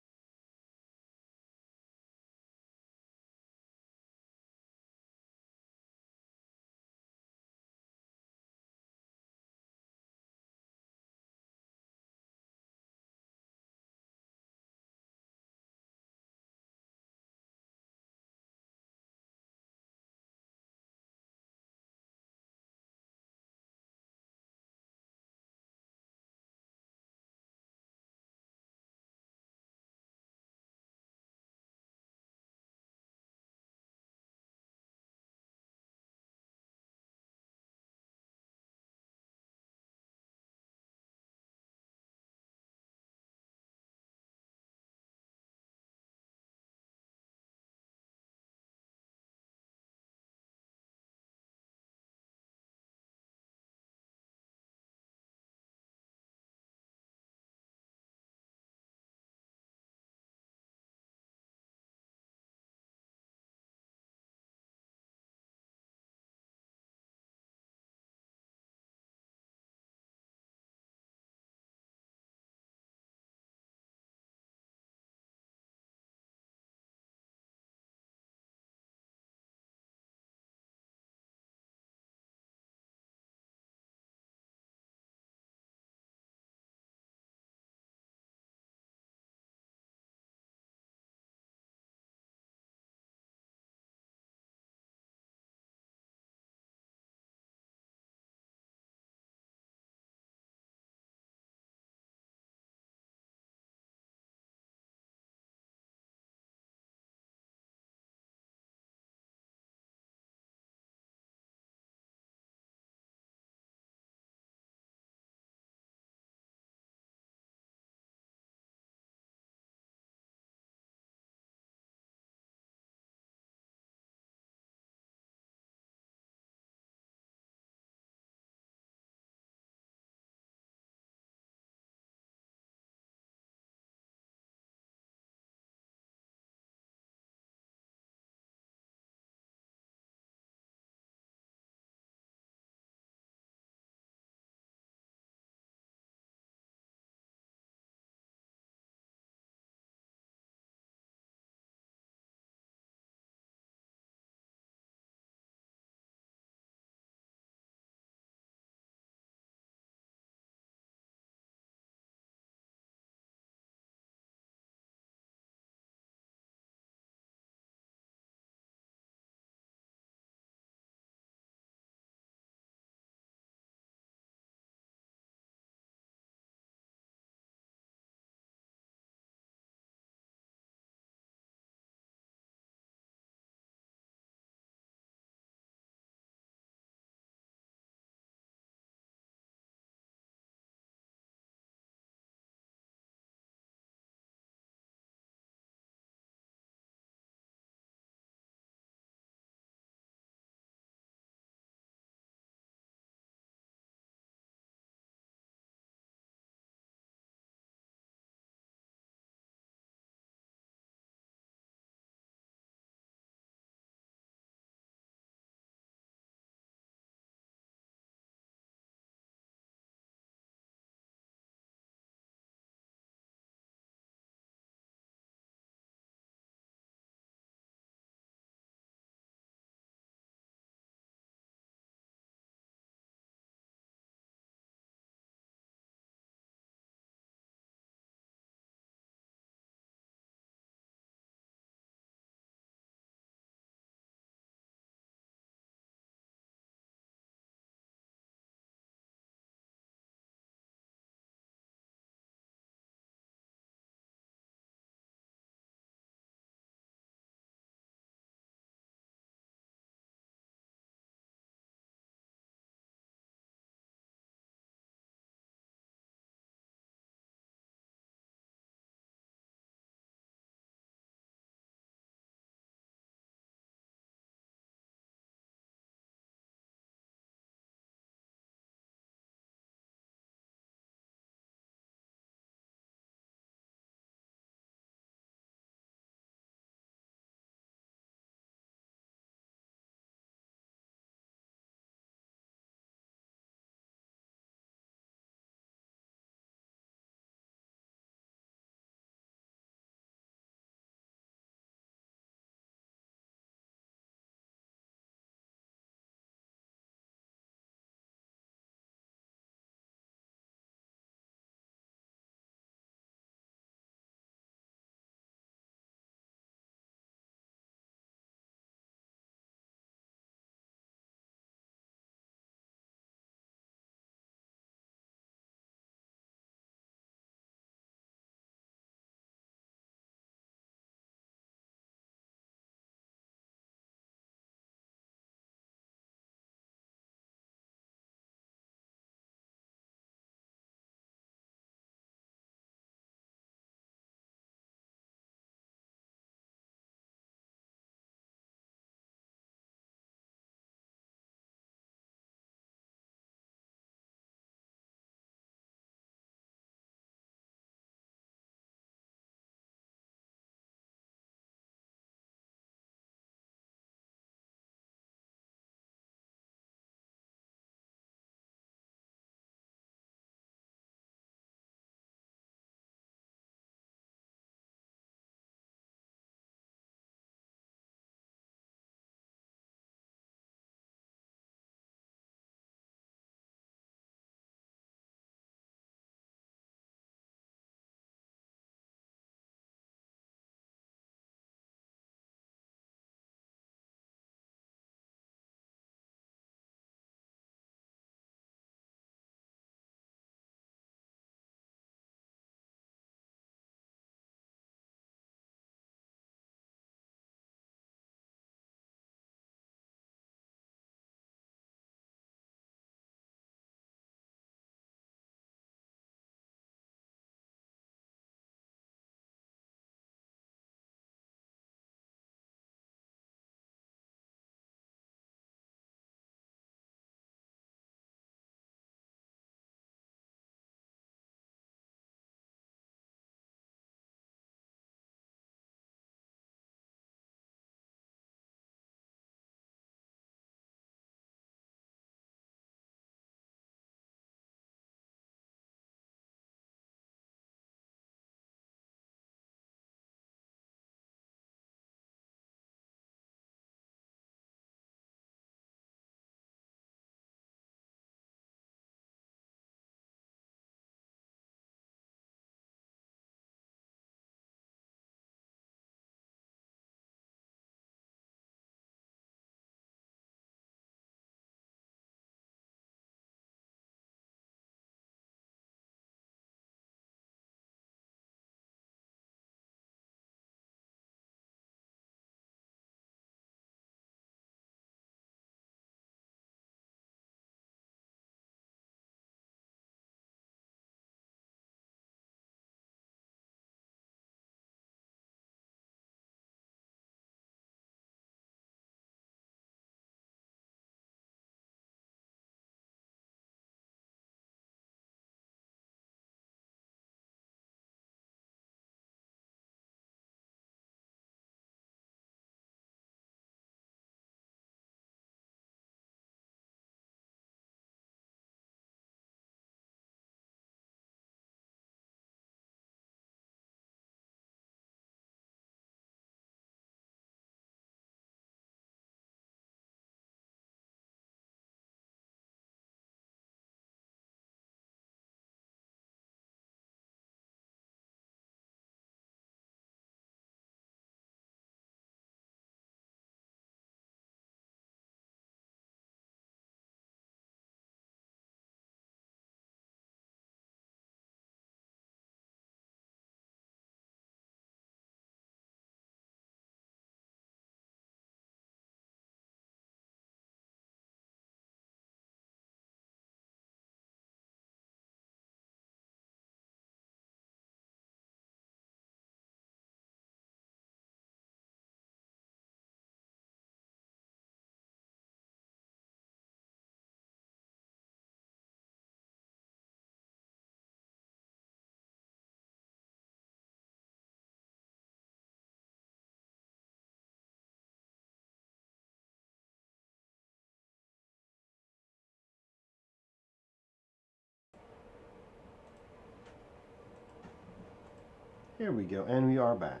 Speaker 1: Here we go, and we are back.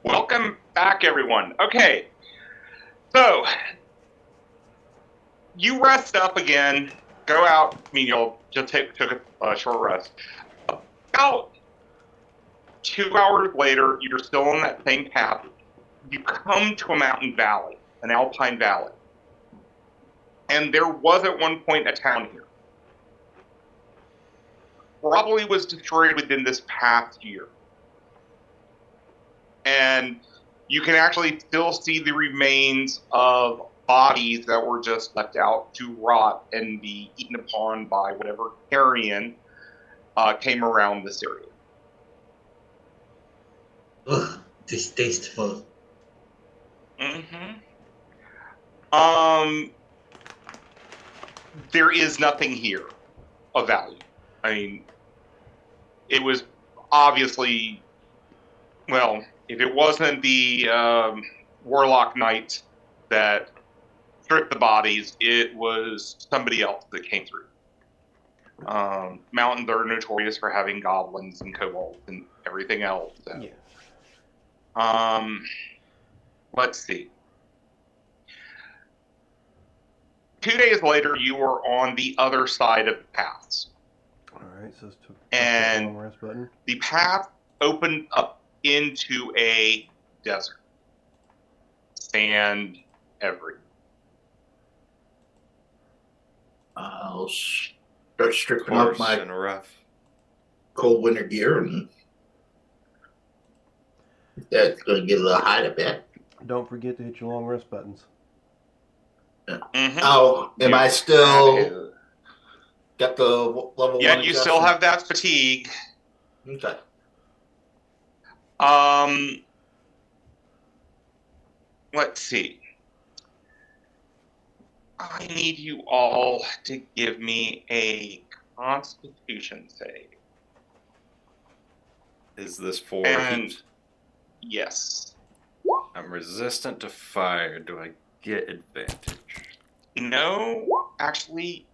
Speaker 2: Welcome back, everyone. Okay, so you rest up again, go out. I mean, you'll just took a short rest. About 2 hours later, you're still on that same path. You come to a mountain valley, an alpine valley, and there was at one point a town here. Probably was destroyed within this past year. And you can actually still see the remains of bodies that were just left out to rot and be eaten upon by whatever carrion came around this area.
Speaker 3: Ugh, distasteful.
Speaker 2: Mm-hmm. There is nothing here of value. I mean, it was obviously, well, if it wasn't the Warlock Knights that stripped the bodies, it was somebody else that came through. Mountains are notorious for having goblins and kobolds and everything else. So.
Speaker 1: Yeah.
Speaker 2: Let's see. 2 days later, you were on the other side of the paths.
Speaker 1: All right, so let's touch
Speaker 2: And
Speaker 1: the long rest button.
Speaker 2: The path opened up into a desert. Sand everywhere.
Speaker 6: I'll start stripping off
Speaker 5: Coarse
Speaker 6: my
Speaker 5: and rough.
Speaker 6: cold winter gear, and that's going to get a little hot a bit.
Speaker 1: Don't forget to hit your long rest buttons.
Speaker 2: Mm-hmm.
Speaker 6: Oh, am I still got the level 1?
Speaker 2: Yeah, you still have that fatigue.
Speaker 6: Okay.
Speaker 2: Let's see. I need you all to give me a Constitution save.
Speaker 5: Is this for
Speaker 2: And
Speaker 5: heat?
Speaker 2: yes.
Speaker 5: I'm resistant to fire. Do I get advantage?
Speaker 2: No, actually,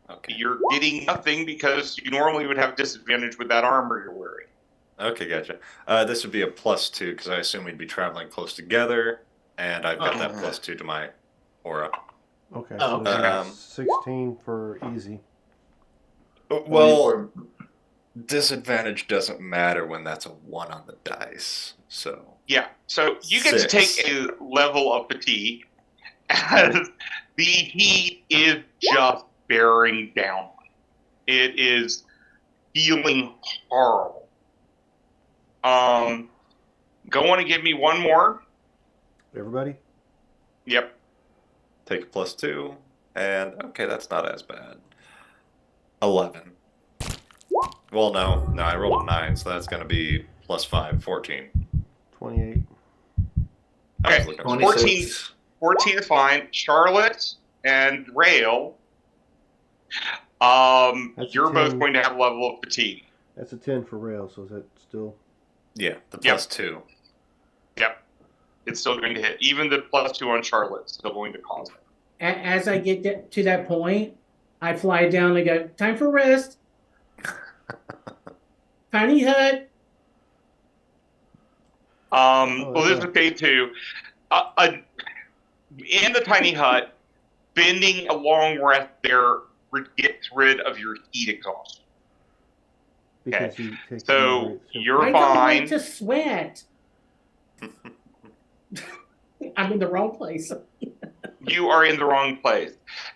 Speaker 5: Okay.
Speaker 2: you're getting nothing because you normally would have disadvantage with that armor you're wearing.
Speaker 5: Okay, gotcha. This would be a +2 because I assume we'd be traveling close together, and I've got that +2 to my aura.
Speaker 1: Okay,
Speaker 6: Oh,
Speaker 1: so this
Speaker 5: okay.
Speaker 1: is 16 for easy.
Speaker 5: Well, disadvantage doesn't matter when that's a 1 on the dice. So
Speaker 2: Yeah, so you get to take
Speaker 5: 6.
Speaker 2: a level of fatigue as the heat is just bearing down. It is feeling horrible. Go on and give me one more.
Speaker 1: Everybody?
Speaker 2: Yep.
Speaker 5: take a +2, and okay, that's not as bad. 11. Well, no, I rolled a 9, so that's going to be +5, 14.
Speaker 1: 28.
Speaker 5: I was
Speaker 2: Okay,
Speaker 5: looking-
Speaker 6: 26.
Speaker 2: 14 is fine. Charlotte and Rail,
Speaker 1: That's
Speaker 2: you're
Speaker 1: a
Speaker 2: both
Speaker 1: 10.
Speaker 2: going to have a level of fatigue.
Speaker 1: That's a 10 for rail, so is that still...
Speaker 5: Yeah, the
Speaker 2: Yep.
Speaker 5: +2.
Speaker 2: Yep. It's still going to hit. Even the +2 on Charlotte's still going to cause it.
Speaker 4: As I get to that point, I fly down and go, time for rest. Tiny hut.
Speaker 2: Well, this is day 2. In the tiny hut, bending a long rest there gets rid of your heat exhaustion.
Speaker 1: Because you take
Speaker 2: So you're
Speaker 4: I don't
Speaker 2: fine.
Speaker 4: like to sweat. I'm in the wrong place.
Speaker 2: You are in the wrong place.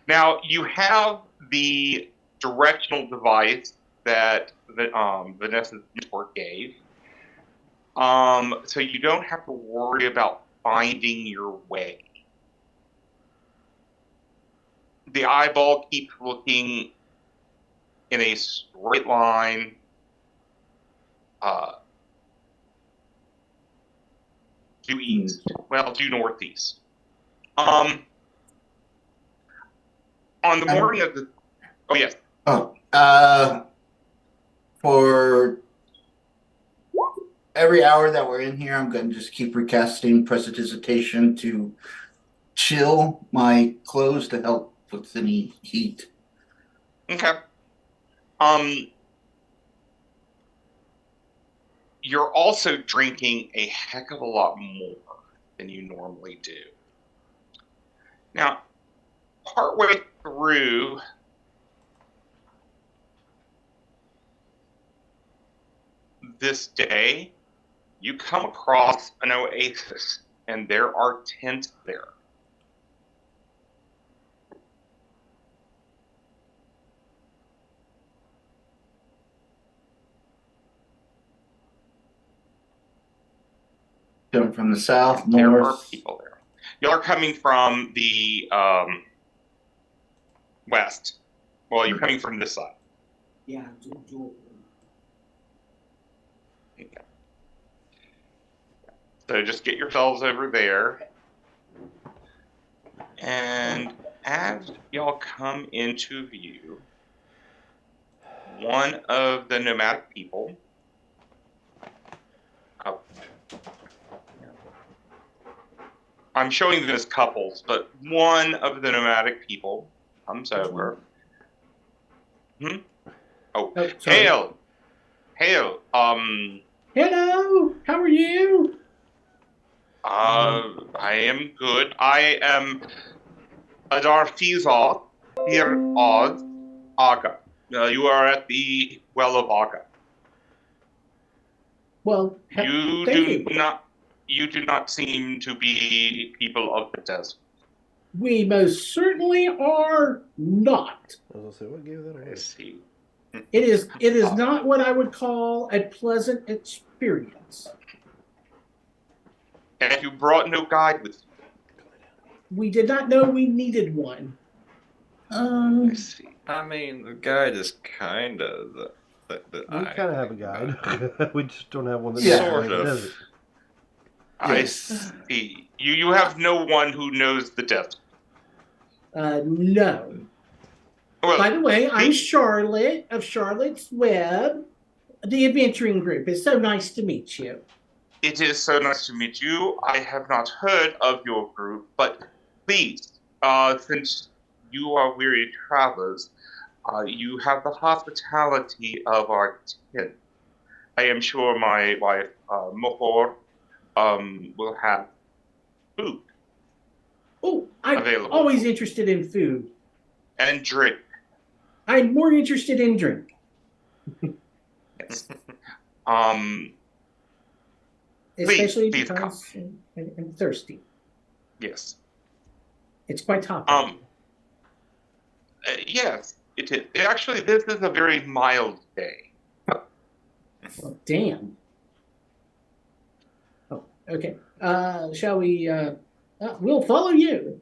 Speaker 2: Now, you have the directional device that Vanessa's mentor gave. So you don't have to worry about finding your way. The eyeball keeps looking in a straight line. Due east. Well, due northeast. On the morning of the... Oh, yes.
Speaker 6: For every hour that we're in here, I'm going to just keep recasting Prestidigitation to chill my clothes to help with any heat.
Speaker 2: Okay. you're also drinking a heck of a lot more than you normally do. Now, partway through this day, you come across an oasis, and there are tents there.
Speaker 6: Coming from the south,
Speaker 2: There are
Speaker 6: north.
Speaker 2: people there. Y'all are coming from the west. Well, you're coming from this side.
Speaker 4: Yeah.
Speaker 2: Okay. So just get yourselves over there. And as y'all come into view, one of the nomadic people, I'm showing them as couples, but one of the nomadic people comes over. Oh,
Speaker 4: sorry.
Speaker 2: Hail!
Speaker 4: Hello. How are you?
Speaker 2: I am good. I am Adar Fizal, here Oz Aga. You are at the Well of Aga.
Speaker 4: Well,
Speaker 2: You
Speaker 4: thank
Speaker 2: you do not seem to be people of the desert.
Speaker 4: We most certainly are not.
Speaker 1: I was gonna say, what gave that away?
Speaker 2: I see.
Speaker 4: It is not what I would call a pleasant experience.
Speaker 2: And you brought no guide with you.
Speaker 4: We did not know we needed one.
Speaker 2: I see.
Speaker 5: I mean, the guide is kind of the
Speaker 1: We kind of have a guide. We just don't have one that
Speaker 6: Yeah.
Speaker 5: Sort
Speaker 1: knows the
Speaker 5: of.
Speaker 1: desert.
Speaker 2: I
Speaker 6: Yes.
Speaker 2: see. You have no one who knows the desert.
Speaker 4: No.
Speaker 2: Well,
Speaker 4: By the way, I'm Charlotte of Charlotte's Web, the adventuring group. It's so nice to meet you.
Speaker 2: it is so nice to meet you. I have not heard of your group, but please, since you are weary travelers, you have the hospitality of our tent. I am sure my wife, Mohor, will have food
Speaker 4: Oh, I'm
Speaker 2: available
Speaker 4: always interested in food.
Speaker 2: and drink.
Speaker 4: I'm more interested in drink. Especially
Speaker 2: please
Speaker 4: because I'm thirsty.
Speaker 2: Yes.
Speaker 4: It's quite topical.
Speaker 2: Yes, it is. Actually, this is a very mild day.
Speaker 4: Oh, damn. Oh, okay. Shall we? We'll follow you.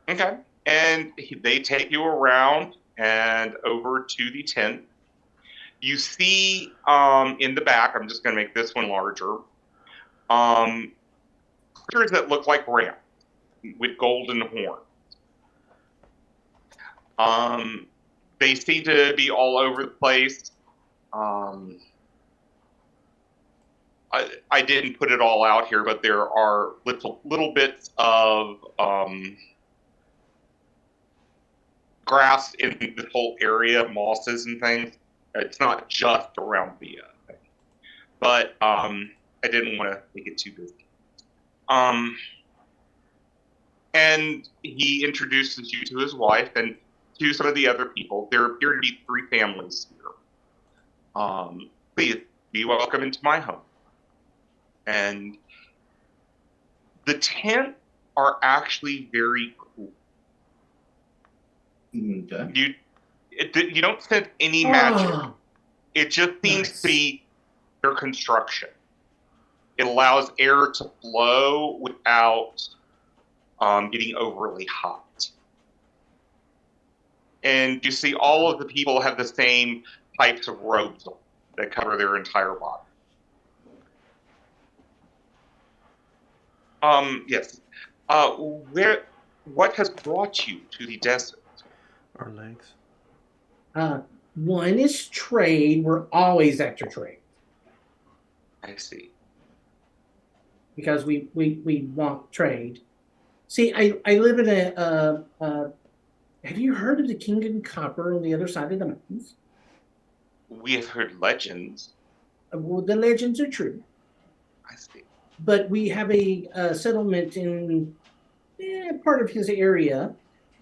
Speaker 2: Okay. And they take you around and over to the tent. You see in the back, I'm just going to make this one larger, critters that look like rams with golden horns. They seem to be all over the place. I didn't put it all out here, but there are little bits of grass in the whole area, mosses and things. It's not just around the thing. But I didn't want to make it too busy. And he introduces you to his wife and to some of the other people. There appear to be 3 families here. Please be welcome into my home. And the tents are actually very cool.
Speaker 6: Okay.
Speaker 2: You don't sense any magic. It just seems to be their construction. It allows air to flow without getting overly hot. And you see all of the people have the same types of robes on that cover their entire body. Yes. What has brought you to the desert?
Speaker 1: Our legs.
Speaker 4: One is trade. We're always after trade
Speaker 2: I see.
Speaker 4: because we want trade. See, I live in a. Have you heard of the Kingdom Copper on the other side of the mountains?
Speaker 2: We have heard legends.
Speaker 4: Well, the legends are true,
Speaker 2: I see.
Speaker 4: but we have a settlement in part of his area,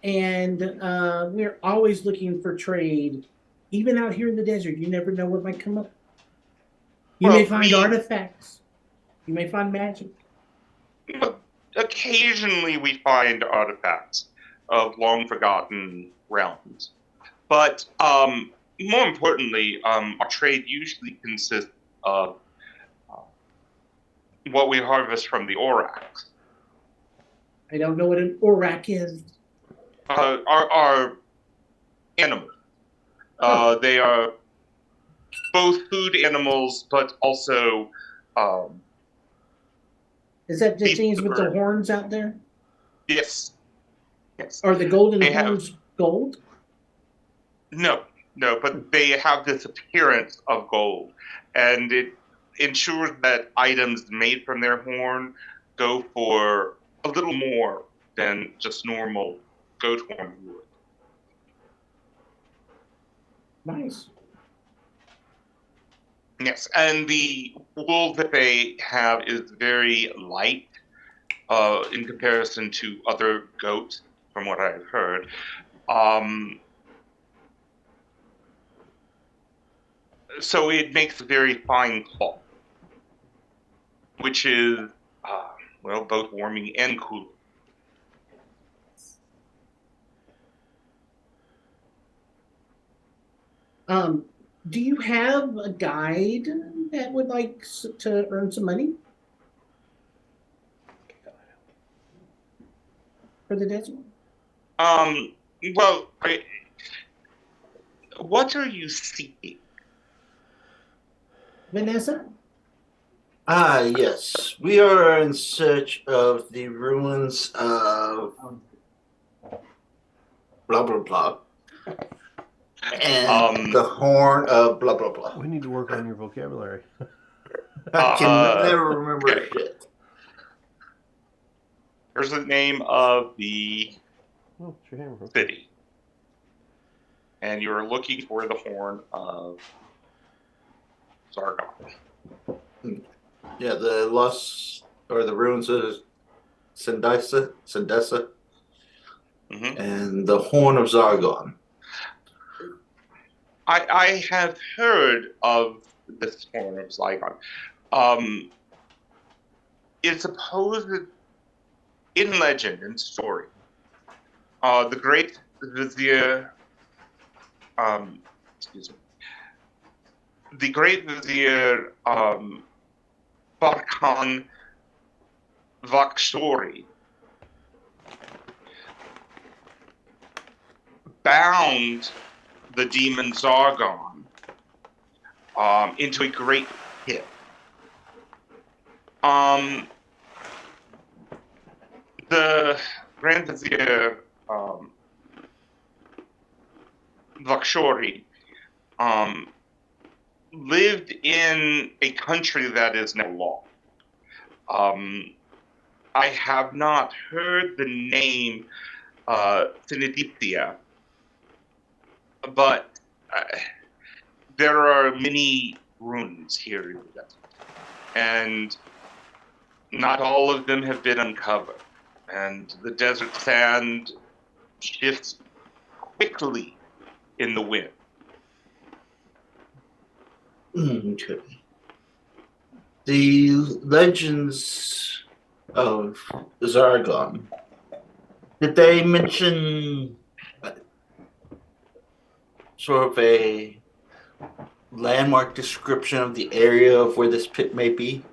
Speaker 4: and we're always looking for trade. Even out here in the desert, you never know what might come up. You may
Speaker 2: Well,
Speaker 4: find artifacts. You may find magic.
Speaker 2: occasionally we find artifacts of long forgotten realms. But more importantly, our trade usually consists of what we harvest from the Orax.
Speaker 4: I don't know what an orak is.
Speaker 2: Our animals. They are both food animals, but also
Speaker 4: Is that the
Speaker 2: Beast
Speaker 4: things with the
Speaker 2: bird.
Speaker 4: horns out there?
Speaker 2: Yes. Yes.
Speaker 4: Are the golden
Speaker 2: They have-
Speaker 4: horns gold?
Speaker 2: No, but they have this appearance of gold, and it ensures that items made from their horn go for a little more than just normal goat horn would.
Speaker 4: Nice.
Speaker 2: Yes, and the wool that they have is very light in comparison to other goats, from what I've heard. So it makes a very fine cloth, which is, well, both warming and cooling.
Speaker 4: Do you have a guide that would like to earn some money for the desert?
Speaker 2: Well, what are you seeking?
Speaker 4: Vanessa?
Speaker 6: Ah, yes. We are in search of the ruins of blah blah blah. And the horn of blah blah blah.
Speaker 1: We need to work on your vocabulary.
Speaker 6: I can never remember
Speaker 2: okay.
Speaker 6: shit.
Speaker 2: Here's the name of the
Speaker 1: Oh, it's your hammer.
Speaker 2: city. And you're looking for the horn of Zargon.
Speaker 6: Yeah, the lost or the ruins of Sendesa,
Speaker 2: Mhm.
Speaker 6: and the horn of Zargon.
Speaker 2: I have heard of this horn of Zygon. It's supposed in legend and story. The great vizier, excuse me, the great vizier Barkhan Vakshori bound the demon Zargon into a great pit. The Grand Vizier Vakshori lived in a country that is now lost. I have not heard the name Thinidiptia, but there are many ruins here in the desert, and not all of them have been uncovered. And the desert sand shifts quickly in the wind.
Speaker 6: Okay. The legends of Zargon. Did they mention sort of a landmark description of the area of where this pit may be?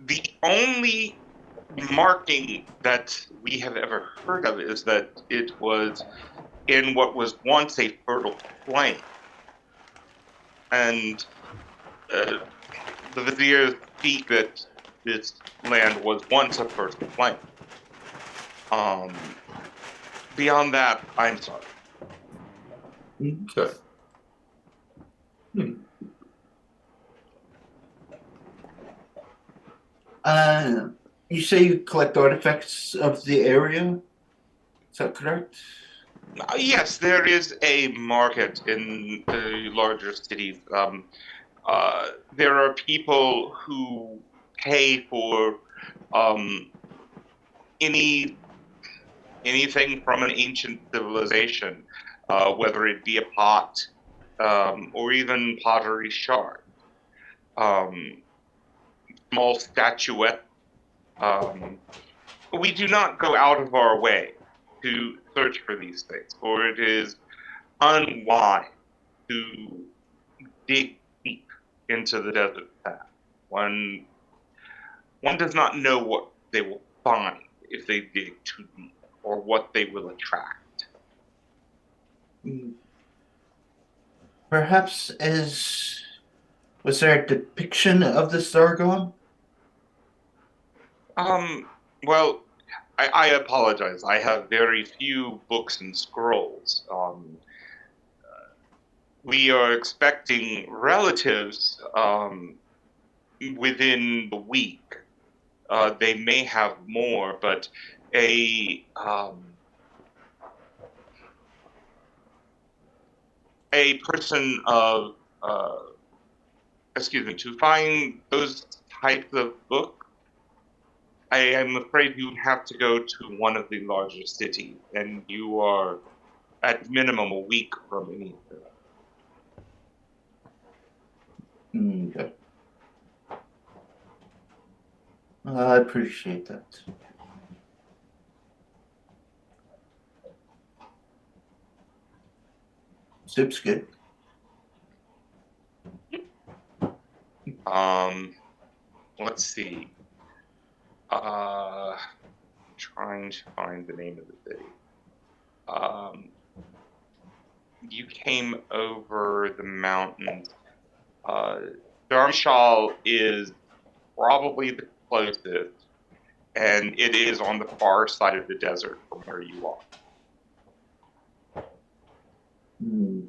Speaker 2: The only marking that we have ever heard of is that it was in what was once a fertile plain. And the viziers speak that this land was once a fertile plain. Beyond that, I'm sorry.
Speaker 6: Okay. You say you collect artifacts of the area? Is that correct?
Speaker 2: Yes, there is a market in the larger cities. There are people who pay for um, any anything from an ancient civilization, whether it be a pot or even pottery shard, um, small statuette. Um, we do not go out of our way to search for these things, for it is unwise to dig deep into the desert path. One one does not know what they will find if they dig too deep, or what they will attract.
Speaker 6: Mm, Perhaps as was there a depiction of the Sargon?
Speaker 2: Um, well, I apologize. I have very few books and scrolls. We are expecting relatives within the week. They may have more, but a person of excuse me, to find those types of books, I am afraid you'd have to go to one of the larger cities, and you are at minimum a week from any of them.
Speaker 6: Okay. I appreciate that. Soup's good.
Speaker 2: Let's see. Trying to find the name of the city. You came over the mountains. Uh, Dharmshal is probably the closest, and it is on the far side of the desert from where you are.
Speaker 6: Mm.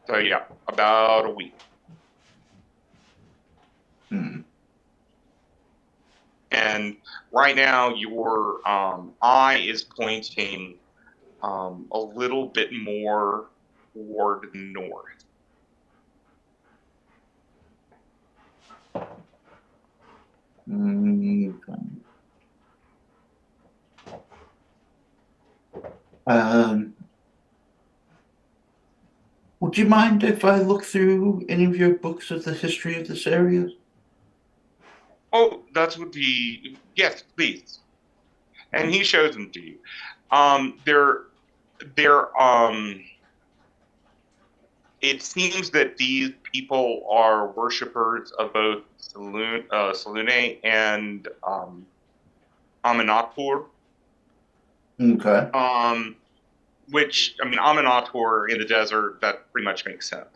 Speaker 2: So yeah, about a week.
Speaker 6: Hmm.
Speaker 2: And right now, your eye is pointing a little bit more toward the north.
Speaker 6: Okay. Um, would you mind if I look through any of your books of the history of this area?
Speaker 2: Oh, that would be yes, please. And he shows them to you. They're it seems that these people are worshippers of both Selune and Aminatur.
Speaker 6: Okay.
Speaker 2: Which I mean, Aminatur in the desert, that pretty much makes sense.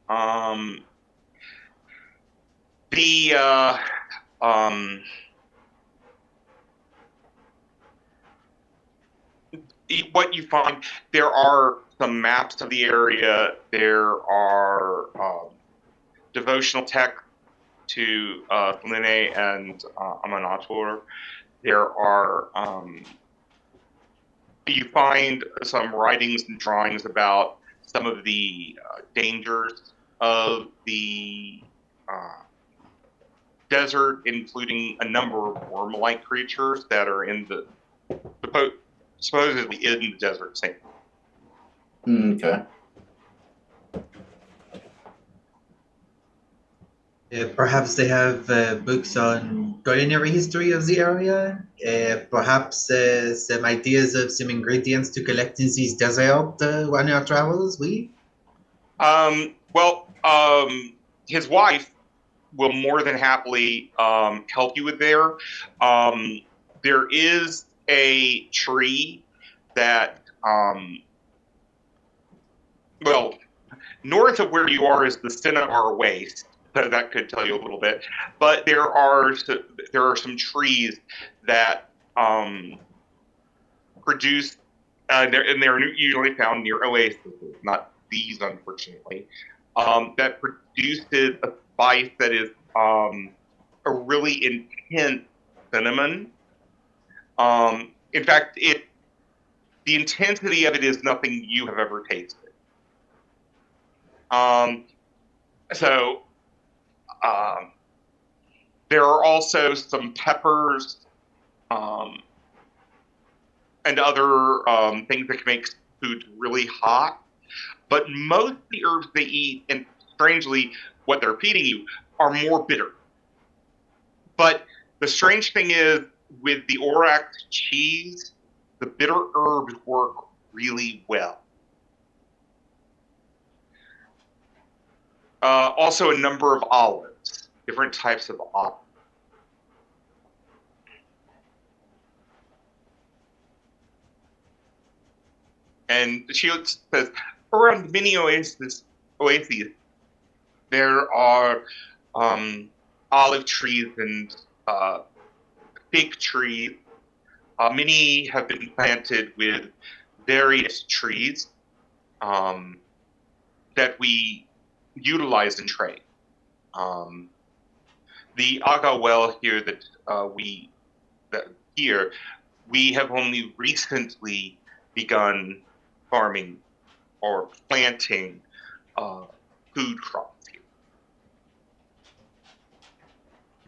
Speaker 2: Um, the um, what you find, there are some maps of the area. There are devotional texts to Selene and Aminator. There are you find some writings and drawings about some of the dangers of the desert, including a number of worm-like creatures that are in the supposedly in the desert same.
Speaker 6: Okay.
Speaker 3: Perhaps they have books on culinary history of the area. Perhaps some ideas of some ingredients to collect in these desert on our travels. We.
Speaker 2: Well, his wife will more than happily help you with there. There is a tree that, well, north of where you are is the Cinnabar Waste. So that could tell you a little bit. But there are some trees that produce, and they're usually found near oases, not these, unfortunately, that produces a spice that is a really intense cinnamon. In fact, the intensity of it is nothing you have ever tasted. Um, so there are also some peppers and other things that can make food really hot. But most of the herbs they eat, and strangely, what they're feeding you, are more bitter. But the strange thing is, with the Orax cheese, the bitter herbs work really well. Also, a number of olives, different types of olives. And she says, around many oases, there are olive trees and fig trees. Many have been planted with various trees that we utilize in trade. The Aga well here that we have only recently begun farming or planting food crops here.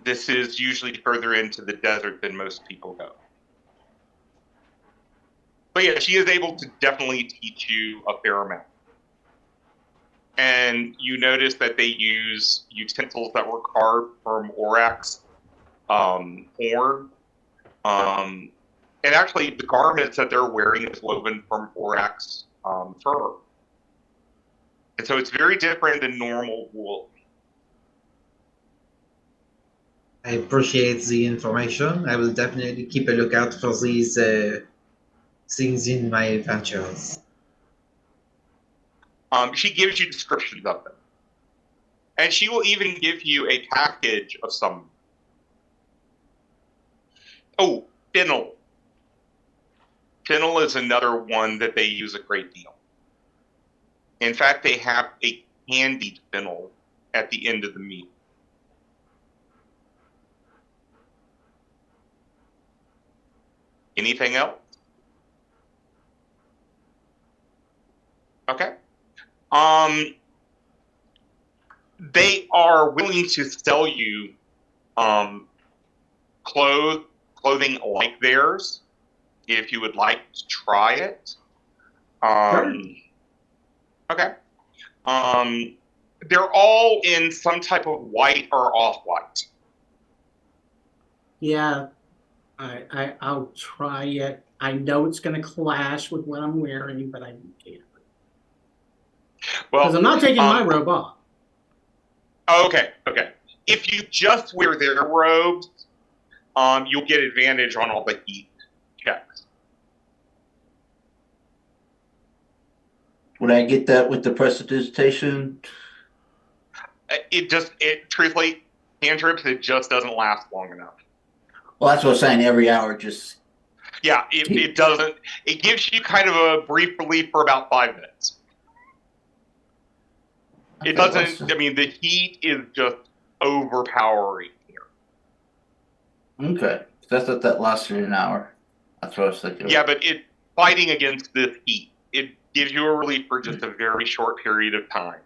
Speaker 2: This is usually further into the desert than most people go. But yeah, she is able to definitely teach you a fair amount. And you notice that they use utensils that were carved from Orax horn. And actually, the garments that they're wearing is woven from Orax fur. And so it's very different than normal wool.
Speaker 3: I appreciate the information. I will definitely keep a lookout for these things in my adventures.
Speaker 2: She gives you descriptions of them. And she will even give you a package of some. Oh, fennel. Fennel is another one that they use a great deal. In fact, they have a candied fennel at the end of the meal. Anything else? Okay. They are willing to sell you clothing like theirs if you would like to try it.
Speaker 4: Sure.
Speaker 2: Okay. They're all in some type of white or off-white.
Speaker 4: Yeah, I'll try it. I know it's going to clash with what I'm wearing, but I can't.
Speaker 2: Well,
Speaker 4: Because I'm not taking my robe off.
Speaker 2: Okay. If you just wear their robes, you'll get advantage on all the heat checks.
Speaker 6: Would I get that with the prestidigitation?
Speaker 2: Truthfully, cantrips, it just doesn't last long enough.
Speaker 6: Well, that's what I'm saying. Every hour, just
Speaker 2: Yeah, it doesn't. It gives you kind of a brief relief for about 5 minutes. It doesn't. I mean, the heat is just overpowering here.
Speaker 6: Okay, that's what that lasted an hour. That's what I was thinking.
Speaker 2: Yeah, but fighting against this heat, it gives you a relief for just a very short period of time.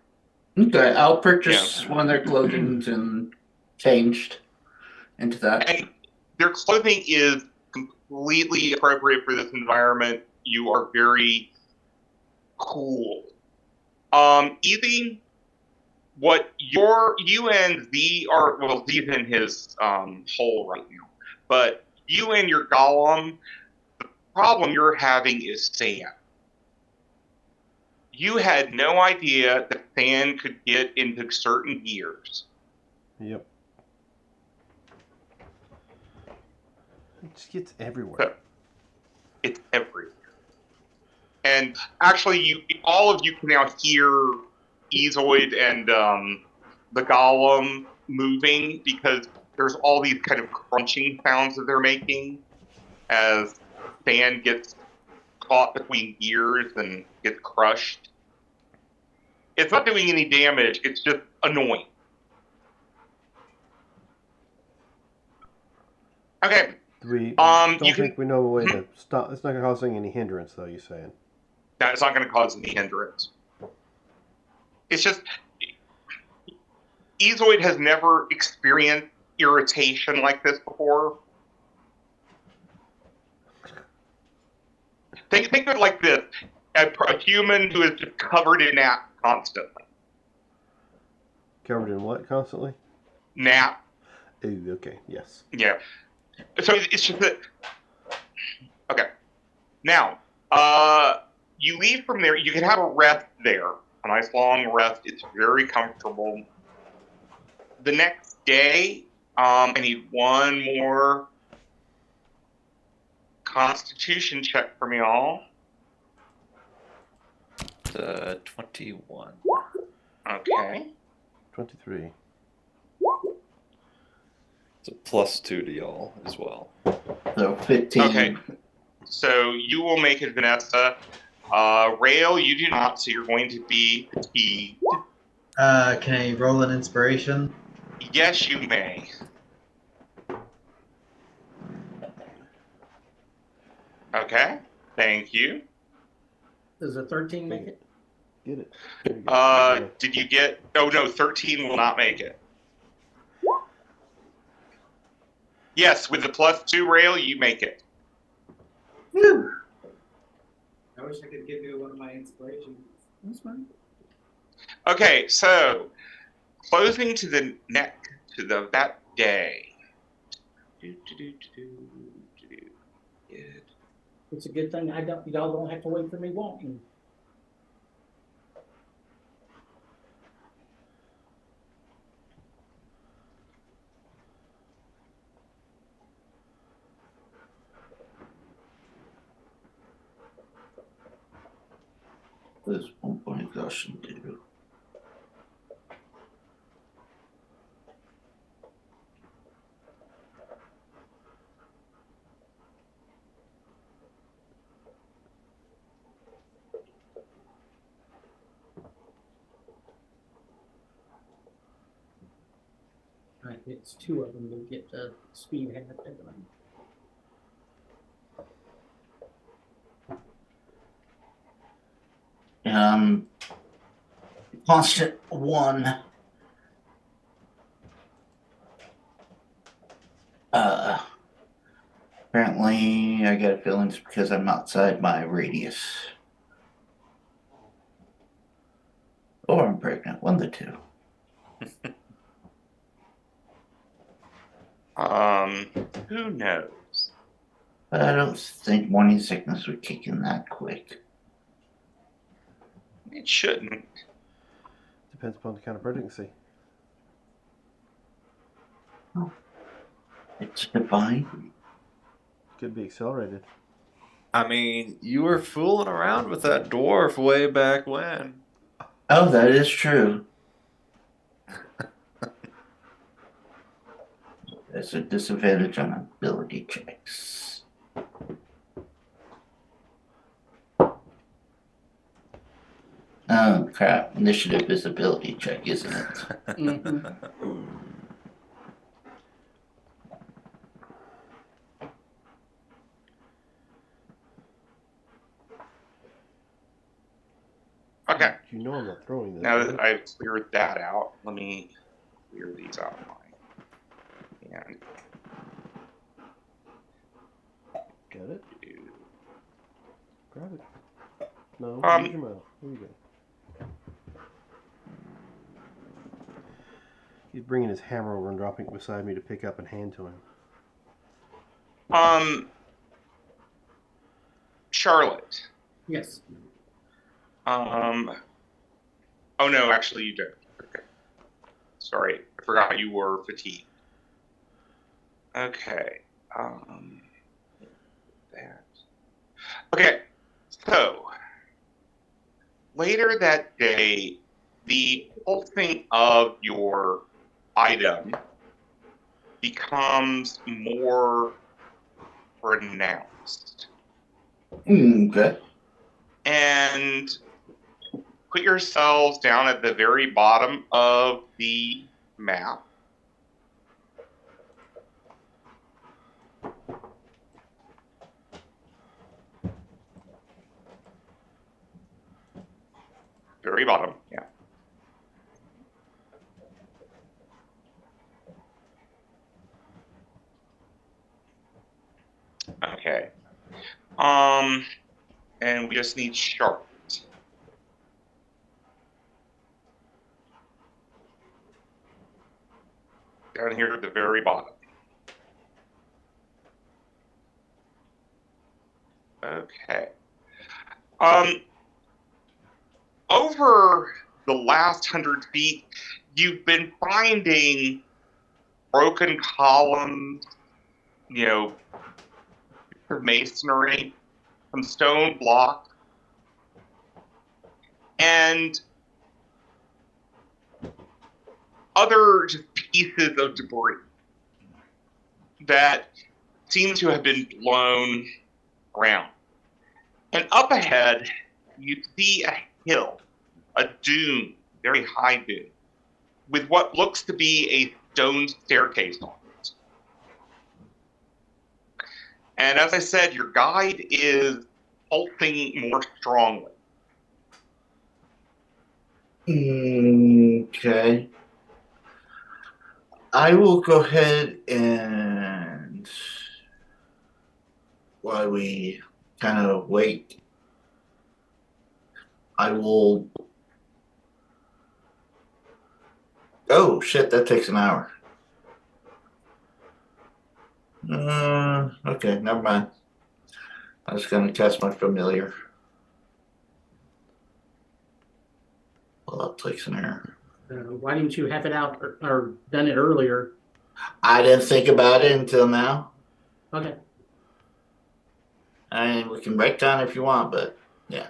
Speaker 6: Okay, I'll purchase one of their clothing and changed into that.
Speaker 2: And their clothing is completely appropriate for this environment. You are very cool. Even what you and Z are, well, Z's in his hole right now, but you and your golem, the problem you're having is sand. You had no idea that sand could get into certain gears.
Speaker 1: Yep. It just gets everywhere.
Speaker 2: So, it's everywhere. And actually, all of you can now hear Ezoid and the golem moving because there's all these kind of crunching sounds that they're making as sand gets caught between gears and gets crushed. It's not doing any damage, it's just annoying. Okay,
Speaker 1: We
Speaker 2: You
Speaker 1: don't
Speaker 2: can-
Speaker 1: think we know a way to stop. It's not going to cause any hindrance, though. You're saying.
Speaker 2: It's not going to cause any hindrance. It's just Ezoid has never experienced irritation like this before. Think of it like this: a human who is just covered in nap constantly.
Speaker 1: Covered in what constantly?
Speaker 2: Nap.
Speaker 1: Ooh, okay. Yes.
Speaker 2: Yeah. So it's just that. Okay. Now, you leave from there. You can have a rest there, a nice long rest. It's very comfortable. The next day, I need one more Constitution check from y'all.
Speaker 5: 21.
Speaker 2: Okay.
Speaker 1: 23.
Speaker 5: It's a +2 to y'all as well.
Speaker 6: So 15.
Speaker 2: Okay. So you will make it, Vanessa. Rail, you do not, so you're going to be fatigued.
Speaker 3: Can I roll an inspiration?
Speaker 2: Yes, you may. Okay. Thank you.
Speaker 4: Does a 13 make it?
Speaker 1: Get it. There you go.
Speaker 2: Did you get? Oh no, 13 will not make it. Yes, with the +2 rail, you make it.
Speaker 3: Whew.
Speaker 8: I wish I could give you one of my inspirations.
Speaker 4: That's fine.
Speaker 2: Okay, so closing to the that day.
Speaker 4: It's a good thing y'all don't have to wait for me walking.
Speaker 6: This 1 point exhaustion do.
Speaker 4: Right, it's 2 of them to get the speed half.
Speaker 6: Constant 1. Apparently, I got a feeling it's because I'm outside my radius. Or I'm pregnant, one of the two.
Speaker 2: Who knows?
Speaker 6: But I don't think morning sickness would kick in that quick.
Speaker 2: It shouldn't.
Speaker 1: Depends upon the kind of pregnancy.
Speaker 6: It's divine.
Speaker 1: Could be accelerated.
Speaker 5: I mean, you were fooling around with that dwarf way back when.
Speaker 6: Oh, that is true. There's a disadvantage on ability checks. Oh, crap. Initiative is ability check, isn't it?
Speaker 4: Mhm.
Speaker 2: Okay.
Speaker 1: You know I'm not throwing this.
Speaker 2: Now
Speaker 1: right?
Speaker 2: that I've cleared that out, let me clear these out of my hand.
Speaker 1: Got it? Grab it. No, use your mouth. Here you go. He's bringing his hammer over and dropping it beside me to pick up and hand to him.
Speaker 2: Charlotte.
Speaker 4: Yes.
Speaker 2: Oh no, actually you don't. Okay. Sorry, I forgot you were fatigued. Okay. That. Okay. So later that day, the pulsing of your item becomes more pronounced.
Speaker 6: Okay.
Speaker 2: And put yourselves down at the very bottom of the map. Very bottom, yeah. Okay. And we just need Charlotte. Down here at the very bottom. Okay. Over the last 100 feet, you've been finding broken columns, masonry, some stone blocks, and other just pieces of debris that seem to have been blown around. And up ahead, you see a hill, a dune, very high dune, with what looks to be a stone staircase on it. And as I said, your guide is pulsing more strongly.
Speaker 6: Okay. I will go ahead and while we kind of wait, I will. Oh shit! That takes an hour. Okay, never mind. I was gonna cast my familiar. Well, that takes an hour.
Speaker 4: Why didn't you have it out or done it earlier?
Speaker 6: I didn't think about it until now.
Speaker 4: Okay.
Speaker 6: I mean, we can break down if you want, but yeah.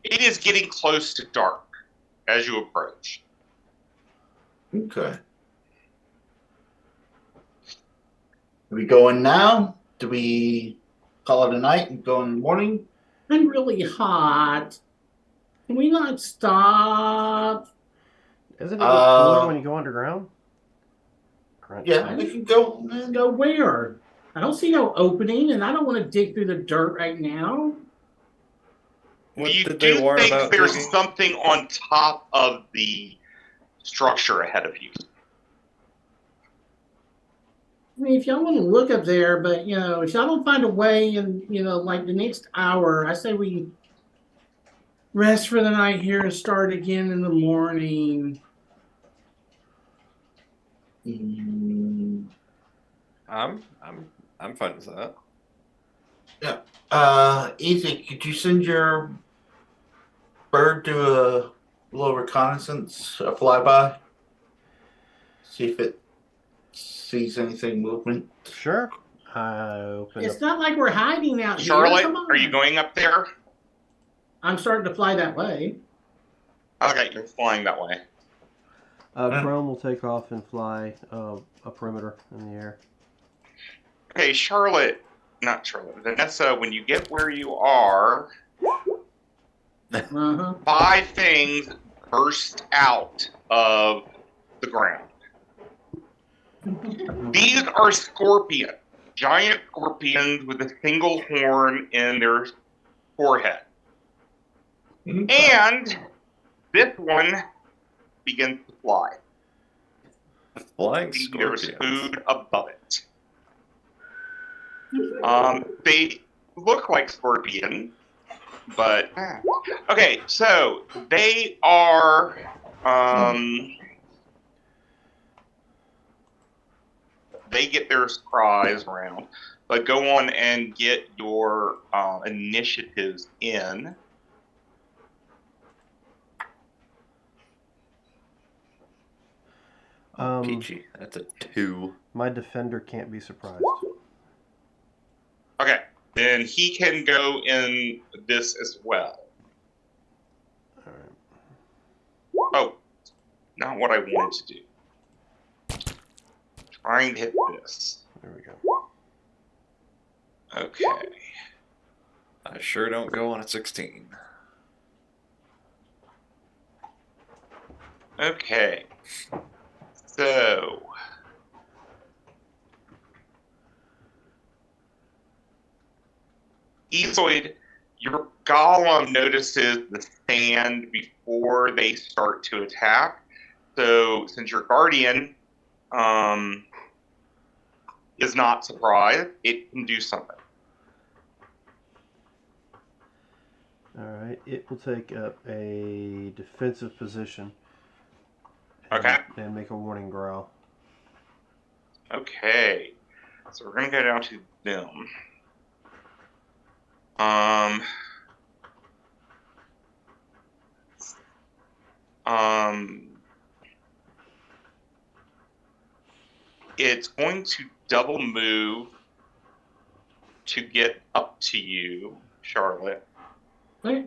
Speaker 2: It is getting close to dark as you approach.
Speaker 6: Okay. Are we going now? Do we call it a night and go in the morning?
Speaker 4: I'm really hot. Can we not stop?
Speaker 1: Isn't it cooler when you go underground? Crunch
Speaker 6: Yeah,
Speaker 1: time.
Speaker 6: we can go.
Speaker 4: Go where? I don't see no opening, and I don't want to dig through the dirt right now.
Speaker 5: What
Speaker 2: You
Speaker 5: did
Speaker 2: do
Speaker 5: they warn
Speaker 2: think
Speaker 5: about
Speaker 2: there's
Speaker 5: digging?
Speaker 2: something on top of the structure ahead of you.
Speaker 4: I mean, if y'all want to look up there, but if y'all don't find a way in, like the next hour, I say we rest for the night here and start again in the morning.
Speaker 5: I'm fine with that.
Speaker 6: Easy. Could you send your bird to a little reconnaissance, a flyby? See if it sees anything movement.
Speaker 1: Sure. I open
Speaker 4: It's
Speaker 1: up.
Speaker 4: not like we're hiding out here.
Speaker 2: Charlotte,
Speaker 4: Come on.
Speaker 2: are you going up there?
Speaker 4: I'm starting to fly that way.
Speaker 2: Okay, you're flying that way.
Speaker 1: Chrome will take off and fly a perimeter in the air.
Speaker 2: Okay, not Charlotte, Vanessa, when you get where you are,
Speaker 4: Uh-huh.
Speaker 2: 5 things burst out of the ground. These are scorpions, giant scorpions with a single horn in their forehead. And this one begins to fly.
Speaker 5: Flying
Speaker 2: There's
Speaker 5: scorpions.
Speaker 2: food above it. They look like scorpions, but okay. So they are. They get their surprise round, but go on and get your initiatives in.
Speaker 5: Peachy. That's a 2.
Speaker 1: My defender can't be surprised.
Speaker 2: Okay, then he can go in this as well.
Speaker 1: All right.
Speaker 2: Oh, not what I wanted to do. Trying to hit this.
Speaker 1: There we go.
Speaker 2: Okay.
Speaker 5: I sure don't go on a 16.
Speaker 2: Okay. So. Ezoid, Your golem notices the sand before they start to attack. So since your guardian is not surprised, it can do something.
Speaker 1: Alright, it will take up a defensive position.
Speaker 2: Okay.
Speaker 1: And make a warning growl.
Speaker 2: Okay. So we're going to go down to them. It's going to double move to get up to you, Charlotte.
Speaker 4: Okay.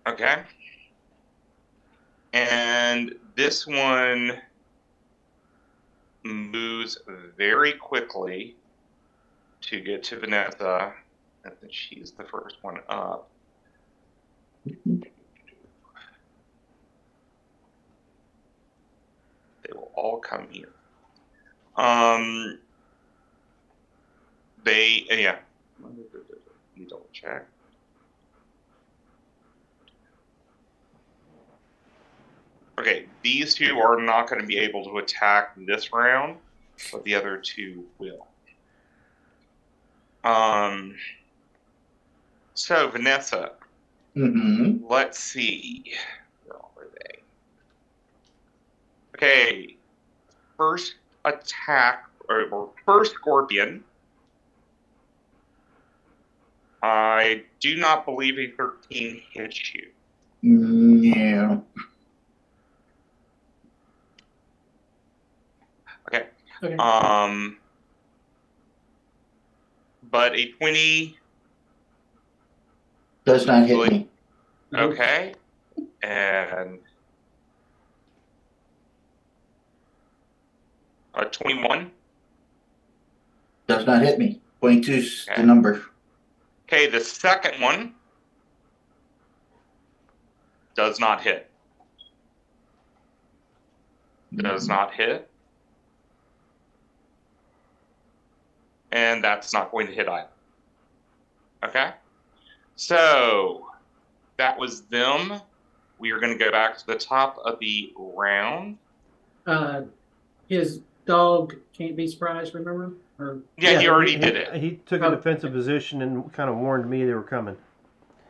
Speaker 2: Okay. And this one moves very quickly to get to Vanessa. I think she's the first one up. They will all come here. Yeah. Let me double check. Okay, these two are not going to be able to attack this round, but the other two will. So Vanessa, let's see. Where are they? Okay, first attack or first scorpion. I do not believe a 13 hits you.
Speaker 6: Yeah.
Speaker 2: Okay.
Speaker 4: Okay.
Speaker 2: But a 20.
Speaker 6: Does not hit me.
Speaker 2: Okay. And a 21.
Speaker 6: Does not hit me. 22's
Speaker 2: Okay.
Speaker 6: the number.
Speaker 2: Okay, the second one does not hit. Does not hit. And that's not going to hit either. Okay? So, that was them. We are going to go back to the top of the round.
Speaker 4: His dog can't be surprised, remember? Or
Speaker 2: Yeah, he already did it.
Speaker 1: He took a defensive position and kind of warned me they were coming.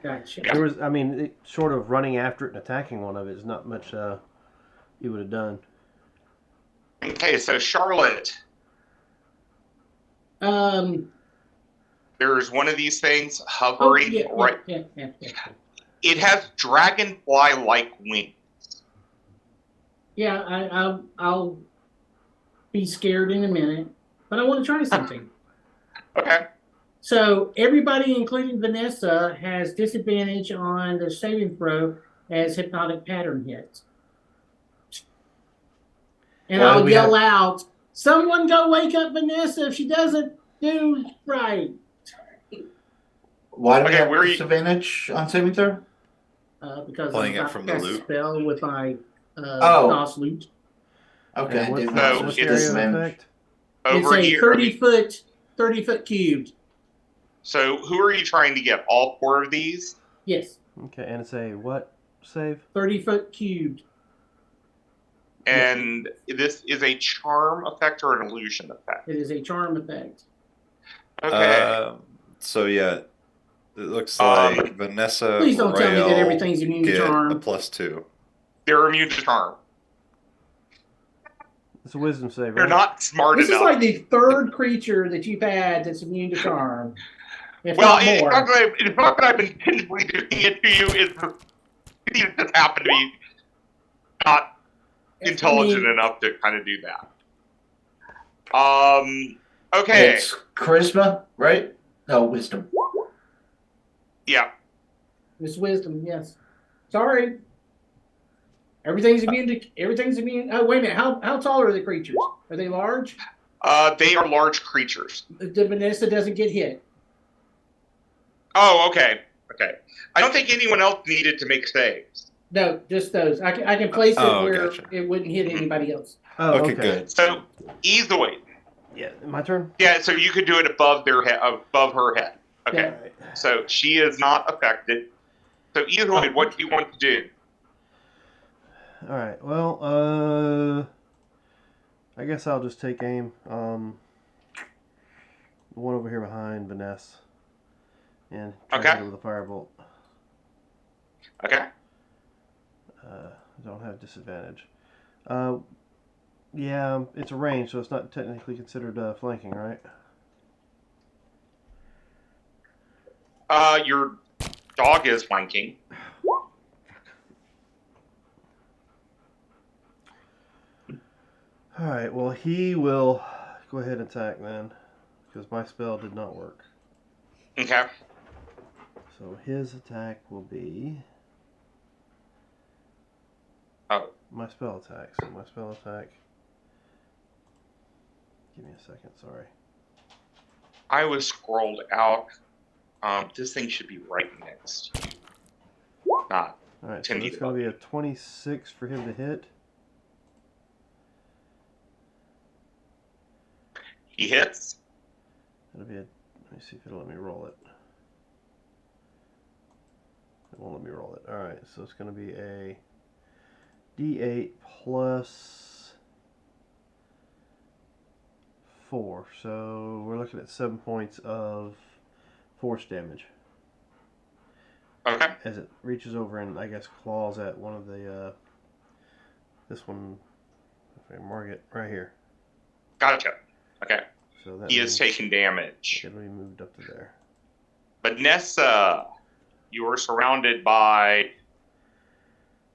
Speaker 4: gotcha.
Speaker 2: Yeah.
Speaker 1: There was, I mean, short of running after it and attacking one of it is not much he would have done.
Speaker 2: Okay, so Charlotte, there's one of these things hovering right.
Speaker 4: Yeah.
Speaker 2: It has dragonfly-like wings.
Speaker 4: Yeah, I'll be scared in a minute, but I want to try something.
Speaker 2: Okay.
Speaker 4: So everybody, including Vanessa, has disadvantage on the saving throw as hypnotic pattern hits. And
Speaker 6: Why do
Speaker 4: I'll
Speaker 6: we
Speaker 4: yell out, "Someone go wake up Vanessa if she doesn't do right."
Speaker 6: Why do we
Speaker 2: Okay,
Speaker 6: have
Speaker 2: where are you-
Speaker 6: disadvantage on saving throw?
Speaker 4: Because
Speaker 5: Playing
Speaker 4: I'm
Speaker 5: it
Speaker 4: about
Speaker 5: from
Speaker 4: to
Speaker 5: the
Speaker 4: cast a
Speaker 5: loop?
Speaker 4: spell with my
Speaker 6: Oh.
Speaker 4: DOS loot.
Speaker 6: Okay.
Speaker 1: And what's
Speaker 6: didn't
Speaker 1: the,
Speaker 6: know
Speaker 2: No,
Speaker 1: what's
Speaker 6: it
Speaker 1: the
Speaker 6: was
Speaker 1: area of
Speaker 6: disadvantage.
Speaker 1: effect?
Speaker 2: Over
Speaker 4: It's a
Speaker 2: here.
Speaker 4: 30 foot cubed.
Speaker 2: So who are you trying to get? All four of these?
Speaker 4: Yes,
Speaker 1: Okay, and it's a what save?
Speaker 4: 30 foot cubed.
Speaker 2: And this is a charm effect or an illusion effect?
Speaker 4: It is a charm effect.
Speaker 2: Okay.
Speaker 5: So yeah, it looks like Vanessa.
Speaker 4: Please don't tell me that
Speaker 5: Rael
Speaker 4: everything's immune to
Speaker 5: get
Speaker 4: charm.
Speaker 5: a +2.
Speaker 2: They're immune to charm.
Speaker 1: It's a wisdom save,
Speaker 2: They're
Speaker 1: right?
Speaker 2: not smart
Speaker 4: This is
Speaker 2: enough.
Speaker 4: like the third creature that you've had that's immune to charm. If
Speaker 2: Well,
Speaker 4: not
Speaker 2: it's
Speaker 4: more.
Speaker 2: not that I've intentionally doing it to you. It just happened to be not intelligent enough to kind of do that. Okay.
Speaker 6: It's charisma, right? No, wisdom.
Speaker 2: Yeah.
Speaker 4: It's wisdom, yes. Sorry. Everything's immune. Oh, wait a minute. How tall are the creatures? Are they large?
Speaker 2: They are large creatures.
Speaker 4: The Vanessa doesn't get hit.
Speaker 2: Oh, okay. Okay. I don't think anyone else needed to make saves.
Speaker 4: No, just those. I can place it
Speaker 5: Oh,
Speaker 4: where
Speaker 5: gotcha.
Speaker 4: it wouldn't hit anybody else.
Speaker 1: Oh,
Speaker 5: Okay, good.
Speaker 2: So, Ezoid,
Speaker 1: Yeah, my turn.
Speaker 2: Yeah, so you could do it above their head, above her head. Okay.
Speaker 1: All right.
Speaker 2: So she is not affected. So Eloy, what do you want to do?
Speaker 1: All right. Well, I guess I'll just take aim. The one over here behind Vanessa, and try to
Speaker 2: Okay.
Speaker 1: hit it with a firebolt.
Speaker 2: Okay.
Speaker 1: I don't have disadvantage. Yeah, it's a range, so it's not technically considered flanking, right?
Speaker 2: Your dog is flanking.
Speaker 1: All right. Well, he will go ahead and attack then, because my spell did not work.
Speaker 2: Okay.
Speaker 1: So his attack will be.
Speaker 2: Oh.
Speaker 1: My spell attack. So my spell attack. Give me a second. Sorry.
Speaker 2: I was scrolled out. This thing should be right next to you. Not.
Speaker 1: All right. So
Speaker 2: 10
Speaker 1: it's
Speaker 2: feet
Speaker 1: going to
Speaker 2: above.
Speaker 1: be a 26 for him to hit.
Speaker 2: He hits.
Speaker 1: It'll be a. Let me see if it'll let me roll it. It won't let me roll it. All right. So it's going to be a D8 plus 4. So we're looking at 7 points of force damage
Speaker 2: Okay.
Speaker 1: as it reaches over and I guess claws at one of the this one. If I mark it right here.
Speaker 2: Gotcha. Okay.
Speaker 1: So that
Speaker 2: He is
Speaker 1: means
Speaker 2: taking damage.
Speaker 1: it'll be moved up to there.
Speaker 2: Vanessa, you are surrounded by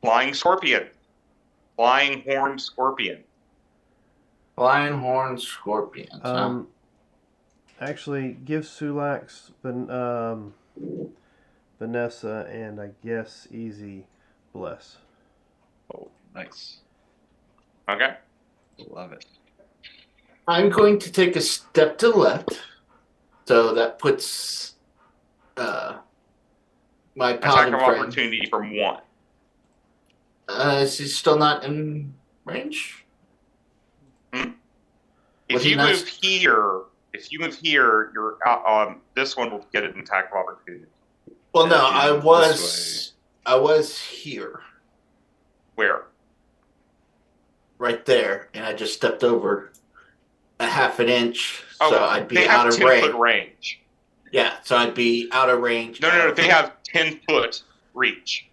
Speaker 2: flying scorpion. Flying horned scorpion.
Speaker 6: Flying horn scorpions. Huh?
Speaker 1: Actually, give Sulax, Vanessa, and I guess Easy bless.
Speaker 5: Oh, nice.
Speaker 2: Okay.
Speaker 5: Love it.
Speaker 6: I'm going to take a step to the left, so that puts my
Speaker 2: Attack
Speaker 6: paladin
Speaker 2: of
Speaker 6: friend.
Speaker 2: opportunity from 1.
Speaker 6: Is he still not in range?
Speaker 2: If
Speaker 6: he
Speaker 2: you
Speaker 6: not-
Speaker 2: move here, you're this one will get an attack of opportunity.
Speaker 6: Well, no,
Speaker 5: Yeah,
Speaker 6: I
Speaker 5: this
Speaker 6: was here,
Speaker 2: Where?
Speaker 6: right there, and I just stepped over a half an inch,
Speaker 2: Oh,
Speaker 6: so I'd be
Speaker 2: they
Speaker 6: out
Speaker 2: have
Speaker 6: of
Speaker 2: 10-foot
Speaker 6: range.
Speaker 2: range.
Speaker 6: Yeah, so I'd be out of range.
Speaker 2: No, they have 10-foot reach.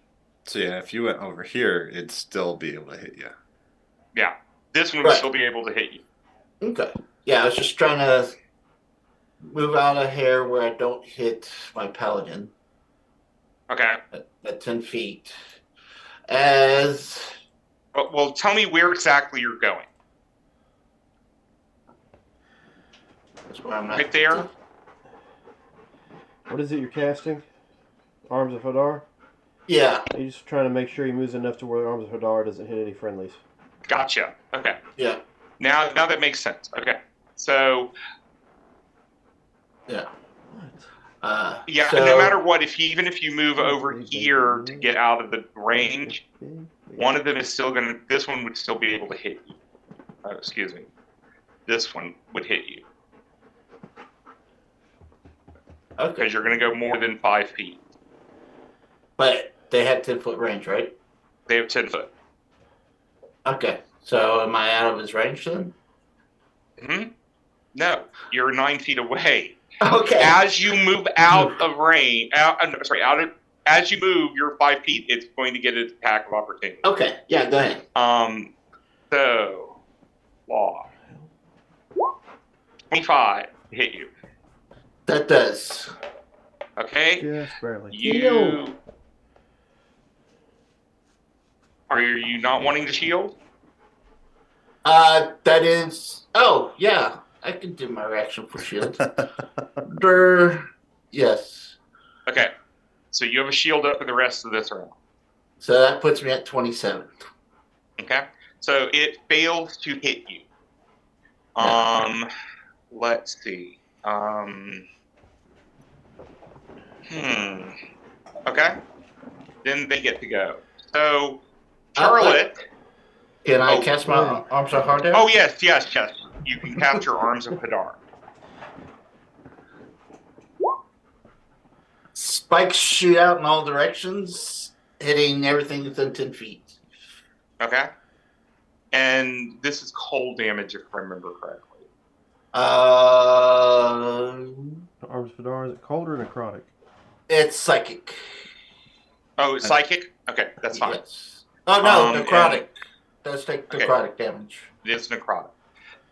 Speaker 5: So yeah, if you went over here, it'd still be able to hit you.
Speaker 2: Yeah, this one will
Speaker 6: Right.
Speaker 2: still be able to hit you.
Speaker 6: Okay. Yeah, I was just trying to move out of here where I don't hit my paladin
Speaker 2: Okay.
Speaker 6: at 10 feet. As
Speaker 2: Well, tell me where exactly you're going.
Speaker 6: that's where I'm at.
Speaker 2: Right there.
Speaker 1: What is it you're casting? Arms of Hadar?
Speaker 6: Yeah,
Speaker 1: You're just trying to make sure he moves enough to where the Arms of Hadar doesn't hit any friendlies.
Speaker 2: Gotcha. Okay.
Speaker 6: yeah,
Speaker 2: Now that makes sense. Okay. So
Speaker 6: yeah.
Speaker 2: yeah,
Speaker 6: so,
Speaker 2: no matter what, even if you move over here to get out of the range, one of them is still gonna. This one would still be able to hit you. Excuse me. This one would hit you
Speaker 6: Okay,
Speaker 2: because you're gonna go more than 5 feet.
Speaker 6: but they had 10-foot range, right?
Speaker 2: They have 10 foot.
Speaker 6: Okay, so am I out of his range then?
Speaker 2: No, you're 9 feet away.
Speaker 6: Okay.
Speaker 2: As you move out of range, as you move, you're 5 feet. It's going to get an attack of opportunity.
Speaker 6: Okay, yeah, go ahead.
Speaker 2: So, law. 25 to hit you.
Speaker 6: That does.
Speaker 2: Okay?
Speaker 1: Just barely.
Speaker 2: You. Are you not wanting to shield?
Speaker 6: That is. Oh, yeah, I can do my reaction for shield. Yes.
Speaker 2: Okay. So you have a shield up for the rest of this round.
Speaker 6: So that puts me at 27.
Speaker 2: Okay? So it fails to hit you. Let's see. Okay. Then they get to go. So, Charlotte.
Speaker 6: Can I cast my arms of hard out?
Speaker 2: Oh, yes. you can capture Arms of Hadar.
Speaker 6: Spikes shoot out in all directions, hitting everything within 10 feet.
Speaker 2: Okay. And this is cold damage, if I remember correctly.
Speaker 1: Arms Fedar, is it cold or necrotic?
Speaker 6: It's psychic.
Speaker 2: Oh, it's psychic? Okay, that's fine.
Speaker 6: Yes. Oh no, necrotic. Does take
Speaker 2: Okay.
Speaker 6: necrotic damage.
Speaker 2: It is necrotic.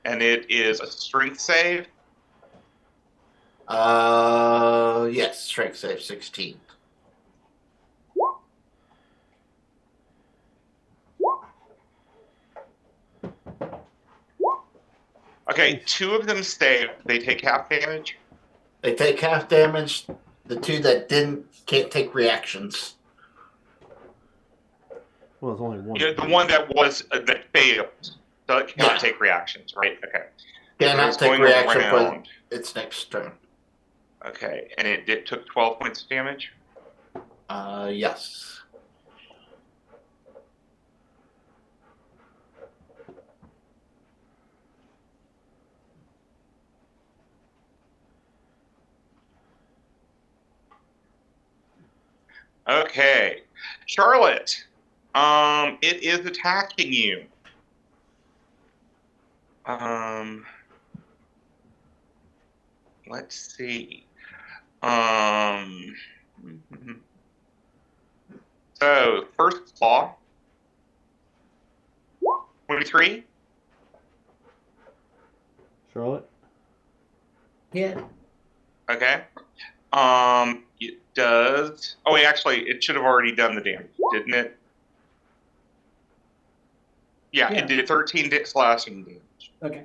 Speaker 2: And it is a strength save.
Speaker 6: Yes, strength save 16.
Speaker 2: Okay, 2 of them save. They take half damage.
Speaker 6: They take half damage. The 2 that didn't can't take reactions.
Speaker 1: Well, it's only one.
Speaker 2: You know, the one that was that failed. So it cannot take reactions, right? Okay.
Speaker 6: Cannot
Speaker 2: So
Speaker 6: take
Speaker 2: going
Speaker 6: reaction for
Speaker 2: around.
Speaker 6: its next turn.
Speaker 2: Okay, and it took 12 points of damage.
Speaker 6: Yes.
Speaker 2: Okay, Charlotte. It is attacking you. Let's see. So first claw. 23.
Speaker 1: Charlotte?
Speaker 4: Hit.
Speaker 2: Okay. It does. Oh, wait, actually, it should have already done the damage, didn't it? Yeah,
Speaker 4: Yeah.
Speaker 2: it did 13 slashing damage.
Speaker 4: Okay.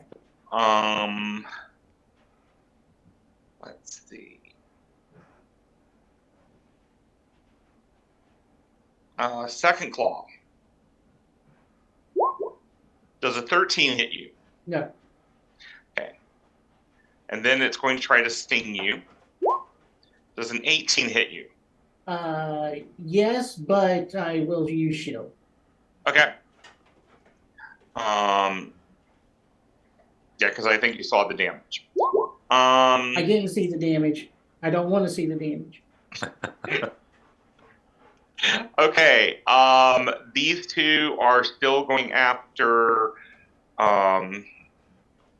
Speaker 2: Let's see. Second claw. Does a 13 hit you?
Speaker 4: No.
Speaker 2: Okay. And then it's going to try to sting you. Does an 18 hit you?
Speaker 4: Yes, but I will use shield.
Speaker 2: Okay. Yeah, because I think you saw the damage.
Speaker 4: I didn't see the damage. I don't want to see the damage.
Speaker 2: Okay. These 2 are still going after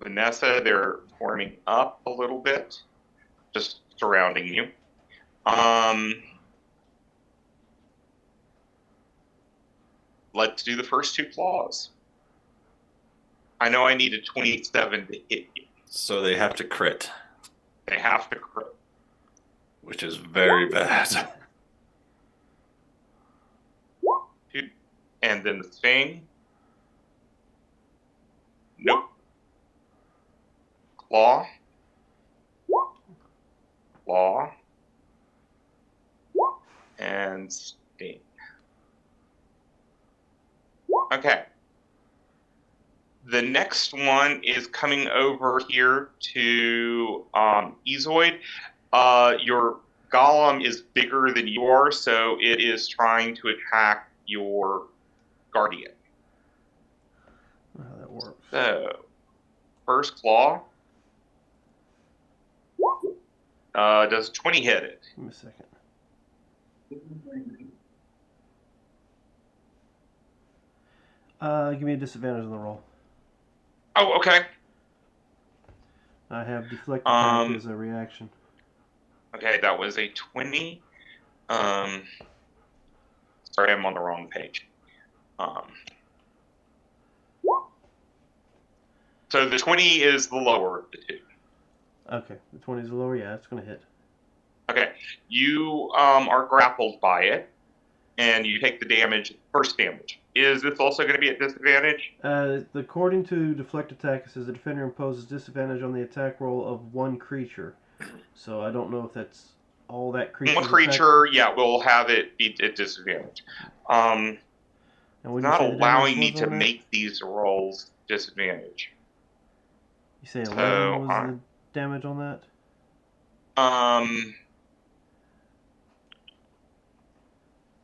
Speaker 2: Vanessa. They're forming up a little bit, just surrounding you. Let's do the first 2 claws. I know I need a 27 to hit you.
Speaker 5: So they have to crit,
Speaker 2: They have to crit.
Speaker 5: which is very bad.
Speaker 2: And then the sting. Nope. Claw. Claw. And sting. Okay. The next one is coming over here to Ezoid. Your golem is bigger than you are, so it is trying to attack your guardian.
Speaker 1: How that works.
Speaker 2: So, first claw. Does 20 hit it?
Speaker 1: Give me a second. Give me a disadvantage on the roll.
Speaker 2: Oh, okay.
Speaker 1: I have deflect attack as a reaction.
Speaker 2: Okay, that was a 20. Sorry, I'm on the wrong page. So the 20 is the lower of the 2.
Speaker 1: Okay, the 20 is lower. Yeah, it's going to hit.
Speaker 2: Okay, you are grappled by it, and you take the damage, first damage. Is this also going to be at disadvantage?
Speaker 1: According to deflect attack, it says the defender imposes disadvantage on the attack roll of one creature. So I don't know if that's all that creature.
Speaker 2: One creature, yeah, will have it be at disadvantage.
Speaker 1: And what did you
Speaker 2: Not
Speaker 1: say the
Speaker 2: allowing
Speaker 1: damage
Speaker 2: me
Speaker 1: was
Speaker 2: to
Speaker 1: on that?
Speaker 2: make these rolls disadvantage.
Speaker 1: You say 11
Speaker 2: So,
Speaker 1: was the damage on that?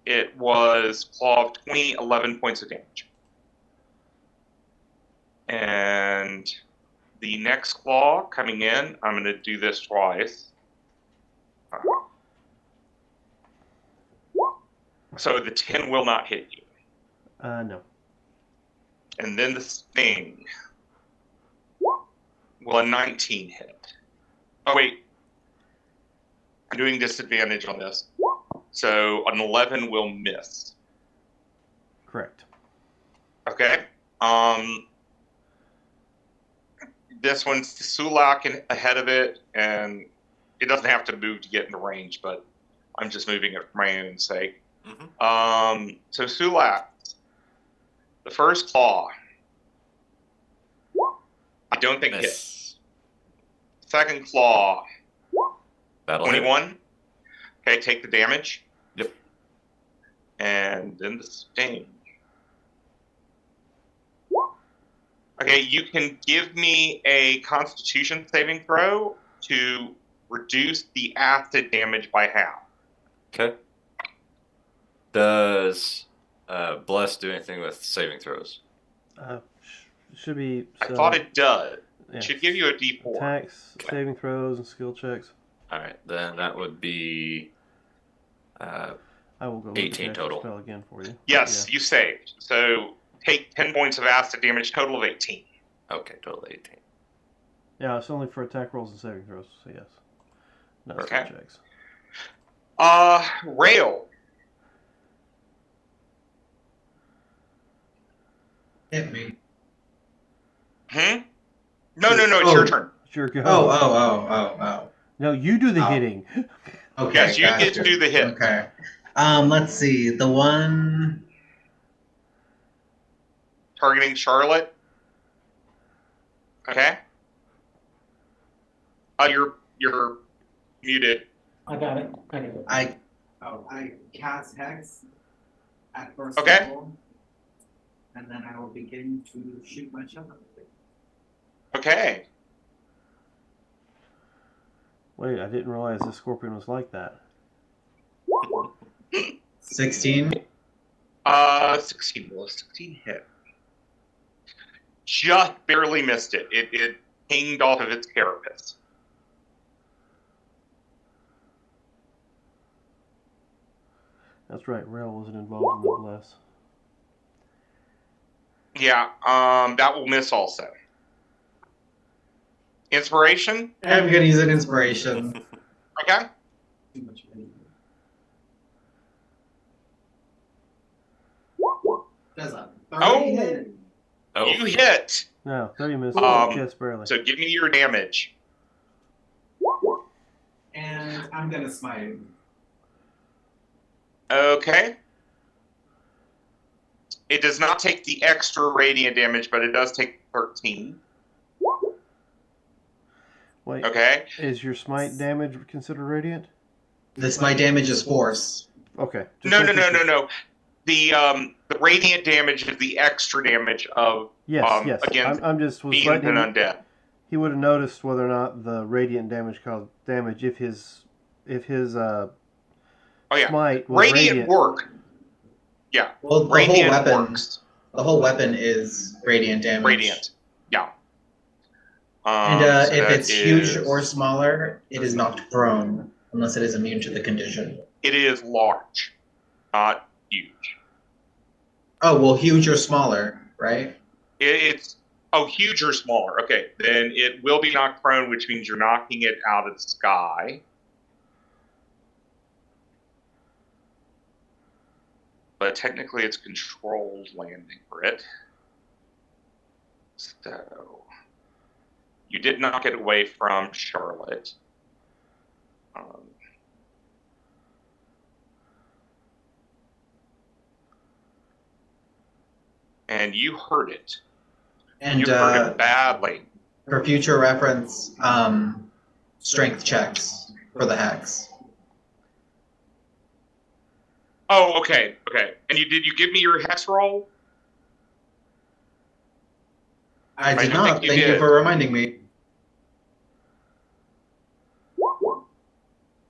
Speaker 2: It was claw of 20, 11 points of damage. And The next claw coming in, I'm going to do this twice. So the 10 will not hit you.
Speaker 1: No.
Speaker 2: And then the sting. Will a 19 hit? Oh, wait. I'm doing disadvantage on this. So an 11 will miss.
Speaker 1: Correct.
Speaker 2: Okay. This one's Sulak ahead of it, and it doesn't have to move to get into range, but I'm just moving it for my own sake. So Sulak, the first claw, I don't think
Speaker 5: Miss.
Speaker 2: hits. Second claw,
Speaker 5: That'll hit.
Speaker 2: 21. Okay, take the damage.
Speaker 5: Yep.
Speaker 2: And then the sting. Okay, you can give me a Constitution saving throw to reduce the acid damage by half.
Speaker 5: Okay. Does Bless do anything with saving throws?
Speaker 1: Should be.
Speaker 2: I
Speaker 1: So,
Speaker 2: thought it does.
Speaker 1: yeah.
Speaker 2: It should give you a D4.
Speaker 1: Attacks,
Speaker 5: Okay.
Speaker 1: saving throws, and skill checks.
Speaker 5: All right, then that would be
Speaker 1: I will go look
Speaker 5: 18
Speaker 1: at the extra
Speaker 5: total.
Speaker 1: spell again for you.
Speaker 2: Yes, you saved. So take 10 points of acid damage, total of 18.
Speaker 5: okay, total 18.
Speaker 1: Yeah, it's only for attack rolls and saving throws. So yes. Not
Speaker 2: Okay.
Speaker 1: skill checks.
Speaker 2: Rail.
Speaker 3: Hit me.
Speaker 2: No, it's your turn.
Speaker 1: It's your go.
Speaker 3: Oh.
Speaker 1: No, you do the
Speaker 3: Oh.
Speaker 1: hitting.
Speaker 3: Okay.
Speaker 2: Yes, you
Speaker 3: gotcha.
Speaker 2: get to do the hit.
Speaker 3: Okay. Let's see. The one.
Speaker 2: Targeting Charlotte. Okay. You're muted.
Speaker 4: I got it.
Speaker 8: I cast Hex at first
Speaker 2: Okay.
Speaker 8: level, and then I will begin to shoot my shot.
Speaker 2: Okay.
Speaker 1: Wait, I didn't realize the scorpion was like that.
Speaker 3: 16.
Speaker 2: 16. Will a 16 hit? Just barely missed it. It pinged off of its carapace.
Speaker 1: That's right, Rail wasn't involved in the bless.
Speaker 2: Yeah, that will miss also. Inspiration?
Speaker 3: I'm gonna use an inspiration.
Speaker 2: Okay.
Speaker 8: Too much of it. Does a 30
Speaker 2: Oh.
Speaker 8: hit?
Speaker 5: Oh,
Speaker 2: You hit.
Speaker 1: No, 30 misses.
Speaker 2: Um,
Speaker 1: Yes, barely.
Speaker 2: So give me your damage.
Speaker 8: And I'm gonna smite him.
Speaker 2: Okay. It does not take the extra radiant damage, but it does take 13.
Speaker 1: Wait,
Speaker 2: Okay.
Speaker 1: is your smite damage considered radiant?
Speaker 3: My damage is force.
Speaker 1: Okay.
Speaker 2: No. The radiant damage is the extra damage of
Speaker 1: Yes.
Speaker 2: against
Speaker 1: I'm just was
Speaker 2: fiends
Speaker 1: letting
Speaker 2: and
Speaker 1: him,
Speaker 2: undead.
Speaker 1: he would have noticed whether or not the radiant damage caused damage if his
Speaker 2: Oh yeah,
Speaker 1: smite was
Speaker 2: radiant work. Yeah,
Speaker 3: Well, the whole
Speaker 2: radiant
Speaker 3: weapon.
Speaker 2: works.
Speaker 3: The whole weapon is radiant damage.
Speaker 2: Radiant. Yeah.
Speaker 3: And
Speaker 2: So
Speaker 3: if
Speaker 2: that
Speaker 3: it's huge
Speaker 2: is-
Speaker 3: or smaller, it is knocked prone unless it is immune to the condition.
Speaker 2: it is large, not huge.
Speaker 3: Oh well, huge or smaller, right?
Speaker 2: It's huge or smaller. Okay, then it will be knocked prone, which means you're knocking it out of the sky. But technically, it's controlled landing for it. So you did knock it away from Charlotte. And you heard it.
Speaker 3: And
Speaker 2: You heard it badly.
Speaker 3: for future reference, strength checks for the hex.
Speaker 2: Oh, okay. And did you give me your hex roll?
Speaker 3: I did
Speaker 2: don't
Speaker 3: not.
Speaker 2: think you
Speaker 3: Thank you
Speaker 2: did.
Speaker 3: for reminding me.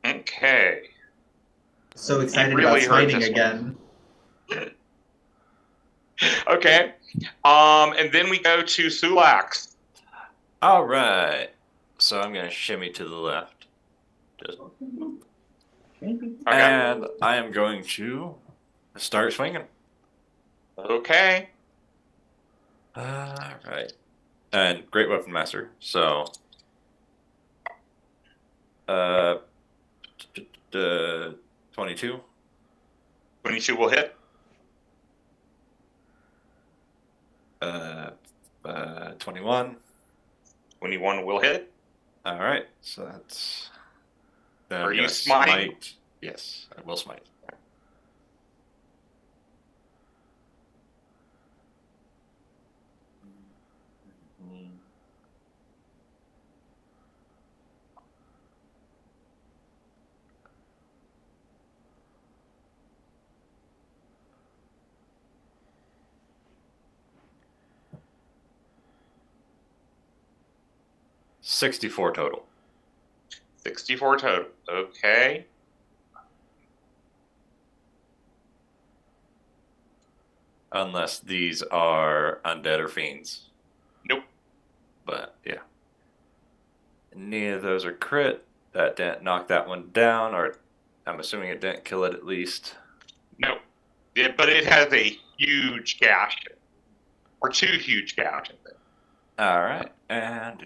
Speaker 2: Okay.
Speaker 3: So excited
Speaker 2: really
Speaker 3: about
Speaker 2: heard
Speaker 3: smiting
Speaker 2: this
Speaker 3: again.
Speaker 2: Okay. And then we go to Sulax.
Speaker 5: All right. So I'm going to shimmy to the left. Just,
Speaker 2: Okay.
Speaker 5: and I am going to start swinging.
Speaker 2: Okay.
Speaker 5: All right. And great weapon master. So, uh, 22.
Speaker 2: 22 will hit.
Speaker 5: 21.
Speaker 2: 21 will hit.
Speaker 5: All right. So that's. Then
Speaker 2: Are
Speaker 5: I'm
Speaker 2: you
Speaker 5: gonna
Speaker 2: smiting?
Speaker 5: smite. Yes, I will smite. Mm. 64 total.
Speaker 2: 64 total. Okay.
Speaker 5: Unless these are undead or fiends.
Speaker 2: Nope.
Speaker 5: But yeah. Neither of those are crit. That didn't knock that one down, or I'm assuming it didn't kill it at least.
Speaker 2: Nope. But it has a huge gash. Or 2 huge gashes.
Speaker 5: Alright, and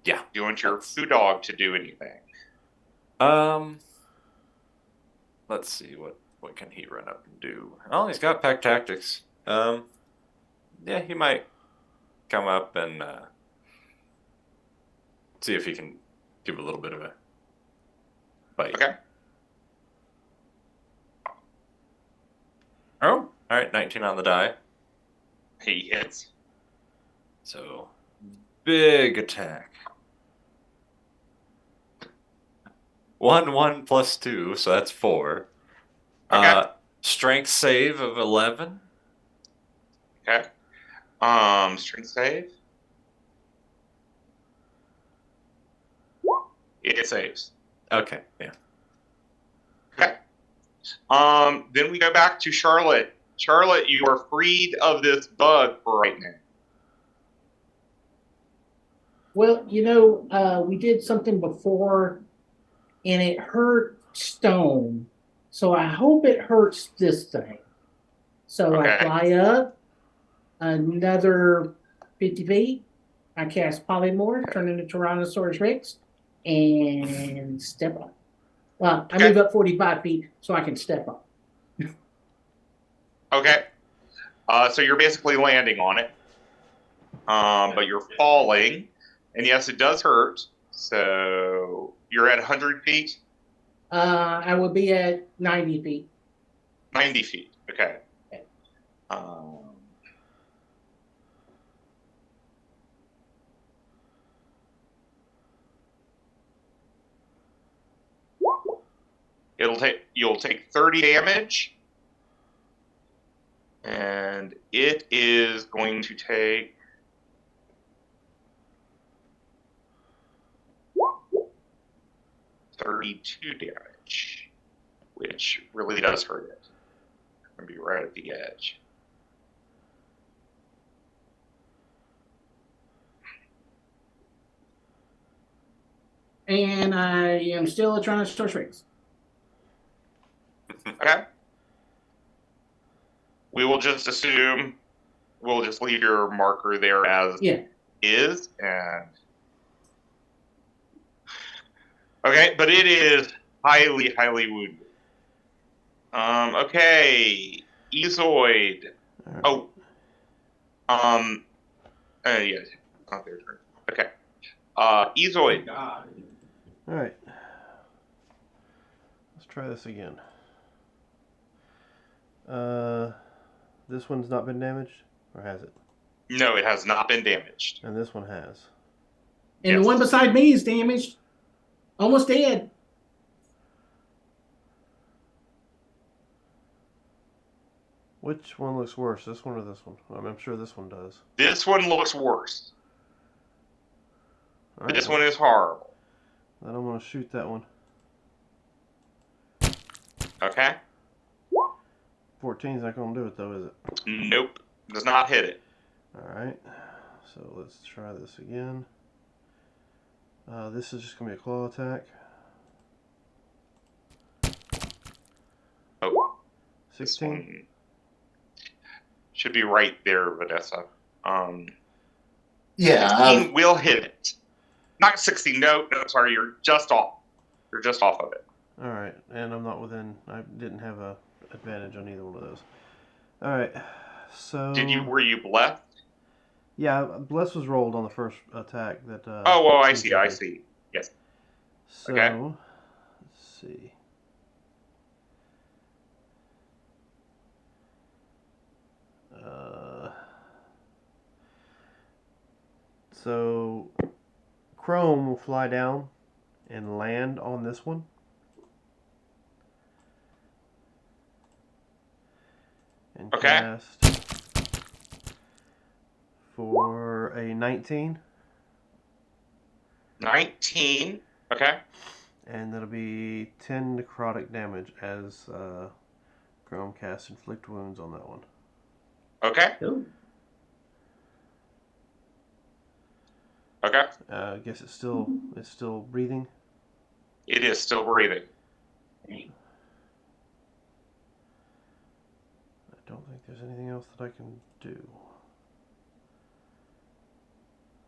Speaker 5: yeah.
Speaker 2: Do you want your food dog to do anything?
Speaker 5: Let's see, what can he run up and do? Oh, he's got pack tactics. Yeah, he might come up and see if he can give a little bit of a bite.
Speaker 2: Okay.
Speaker 5: Oh, alright, 19 on the die.
Speaker 2: He hits.
Speaker 5: So, big attack. 1 plus 2, so that's 4.
Speaker 2: Okay.
Speaker 5: Strength save of 11.
Speaker 2: Okay. Strength save. It saves.
Speaker 5: Okay, yeah.
Speaker 2: Okay. Then we go back to Charlotte. Charlotte, you are freed of this bug for right now.
Speaker 4: Well, we did something before and it hurt stone. So I hope it hurts this thing. So I
Speaker 2: Okay.
Speaker 4: fly up another 50 feet. I cast Polymorph, turn into Tyrannosaurus Rex, and step up. Well, I
Speaker 2: Okay.
Speaker 4: move up 45 feet so I can step up.
Speaker 2: Okay. So you're basically landing on it. But you're falling. And yes, it does hurt. So you're at 100 feet?
Speaker 4: I would be at 90 feet.
Speaker 2: 90 feet. Okay. Um, you'll take 30 damage. And it is going to take 32 damage, which really does hurt it. I'm going to be right at the edge.
Speaker 4: And I am still a Tyrannosaurus Rex.
Speaker 2: Okay. We will just assume we'll just leave your marker there as is, and okay, but it is highly, highly wounded. Okay, Ezoid.
Speaker 1: All right.
Speaker 2: Yes, not their turn. Okay, Ezoid.
Speaker 1: All right. Let's try this again. This one's not been damaged, or has it?
Speaker 2: No, it has not been damaged.
Speaker 1: And this one has.
Speaker 4: And
Speaker 2: Yes.
Speaker 4: the one beside me is damaged. Almost dead.
Speaker 1: Which one looks worse, this one or this one? I'm sure this one does.
Speaker 2: This one looks worse.
Speaker 1: All right,
Speaker 2: This one is horrible.
Speaker 1: then I'm going to shoot that one.
Speaker 2: Okay.
Speaker 1: 14's not going to do it, though, is it?
Speaker 2: Nope. Does not hit it.
Speaker 1: All right. So let's try this again. This is just going to be a claw attack.
Speaker 2: Oh, this
Speaker 1: 16.
Speaker 2: one should be right there, Vanessa.
Speaker 6: Yeah.
Speaker 2: 16 will hit it. Not 16. No, sorry. You're just off. You're just off of it.
Speaker 1: All right, and I'm not within. I didn't have a advantage on either one of those. All right, so
Speaker 2: Were you blessed?
Speaker 1: yeah, bless was rolled on the first attack that.
Speaker 2: Oh, well, I
Speaker 1: Lisa
Speaker 2: see. I
Speaker 1: did.
Speaker 2: see. Yes.
Speaker 1: So
Speaker 2: Okay.
Speaker 1: let's see. So Chrome will fly down and land on this one. And
Speaker 2: Okay.
Speaker 1: cast for a 19.
Speaker 2: 19. Okay.
Speaker 1: And that'll be 10 necrotic damage as Chrome casts Inflict Wounds on that one.
Speaker 2: Okay.
Speaker 4: Oh,
Speaker 2: Okay.
Speaker 1: I guess it's still breathing.
Speaker 2: It is still breathing.
Speaker 1: I don't think there's anything else that I can do.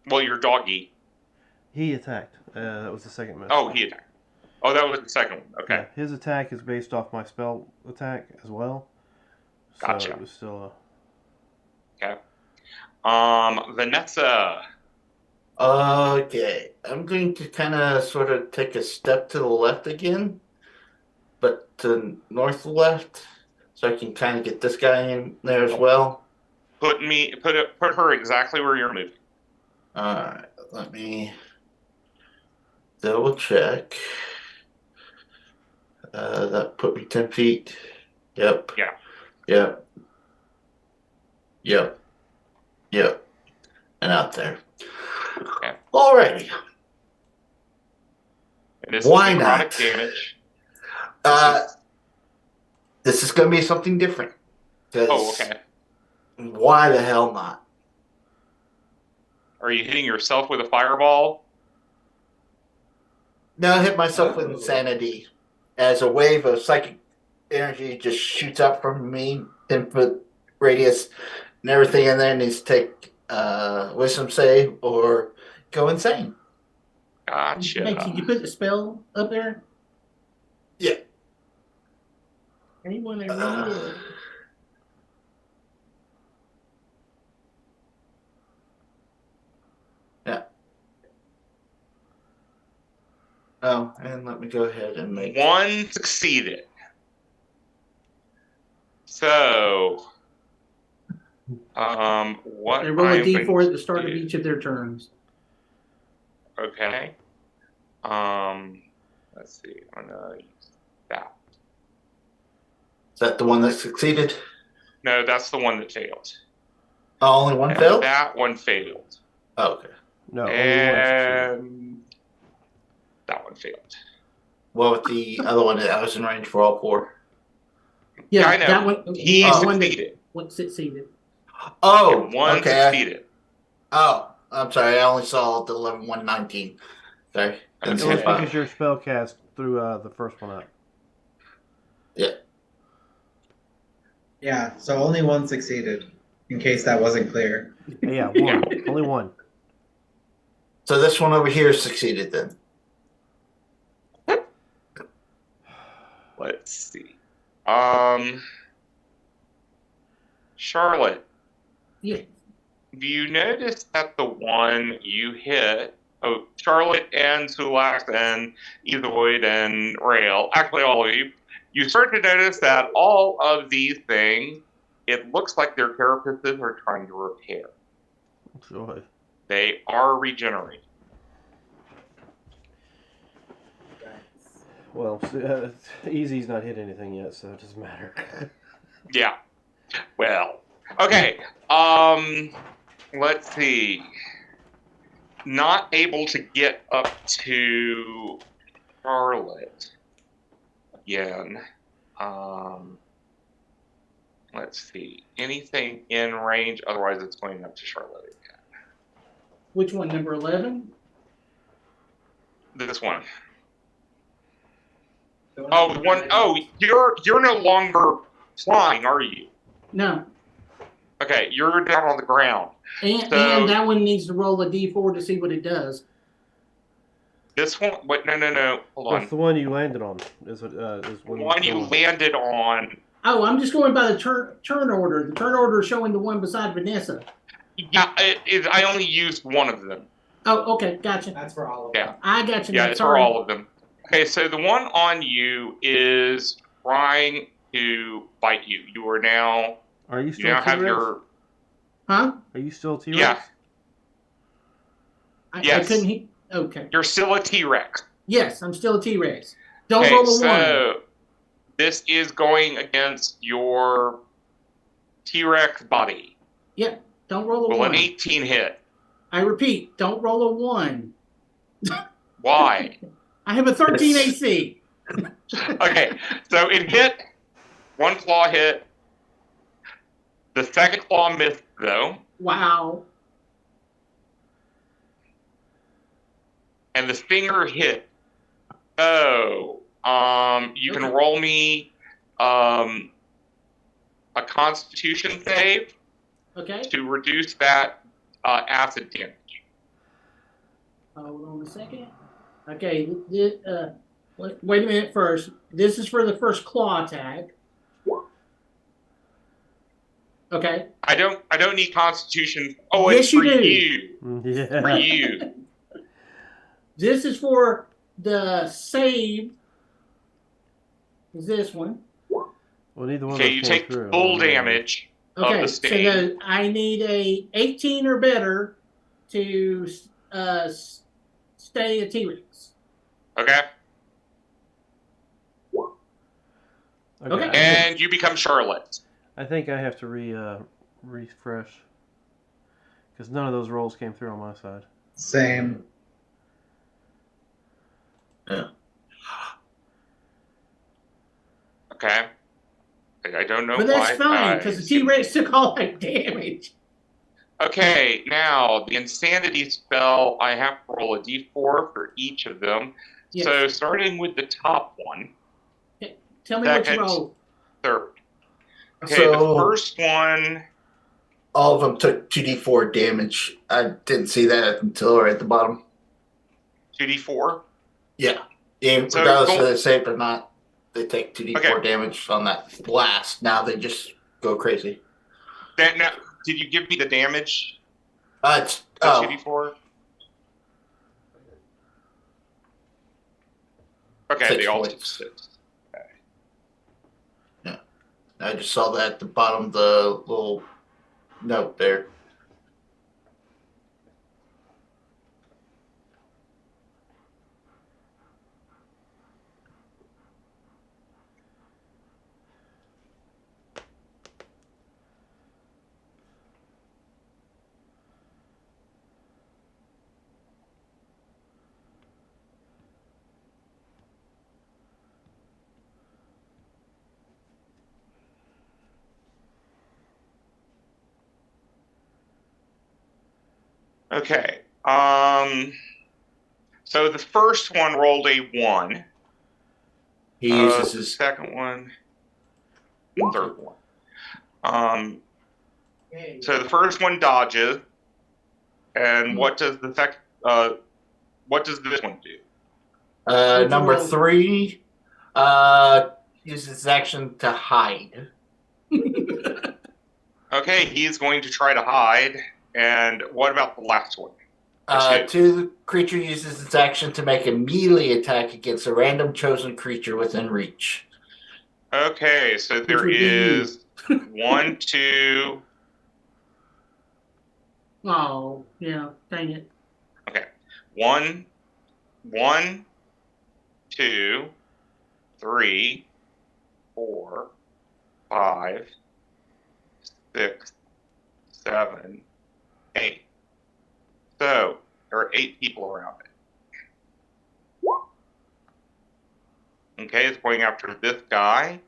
Speaker 2: Well, your doggy.
Speaker 1: He attacked. That was the second miss.
Speaker 2: Oh, he attacked. Oh, that was the second one. Okay.
Speaker 1: Yeah, his attack is based off my spell attack as well. So
Speaker 2: Gotcha.
Speaker 1: it was still
Speaker 2: Okay. Vanessa.
Speaker 6: Okay, I'm going to kind of sort of take a step to the left again, but to north left, so I can kind of get this guy in there as well.
Speaker 2: Put her exactly where you're moving.
Speaker 6: All right, let me double check. That put me 10 feet. Yep.
Speaker 2: Yeah.
Speaker 6: Yep. Yep. Yep. And out there.
Speaker 2: Okay.
Speaker 6: Alrighty.
Speaker 2: And this
Speaker 6: Why
Speaker 2: is
Speaker 6: not?
Speaker 2: necrotic damage.
Speaker 6: This is going to be something different. 'Cause
Speaker 2: Oh, okay.
Speaker 6: Why the hell not?
Speaker 2: Are you hitting yourself with a fireball?
Speaker 6: No, I hit myself with insanity as a wave of psychic energy just shoots up from me, 10-foot radius, and everything in there needs to take wisdom save or go insane.
Speaker 2: Gotcha.
Speaker 4: Hey, can you put the spell up there?
Speaker 6: Yeah.
Speaker 4: Anyone I really did.
Speaker 6: Yeah. Oh, and let me go ahead and make
Speaker 2: One succeeded. So, what
Speaker 4: They roll a
Speaker 2: I'm going
Speaker 4: d4 at the
Speaker 2: to
Speaker 4: start of
Speaker 2: do-
Speaker 4: each of their turns.
Speaker 2: Okay. Let's see. I'm gonna use that.
Speaker 6: Is that the one that succeeded?
Speaker 2: No, that's the one that failed.
Speaker 6: Oh, only one
Speaker 2: And
Speaker 6: failed?
Speaker 2: that one failed.
Speaker 6: Oh, okay.
Speaker 1: no. Only one succeeded.
Speaker 2: And that one failed.
Speaker 6: What with the other one? I was in range for all four.
Speaker 4: Yeah,
Speaker 2: I know.
Speaker 4: that one.
Speaker 2: He
Speaker 4: the one that
Speaker 2: succeeded.
Speaker 4: one succeeded.
Speaker 6: Oh,
Speaker 2: And one
Speaker 6: okay.
Speaker 2: succeeded.
Speaker 6: Oh, I'm sorry. I only saw the 11, 119. Sorry. Didn't
Speaker 1: It
Speaker 6: see
Speaker 1: was
Speaker 6: it.
Speaker 1: because your spell cast threw the first one up.
Speaker 8: Yeah, so only one succeeded, in case that wasn't clear.
Speaker 1: Yeah, one. Only one.
Speaker 6: So this one over here succeeded then.
Speaker 2: Let's see. Charlotte,
Speaker 4: Yeah.
Speaker 2: do you notice that the one you hit, Charlotte and Sulax and Ethoid and Rail, actually all of you, you start to notice that all of these things, it looks like their carapaces are trying to repair.
Speaker 1: Joy.
Speaker 2: They are regenerating.
Speaker 1: Well, Easy's not hit anything yet, so it doesn't matter.
Speaker 2: Yeah. Well, okay. Let's see. Not able to get up to Charlotte again. Let's see. Anything in range? Otherwise, it's going up to Charlotte again.
Speaker 4: Which one? Number 11?
Speaker 2: This one. Oh, the one. Oh, you're no longer flying, are you?
Speaker 4: No.
Speaker 2: Okay, you're down on the ground.
Speaker 4: And
Speaker 2: So-
Speaker 4: that one needs to roll a d4 to see what it does.
Speaker 2: This one. Wait, no. Hold
Speaker 1: What's
Speaker 2: on.
Speaker 1: the one you landed on? Is
Speaker 2: The
Speaker 1: when
Speaker 2: one you landed on.
Speaker 4: Oh, I'm just going by the turn order. The turn order is showing the one beside Vanessa.
Speaker 2: Yeah, I only used one of them.
Speaker 4: Oh, okay, gotcha.
Speaker 8: That's for all of
Speaker 2: Yeah.
Speaker 8: them.
Speaker 4: I got you.
Speaker 2: Yeah,
Speaker 4: now.
Speaker 2: it's
Speaker 4: Sorry.
Speaker 2: for all of them. Okay, so the one on you is trying to bite you. You are now.
Speaker 1: Are you
Speaker 2: You
Speaker 1: still
Speaker 2: now
Speaker 1: T-Rex?
Speaker 2: have your.
Speaker 4: Huh?
Speaker 1: Are you still T-Rex?
Speaker 2: Yeah.
Speaker 4: I
Speaker 2: Yes.
Speaker 4: couldn't hear. Okay.
Speaker 2: You're still a T-Rex.
Speaker 4: Yes, I'm still a T-Rex. Don't
Speaker 2: Okay,
Speaker 4: roll a 1.
Speaker 2: so this is going against your T-Rex body.
Speaker 4: Yeah, don't roll a
Speaker 2: Will
Speaker 4: 1.
Speaker 2: an 18 hit?
Speaker 4: I repeat, don't roll a 1.
Speaker 2: Why?
Speaker 4: I have a 13 AC.
Speaker 2: Okay, so it hit. One claw hit. The second claw missed, though.
Speaker 4: Wow.
Speaker 2: And the stinger hit. Oh, you can
Speaker 4: Okay.
Speaker 2: roll me a Constitution save
Speaker 4: Okay.
Speaker 2: to reduce that acid damage.
Speaker 4: Hold on a second. Okay. Wait a minute first. This is for the first claw attack. Okay.
Speaker 2: I don't need Constitution. Oh,
Speaker 4: Yes,
Speaker 2: it's for
Speaker 4: you do.
Speaker 2: you.
Speaker 1: Yeah.
Speaker 2: For you.
Speaker 4: This is for the save. Is this one?
Speaker 1: Well, neither one
Speaker 2: Okay,
Speaker 1: of us
Speaker 2: you
Speaker 1: came
Speaker 2: take
Speaker 1: through.
Speaker 2: full
Speaker 1: Oh,
Speaker 2: damage
Speaker 4: Okay.
Speaker 2: of the
Speaker 4: So
Speaker 2: stain.
Speaker 4: I need a 18 or better to stay a T-Rex.
Speaker 2: Okay?
Speaker 4: Okay.
Speaker 2: And you become Charlotte.
Speaker 1: I think I have to refresh because none of those rolls came through on my side.
Speaker 8: Same.
Speaker 2: Okay? I don't know
Speaker 4: But that's
Speaker 2: why.
Speaker 4: fine because the T-Rex took all that damage.
Speaker 2: Okay, now the insanity spell, I have to roll a d4 for each of them.
Speaker 4: Yes.
Speaker 2: So starting with the top one,
Speaker 4: Tell me what you
Speaker 2: second.
Speaker 4: roll.
Speaker 2: third. Okay,
Speaker 6: So-
Speaker 2: the first one,
Speaker 6: All of them took 2d4 damage. I didn't see that until right at the bottom.
Speaker 2: 2d4.
Speaker 6: Yeah.
Speaker 2: So
Speaker 6: Regardless
Speaker 2: go-
Speaker 6: of they saved or not, they take 2d4
Speaker 2: Okay.
Speaker 6: damage on that blast. Now they just go crazy.
Speaker 2: Then, now, did you give me the damage?
Speaker 6: It's
Speaker 2: The
Speaker 6: oh,
Speaker 2: 2d4? Okay,
Speaker 6: 6
Speaker 2: they all took
Speaker 6: points.
Speaker 2: 6.
Speaker 6: I just saw that at the bottom of the little note there.
Speaker 2: Okay. So the first one rolled a 1.
Speaker 6: He uses
Speaker 2: The
Speaker 6: his
Speaker 2: second one, third one. So the first one dodges, and what does the what does this one do?
Speaker 6: number
Speaker 4: roll?
Speaker 6: 3 uses his action to hide.
Speaker 2: Okay, he's going to try to hide. And what about the last one?
Speaker 6: The creature uses its action to make a melee attack against a random chosen creature within reach.
Speaker 2: Okay, so there
Speaker 4: would be you.
Speaker 2: is 1, 2.
Speaker 4: Oh, yeah, dang it.
Speaker 2: Okay, 1, 2, 3, 4, 5, 6, 7, 8. So there are 8 people around it. Okay, it's going after this guy.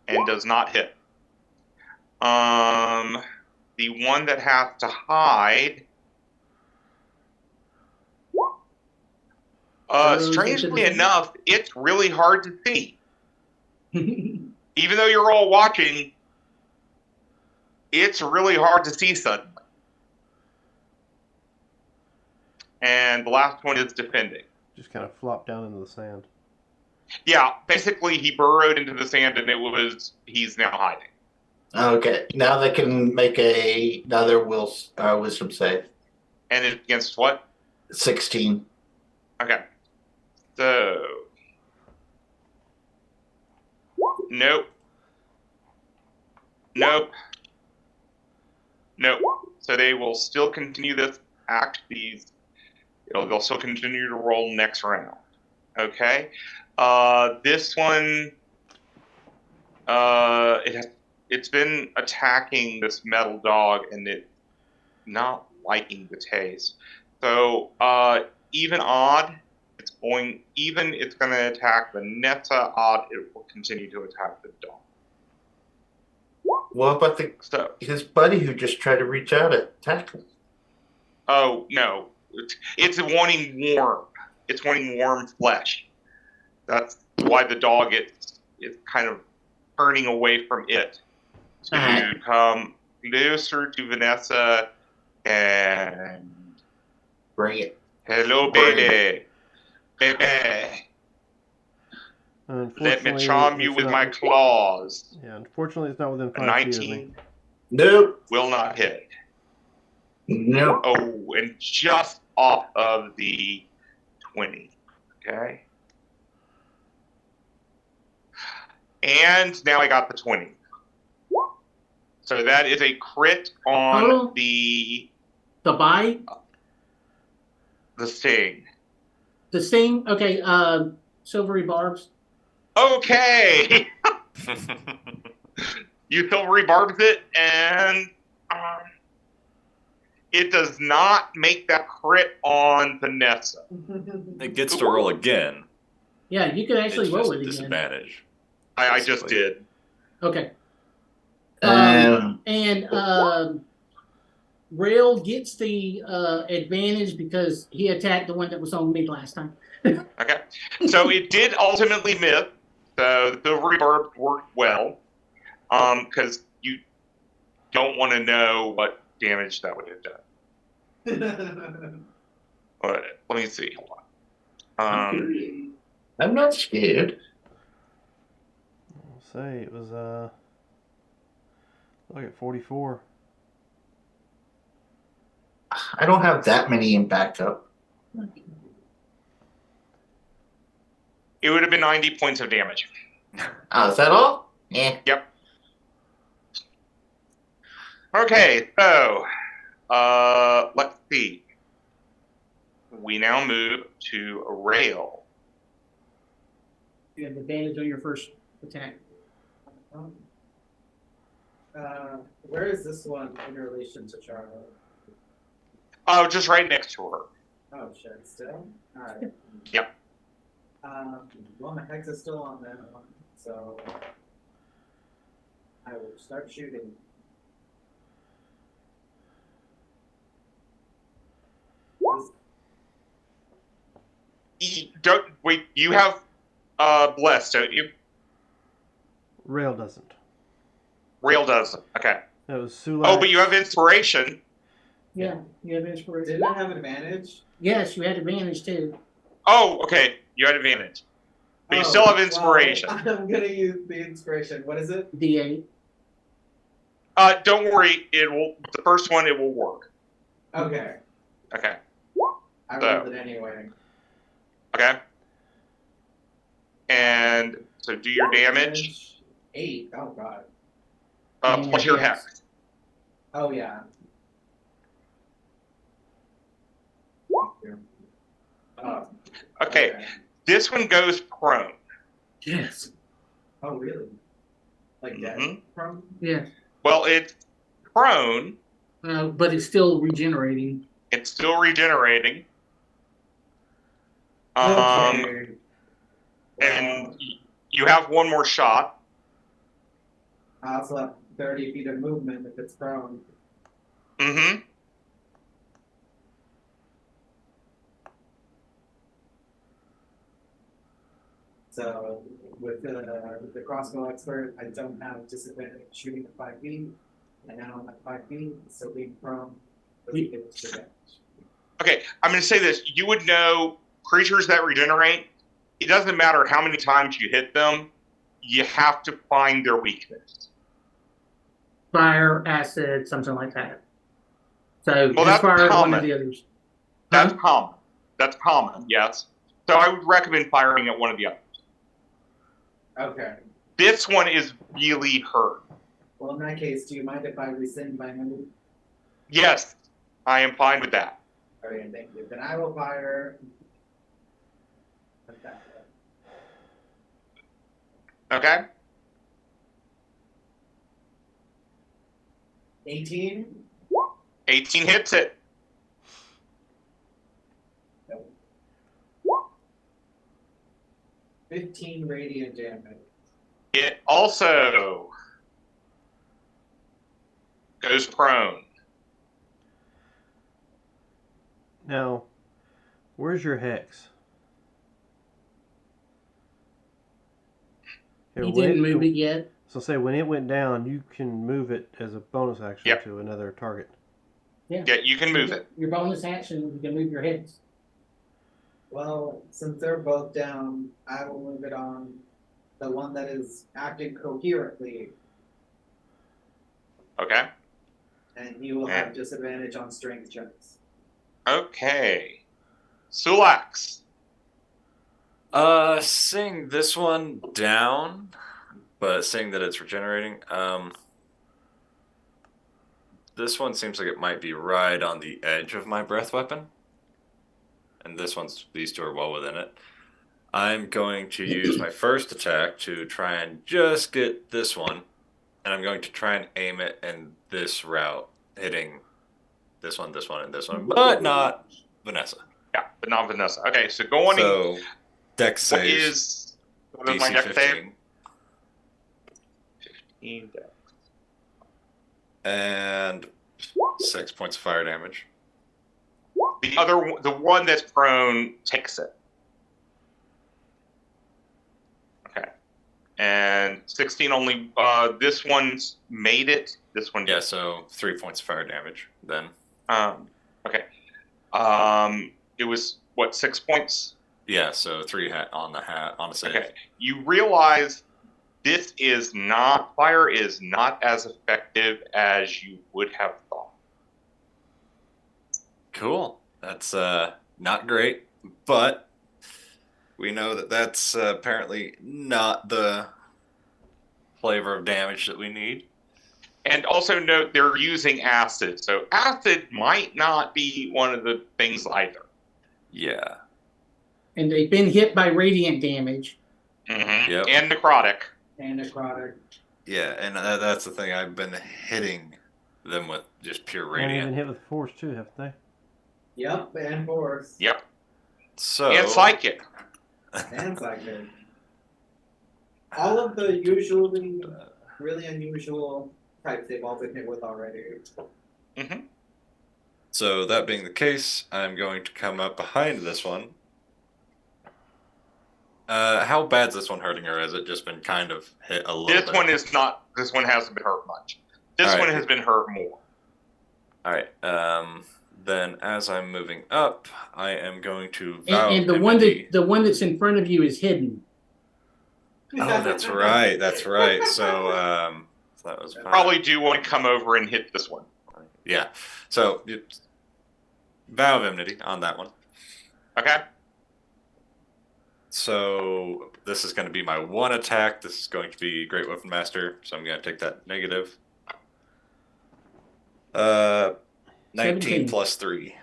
Speaker 2: And does not hit. The one that has to hide.
Speaker 4: Burrows into
Speaker 2: Strangely
Speaker 4: the-
Speaker 2: enough, it's really hard to see. Even though you're all watching, it's really hard to see suddenly. And the last one is defending.
Speaker 1: Just kind of flopped down into the sand.
Speaker 2: Yeah, basically he burrowed into the sand and he's now hiding.
Speaker 6: Okay, now they can make another wisdom save.
Speaker 2: And it's against what?
Speaker 6: 16.
Speaker 2: Okay. So. Nope. Nope. Nope. So they will still continue this act. They'll still continue to roll next round. Okay. This one. It's been attacking this metal dog and it not liking the taste. So even odd, it's going to attack Vanessa. Odd, it will continue to attack the dog.
Speaker 6: What about his buddy who just tried to reach out and attack him?
Speaker 2: Oh no, it's wanting warm. It's wanting warm flesh. That's why the dog is kind of turning away from it to come closer to Vanessa and
Speaker 6: bring it.
Speaker 2: Hello, baby. Baby. Let me charm you with my claws.
Speaker 1: Yeah, unfortunately, it's not within
Speaker 2: A
Speaker 1: 5 feet of me.
Speaker 2: 19
Speaker 6: Nope.
Speaker 2: will not hit.
Speaker 6: Nope.
Speaker 2: Oh, and just off of the 20. Okay. And now I got the 20. So that is a crit on
Speaker 4: Oh.
Speaker 2: the
Speaker 4: bite,
Speaker 2: sting.
Speaker 4: the sting. Okay, silvery barbs.
Speaker 2: Okay. You silvery barbs it, and it does not make that crit on Vanessa.
Speaker 5: It gets to roll again.
Speaker 4: Yeah, you can actually
Speaker 5: It's
Speaker 4: roll
Speaker 5: just
Speaker 4: it again.
Speaker 5: disadvantage.
Speaker 2: I just
Speaker 5: Basically.
Speaker 2: did.
Speaker 4: Okay.
Speaker 6: Um,
Speaker 4: And Rail gets the advantage because he attacked the one that was on me last time.
Speaker 2: Okay. So it did ultimately miss. So the silvery barbs worked well. Because you don't want to know what damage that would have done. But let me see. Hold on.
Speaker 6: I'm not scared.
Speaker 1: I'll say it was look at 44.
Speaker 6: I don't have that many in backup.
Speaker 2: It would have been 90 points of damage.
Speaker 6: Oh, is that all? Yeah.
Speaker 2: Yep. Okay, so let's see. We now move to Rail.
Speaker 4: You have advantage on your first attack.
Speaker 8: Where is this one in relation to Charlotte?
Speaker 2: Oh, just right next to her.
Speaker 8: Oh shit, still? Alright.
Speaker 2: Yep.
Speaker 8: Well, my hex is still on that one, so I will start shooting.
Speaker 2: Don't wait. You have blessed, don't you?
Speaker 1: Rail doesn't.
Speaker 2: Rail doesn't. Okay.
Speaker 1: That was Sulax.
Speaker 2: Oh, but you have inspiration.
Speaker 4: Yeah, you have inspiration.
Speaker 8: Didn't I have advantage?
Speaker 4: Yes, you had advantage too.
Speaker 2: Oh, okay. You had advantage. But you
Speaker 8: Oh,
Speaker 2: still have inspiration.
Speaker 8: Well, I'm gonna use the inspiration. What is it?
Speaker 4: D8.
Speaker 2: Don't worry. It will. The first one, it will work.
Speaker 8: Okay.
Speaker 2: Okay.
Speaker 8: I
Speaker 2: So-
Speaker 8: rolled it anyway.
Speaker 2: Okay. And so do your damage.
Speaker 8: 8. Oh god.
Speaker 2: Plus your hex.
Speaker 8: Oh yeah. Oh,
Speaker 2: Okay. This one goes prone.
Speaker 4: Yes.
Speaker 8: Oh really? Like that
Speaker 2: Mhm.
Speaker 8: from?
Speaker 4: Yeah.
Speaker 2: Well, it's prone.
Speaker 4: But it's still regenerating.
Speaker 2: It's still regenerating.
Speaker 8: Okay.
Speaker 2: And you have one more shot.
Speaker 8: I also have 30 feet of movement if it's prone.
Speaker 2: Mm-hmm.
Speaker 8: So with the crossbow expert, I don't have disadvantage shooting at 5 feet, and now I'm at 5 feet, so being prone doesn't give us the damage.
Speaker 2: Okay, I'm going to say this. You would know creatures that regenerate, it doesn't matter how many times you hit them, you have to find their weakness.
Speaker 4: Fire, acid, something like that. So
Speaker 2: Well,
Speaker 4: just
Speaker 2: that's
Speaker 4: fire is one
Speaker 2: common.
Speaker 4: of the others.
Speaker 2: That's
Speaker 4: Huh?
Speaker 2: common. That's common, yes. So I would recommend firing at one of the others.
Speaker 8: Okay.
Speaker 2: This one is really hurt.
Speaker 8: Well, in that case, do you mind if I rescind my move?
Speaker 2: Yes, I am fine with that.
Speaker 8: Okay, thank you. Then I will fire. Attack.
Speaker 2: Okay?
Speaker 8: 18.
Speaker 2: 18 hits it.
Speaker 8: Nope. 15 radiant damage.
Speaker 2: It also goes prone.
Speaker 1: Now, where's your hex?
Speaker 4: He didn't move it yet.
Speaker 1: So say when it went down, you can move it as a bonus action
Speaker 2: Yep.
Speaker 1: to another target.
Speaker 2: Yeah, you can move it.
Speaker 4: Your bonus action, you can move your heads.
Speaker 8: Well, since they're both down, I will move it on the one that is acting coherently,
Speaker 2: Okay?
Speaker 8: and he will have disadvantage on strength checks.
Speaker 2: Okay. Sulax.
Speaker 5: Seeing this one down, but seeing that it's regenerating, this one seems like it might be right on the edge of my breath weapon. And these two are well within it. I'm going to use my first attack to try and just get this one. And I'm going to try and aim it in this route, hitting this one, and this one, but not Vanessa.
Speaker 2: Yeah, but not Vanessa. Okay, so go on.
Speaker 5: So, Dex
Speaker 2: What
Speaker 5: saves.
Speaker 2: what is
Speaker 5: DC
Speaker 2: my dex
Speaker 5: 15.
Speaker 2: save? 15 dex.
Speaker 5: And 6 points of fire damage.
Speaker 2: The one that's prone takes it. Okay. And 16 only, this one's made it. This one
Speaker 5: Yeah,
Speaker 2: did.
Speaker 5: so 3 points of fire damage then.
Speaker 2: Okay. It was, what, 6 points?
Speaker 5: Yeah, so 3 on the save.
Speaker 2: Okay. You realize fire is not as effective as you would have thought.
Speaker 5: Cool. That's not great, but we know that that's apparently not the flavor of damage that we need.
Speaker 2: And also note they're using acid, so acid might not be one of the things either.
Speaker 5: Yeah.
Speaker 4: And they've been hit by radiant damage.
Speaker 2: Mm-hmm.
Speaker 5: Yep.
Speaker 2: And necrotic.
Speaker 8: And necrotic.
Speaker 5: Yeah, and that's the thing. I've been hitting them with just pure
Speaker 1: And they've been
Speaker 5: radiant.
Speaker 1: hit with force too, haven't they?
Speaker 8: Yep, and force.
Speaker 2: Yep.
Speaker 5: So
Speaker 2: And psychic.
Speaker 8: And psychic. All of the usually really unusual types they've all been hit with already.
Speaker 2: Mm-hmm.
Speaker 5: So that being the case, I'm going to come up behind this one. How bad's this one hurting, or has it just been kind of hit a little bit?
Speaker 2: This one hasn't been hurt much. This
Speaker 5: All right.
Speaker 2: one has been hurt more.
Speaker 5: All right. Then as I'm moving up, I am going to vow
Speaker 4: And the one that's in front of you is hidden.
Speaker 5: Oh, that's right. That's right. So that was fine.
Speaker 2: Probably do want to come over and hit this one.
Speaker 5: Yeah. So vow of enmity on that one.
Speaker 2: Okay?
Speaker 5: So this is going to be my one attack. This is going to be Great Weapon Master. So I'm going to take that negative. 19
Speaker 4: 17.
Speaker 5: plus 3.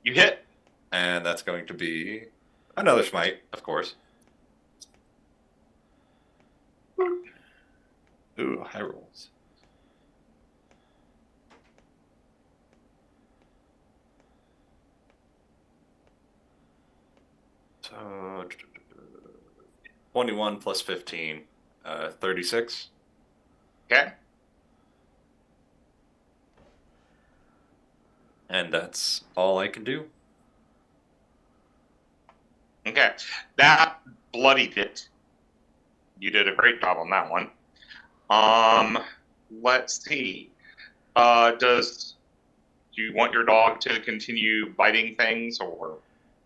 Speaker 2: You hit.
Speaker 5: And that's going to be another smite, of course. Ooh, high rolls. So 21 plus 15, 36.
Speaker 2: Okay?
Speaker 5: And that's all I can do.
Speaker 2: Okay, that bloodied it. You did a great job on that one. Let's see. Do you want your dog to continue biting things, or?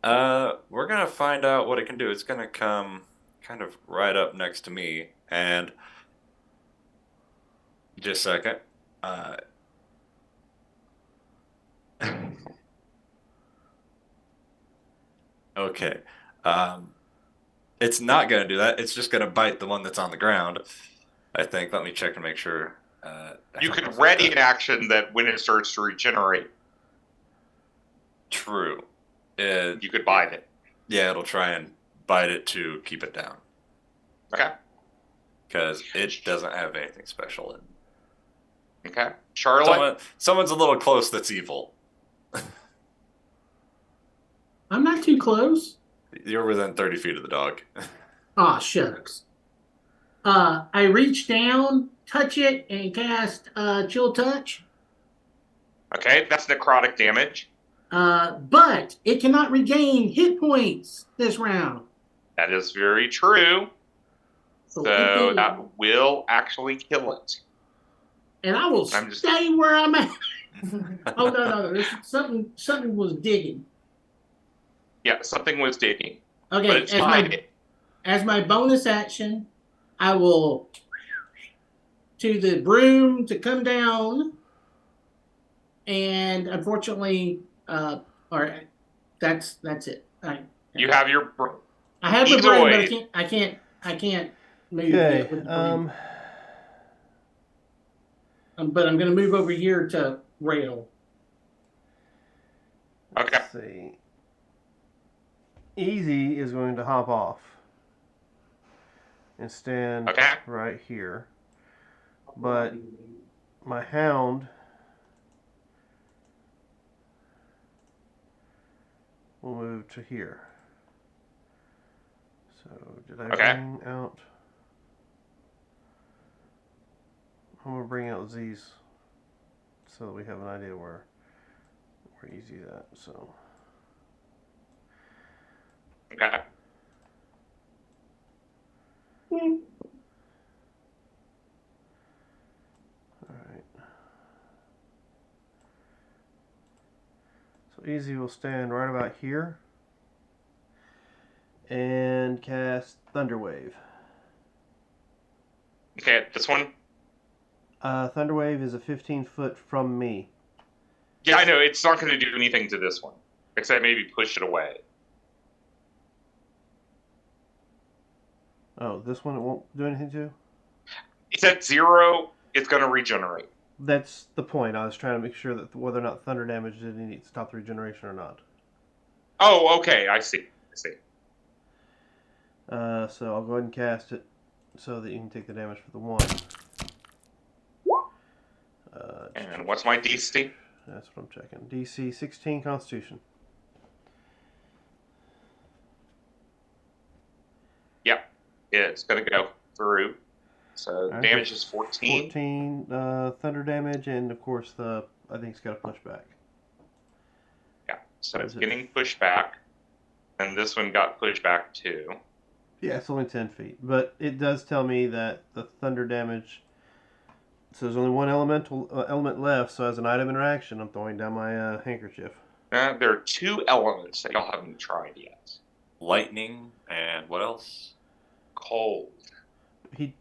Speaker 5: We're gonna find out what it can do. It's gonna come kind of right up next to me, and just a second. Okay. It's not gonna do that. It's just gonna bite the one that's on the ground. I think. Let me check and make sure.
Speaker 2: You could ready an action that when it starts to regenerate,
Speaker 5: True.
Speaker 2: you could bite it.
Speaker 5: Yeah, it'll try and bite it to keep it down.
Speaker 2: Okay.
Speaker 5: Because it doesn't have anything special in.
Speaker 2: Okay. Charlotte?
Speaker 5: Someone's a little close that's evil.
Speaker 4: I'm not too close.
Speaker 5: You're within 30 feet of the dog.
Speaker 4: Aw, shucks. I reach down, touch it, and cast Chill Touch.
Speaker 2: Okay, that's necrotic damage.
Speaker 4: But it cannot regain hit points this round.
Speaker 2: That is very true. So that will actually kill it.
Speaker 4: And I will stay where I'm at. Oh no! There's something was digging.
Speaker 2: Yeah, something was digging.
Speaker 4: Okay,
Speaker 2: but it's
Speaker 4: as my bonus action, I will to the broom to come down, and unfortunately, all right, that's it.
Speaker 2: You have your.
Speaker 4: I have the broom, but I can't move.
Speaker 1: Okay.
Speaker 4: But I'm going to move over here to rail.
Speaker 2: Okay.
Speaker 1: Let's see. Easy is going to hop off and stand right here. But my hound will move to here. So did I bring out? I'm going to bring out Z's so that we have an idea where Easy's at. So.
Speaker 2: Okay.
Speaker 1: Alright. So Easy will stand right about here and cast Thunderwave.
Speaker 2: Okay, this one?
Speaker 1: Thunderwave is a 15-foot from me.
Speaker 2: Yeah, I know. It's not going to do anything to this one, except maybe push it away.
Speaker 1: Oh, this one it won't do anything to?
Speaker 2: It's at 0. It's going to regenerate.
Speaker 1: That's the point. I was trying to make sure that whether or not thunder damage did any stop the regeneration or not.
Speaker 2: Oh, okay. I see.
Speaker 1: So I'll go ahead and cast it so that you can take the damage for the one.
Speaker 2: And what's my DC?
Speaker 1: That's what I'm checking. DC 16 Constitution.
Speaker 2: Yep. It's going to go through. So
Speaker 1: right,
Speaker 2: damage is 14.
Speaker 1: 14 thunder damage, and of course I think it's got a pushback.
Speaker 2: Yeah. So it's getting pushed back. And this one got pushed back too.
Speaker 1: Yeah, it's only 10 feet. But it does tell me that the thunder damage... So there's only one element left, so as an item interaction, I'm throwing down my handkerchief.
Speaker 2: There are 2 elements that y'all haven't tried yet.
Speaker 5: Lightning, and what else?
Speaker 2: Cold.
Speaker 1: He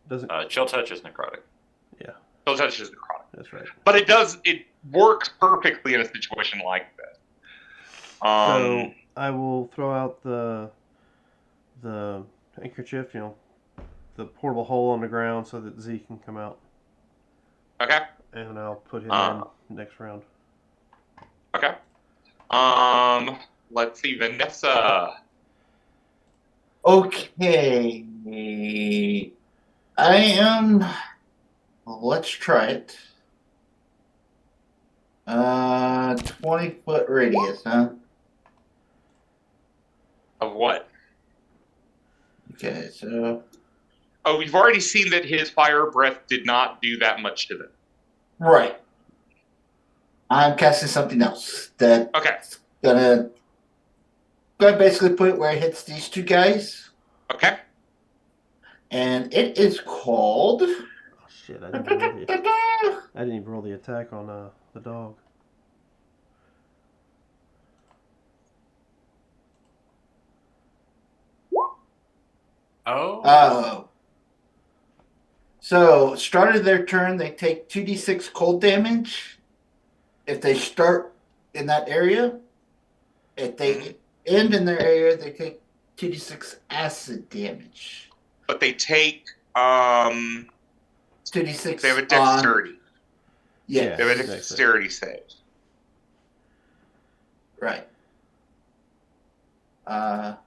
Speaker 1: doesn't...
Speaker 5: Chill Touch is necrotic.
Speaker 1: Yeah.
Speaker 2: Chill Touch is necrotic.
Speaker 1: That's right.
Speaker 2: But it works perfectly in a situation like this.
Speaker 1: So I will throw out the handkerchief, the portable hole on the ground so that Z can come out.
Speaker 2: Okay.
Speaker 1: And I'll put him in next round.
Speaker 2: Okay. Let's see, Vanessa.
Speaker 6: Okay. Let's try it. 20-foot radius, huh?
Speaker 2: Of what?
Speaker 6: Okay, so...
Speaker 2: Oh, we've already seen that his fire breath did not do that much to them.
Speaker 6: Right. I'm casting something else that's
Speaker 2: Okay.
Speaker 6: gonna basically put it where it hits these two guys,
Speaker 2: Okay.
Speaker 6: and it is called.
Speaker 1: Oh shit! I didn't even roll the attack on the dog.
Speaker 6: Oh. So, start of their turn, they take 2d6 cold damage. If they start in that area, if they end in their area, they take 2d6 acid damage.
Speaker 2: But they take
Speaker 6: 2d6
Speaker 2: they have a
Speaker 6: on.
Speaker 2: dexterity.
Speaker 6: Yes.
Speaker 2: They have a
Speaker 1: Dexterity.
Speaker 2: dexterity save.
Speaker 6: Right. Now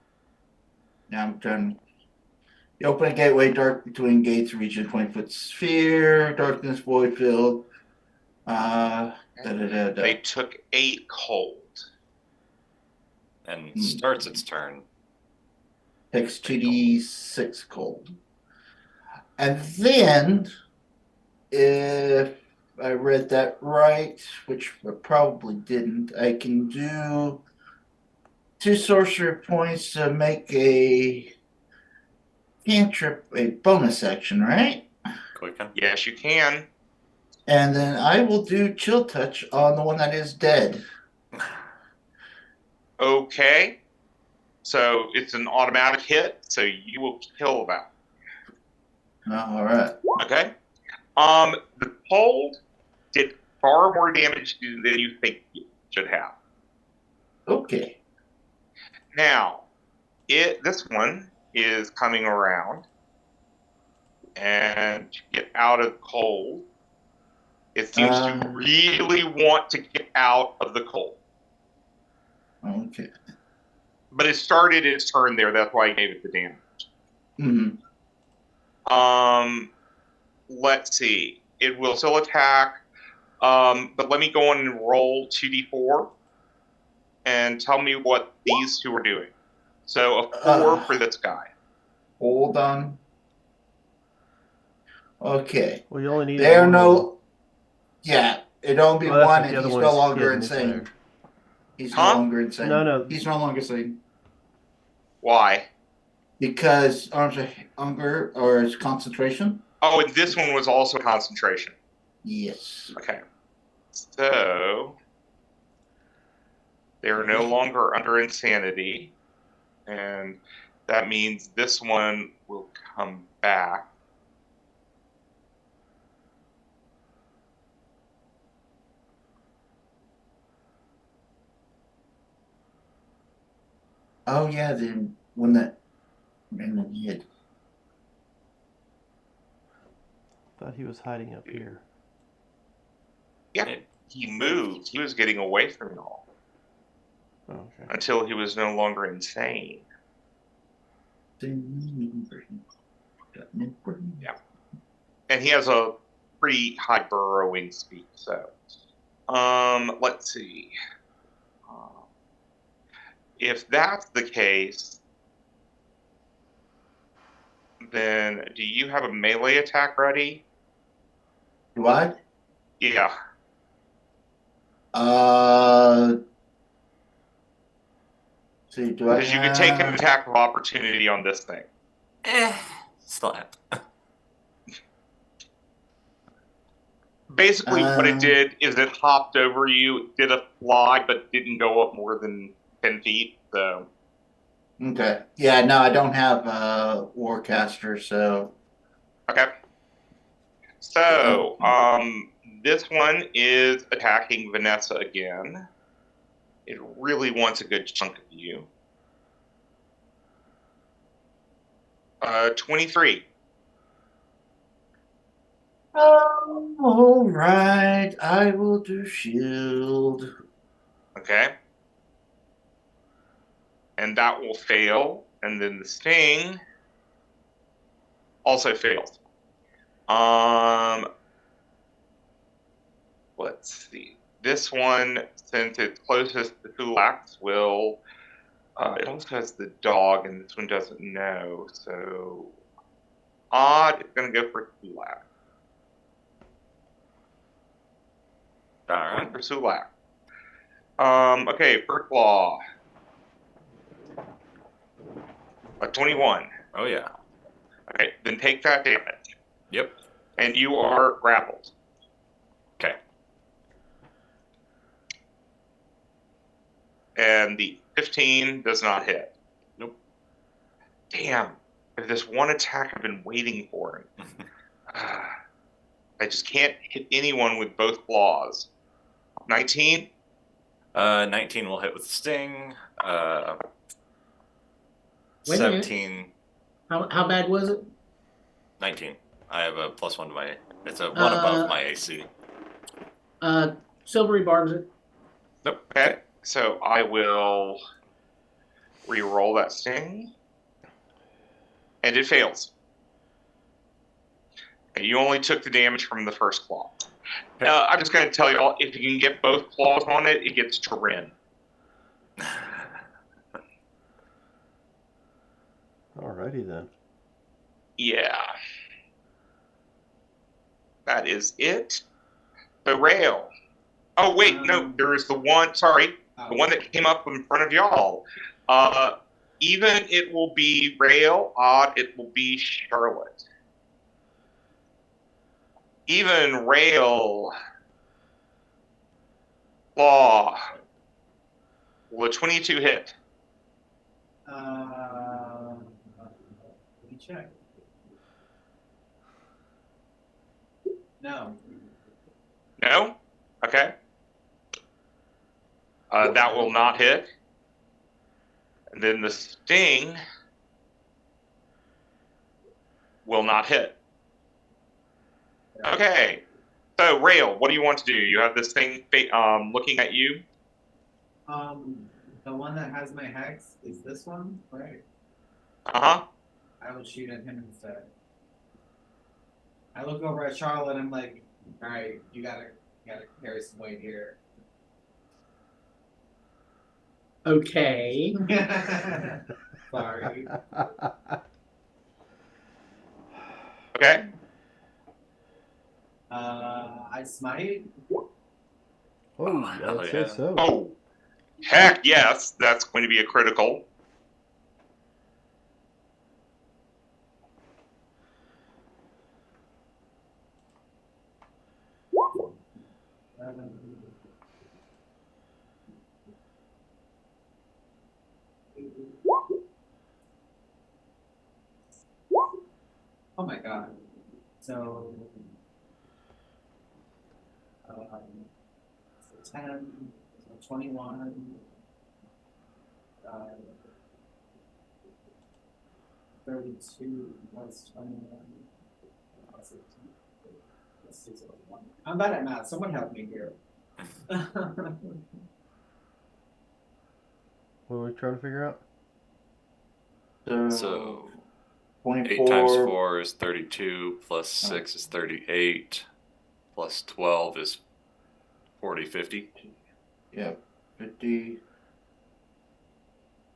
Speaker 6: I'm done. You open a gateway dark between gates, reach a 20-foot sphere, darkness, void filled.
Speaker 2: They took 8 cold.
Speaker 5: And starts its turn.
Speaker 6: Takes 2d6 cold. And then, if I read that right, which I probably didn't, I can do 2 sorcery points to make a cantrip a bonus action, right?
Speaker 5: Quicken.
Speaker 2: Yes, you can.
Speaker 6: And then I will do chill touch on the one that is dead.
Speaker 2: Okay. So it's an automatic hit, so you will kill that.
Speaker 6: All right.
Speaker 2: Okay. The cold did far more damage to you than you think it should have.
Speaker 6: Okay.
Speaker 2: Now, this one is coming around, and to get out of cold, it seems to really want to get out of the cold.
Speaker 6: Okay.
Speaker 2: But it started its turn there. That's why I gave it the damage.
Speaker 6: Mm-hmm.
Speaker 2: Let's see. It will still attack. But let me go on and roll 2d4 and tell me what these two are doing. So a 4 for this guy.
Speaker 6: Hold on. Okay.
Speaker 1: Well, you only need
Speaker 6: There
Speaker 1: one.
Speaker 6: no. Yeah, it'd only be
Speaker 1: Well, that's
Speaker 6: one,
Speaker 1: if the
Speaker 6: and
Speaker 1: other
Speaker 6: he's
Speaker 1: one's
Speaker 6: no longer
Speaker 1: hidden,
Speaker 6: insane.
Speaker 1: so-
Speaker 6: He's
Speaker 2: Huh?
Speaker 6: no longer insane.
Speaker 1: No.
Speaker 6: He's no longer insane.
Speaker 2: Why?
Speaker 6: Because arms of hunger or his concentration?
Speaker 2: Oh, and this one was also concentration.
Speaker 6: Yes.
Speaker 2: Okay. So they are no longer under insanity. And that means this one will come back.
Speaker 6: Oh yeah, the one that ran the head.
Speaker 1: Thought he was hiding up here.
Speaker 2: Yeah, he moved. He was getting away from y'all
Speaker 1: Oh, okay.
Speaker 2: until he was no longer insane. Yeah. And he has a pretty high burrowing speed, so let's see. If that's the case, then do you have a melee attack ready?
Speaker 6: Do I?
Speaker 2: Yeah.
Speaker 6: See, do I?
Speaker 2: Because you could take an attack of opportunity on this thing.
Speaker 5: Slap.
Speaker 2: Basically, what it did is it hopped over you, did a fly, but didn't go up more than 10 feet. So.
Speaker 6: Okay. Yeah, no, I don't have Warcaster, so.
Speaker 2: Okay. So, this one is attacking Vanessa again. It really wants a good chunk of you. 23.
Speaker 6: All right. I will do shield.
Speaker 2: Okay. And that will fail. And then the sting also fails. Let's see. This one, since it's closest to Thulax, will. It also has the dog, and this one doesn't know. So, Odd is going to go for Thulax.
Speaker 5: All right.
Speaker 2: For Sulak. Okay, first claw. A 21.
Speaker 5: Oh yeah.
Speaker 2: Okay, then take that damage.
Speaker 5: Yep.
Speaker 2: And you are grappled.
Speaker 5: Okay.
Speaker 2: And the 15 does not hit.
Speaker 5: Nope.
Speaker 2: Damn. If this one attack I've been waiting for. I just can't hit anyone with both claws. 19?
Speaker 5: 19 will hit with sting.
Speaker 4: Wait a minute.
Speaker 5: 17.
Speaker 4: How bad was it?
Speaker 5: 19. I have a +1 to my. It's a 1 above my AC.
Speaker 4: Silvery barbs it.
Speaker 5: Nope.
Speaker 2: Okay, so I will re-roll that sting. And it fails. And you only took the damage from the first claw.
Speaker 5: Okay.
Speaker 2: I'm just going to tell you all, if you can get both claws on it, it gets to Rin.
Speaker 1: Alrighty then.
Speaker 2: Yeah. That is it. The rail. Oh, wait, no, there is the one, sorry, the one that came up in front of y'all. Even it will be rail, odd, it will be Charlotte. Even rail, law. Will a 22 hit?
Speaker 8: Let me check. No.
Speaker 2: No? Okay. That will not hit. And then the sting will not hit. Okay. So, Rail, what do you want to do? You have this thing looking at you?
Speaker 8: The one that has my hex is this one, right?
Speaker 2: Uh-huh.
Speaker 8: I will shoot at him instead. I look over at Charlotte and I'm like, all right, you gotta carry some weight here.
Speaker 4: Okay.
Speaker 8: Sorry.
Speaker 2: Okay.
Speaker 8: I smite.
Speaker 1: Oh,
Speaker 5: hell
Speaker 1: I'd
Speaker 5: yeah.
Speaker 1: say so.
Speaker 2: Oh, heck yes. That's going to be a critical.
Speaker 8: Oh my god. So, 10, 21, 32 plus 21. plus 18. Let's see, so I'm bad at math. Someone help me here.
Speaker 1: What are we trying to figure out?
Speaker 5: So
Speaker 6: 24.
Speaker 5: 8 times 4 is 32, plus 6 is 38, plus 12 is 40, 50.
Speaker 6: Yeah, 50.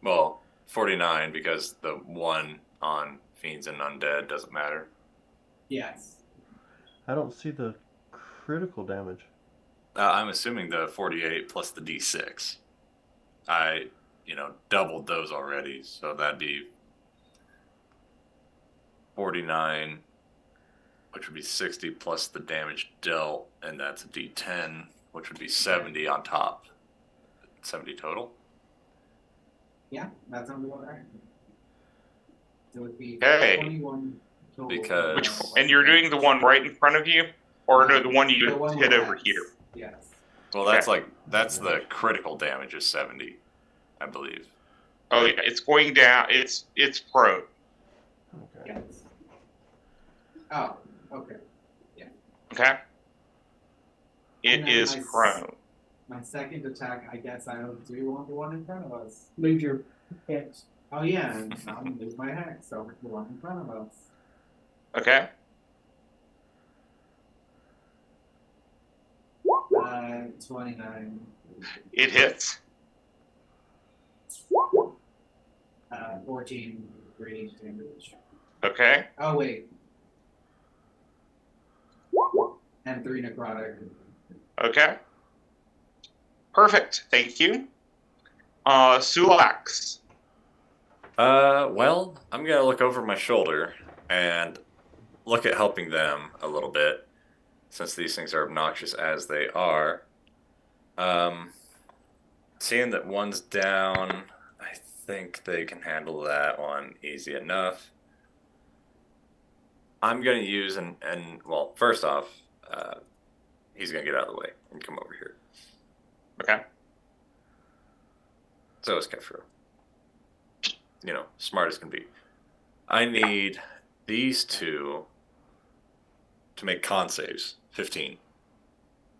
Speaker 5: Well, 49 because the 1 on Fiends and Undead doesn't matter.
Speaker 8: Yes.
Speaker 1: I don't see the critical damage.
Speaker 5: I'm assuming the 48 plus the D6. I, doubled those already, so that'd be 49, which would be 60 plus the damage dealt, and that's a D10, which would be 70 on top. 70 total.
Speaker 8: Yeah, that sounds about right. So it would be
Speaker 2: Okay.
Speaker 8: 21 total.
Speaker 5: Because-
Speaker 2: And you're doing the one right in front of you? Or no, the one you
Speaker 8: The one
Speaker 2: hit
Speaker 8: with
Speaker 2: over
Speaker 8: X.
Speaker 2: here?
Speaker 8: Yes.
Speaker 5: Well, that's the critical damage is 70, I believe.
Speaker 2: Oh, yeah, it's going down. It's prone.
Speaker 1: Okay.
Speaker 8: Yes. Oh, okay.
Speaker 2: Okay? It
Speaker 8: And then
Speaker 2: is
Speaker 8: my
Speaker 2: prone.
Speaker 8: My second attack, I guess I don't do want the one in front of us.
Speaker 4: Move your hex.
Speaker 8: Oh yeah, and I'll move my hex, so the one in front of us.
Speaker 2: Okay?
Speaker 8: 29.
Speaker 2: It hits.
Speaker 8: 14 radiant damage.
Speaker 2: Okay?
Speaker 8: Oh wait. And 3 necrotic.
Speaker 2: Okay? Perfect. Thank you. Sulax.
Speaker 5: Well, I'm gonna look over my shoulder and look at helping them a little bit, since these things are obnoxious as they are. Seeing that one's down, I think they can handle that one easy enough. I'm gonna use and well, first off, he's gonna get out of the way and come over here.
Speaker 2: Okay.
Speaker 5: So is Kefro. You know, smart as can be. I need these two to make con saves, 15,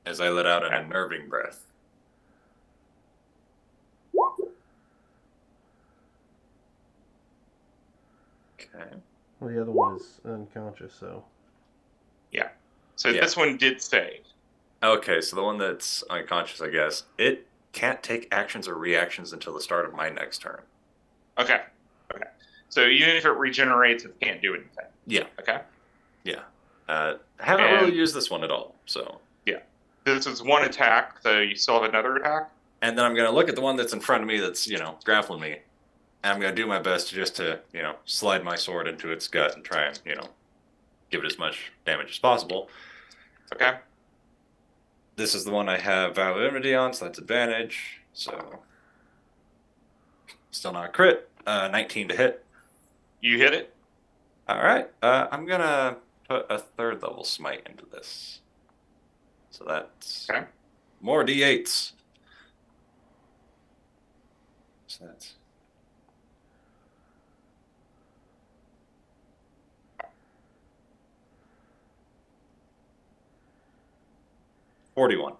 Speaker 5: as I let out an unnerving breath. Okay.
Speaker 1: Well, the other one is unconscious, so.
Speaker 2: So
Speaker 5: Yeah.
Speaker 2: this one did save.
Speaker 5: Okay, so the one that's unconscious, I guess, it can't take actions or reactions until the start of my next turn.
Speaker 2: Okay. So even if it regenerates, it can't do anything.
Speaker 5: Yeah.
Speaker 2: Okay.
Speaker 5: Yeah. Haven't
Speaker 2: And-
Speaker 5: really used this one at all, so.
Speaker 2: This is one attack, so you still have another attack?
Speaker 5: And then I'm going to look at the one that's in front of me that's, grappling me. And I'm going to do my best to slide my sword into its gut and try and, give it as much damage as possible.
Speaker 2: Okay.
Speaker 5: This is the one I have Vow of Enmity on, so that's advantage. So, still not a crit. 19 to hit.
Speaker 2: You hit it?
Speaker 5: All right. I'm going to put a 3rd level smite into this. So that's
Speaker 2: Okay.
Speaker 5: more d8s. So that's 41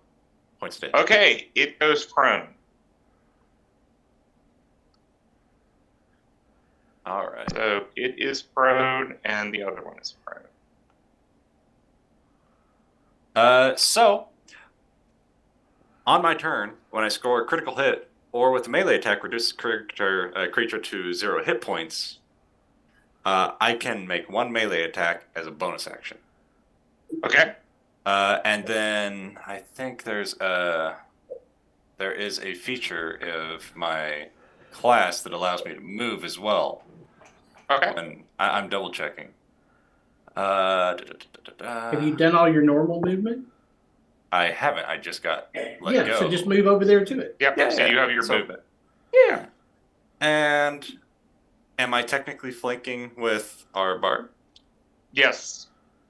Speaker 5: points of damage.
Speaker 2: Okay, it goes prone.
Speaker 5: All right.
Speaker 2: So it is prone, and the other one is prone.
Speaker 5: So, on my turn, when I score a critical hit, or with a melee attack reduces creature to 0 hit points, I can make one melee attack as a bonus action.
Speaker 2: Okay.
Speaker 5: And then I think there is a feature of my class that allows me to move as well.
Speaker 2: Okay.
Speaker 5: And I'm double checking.
Speaker 4: Have you done all your normal movement?
Speaker 5: I haven't. I just got let go.
Speaker 4: So just move over there to it.
Speaker 2: Yep.
Speaker 5: Yeah,
Speaker 2: So you have your
Speaker 5: so-
Speaker 2: movement.
Speaker 5: Yeah. And am I technically flanking with our bard?
Speaker 2: Yes.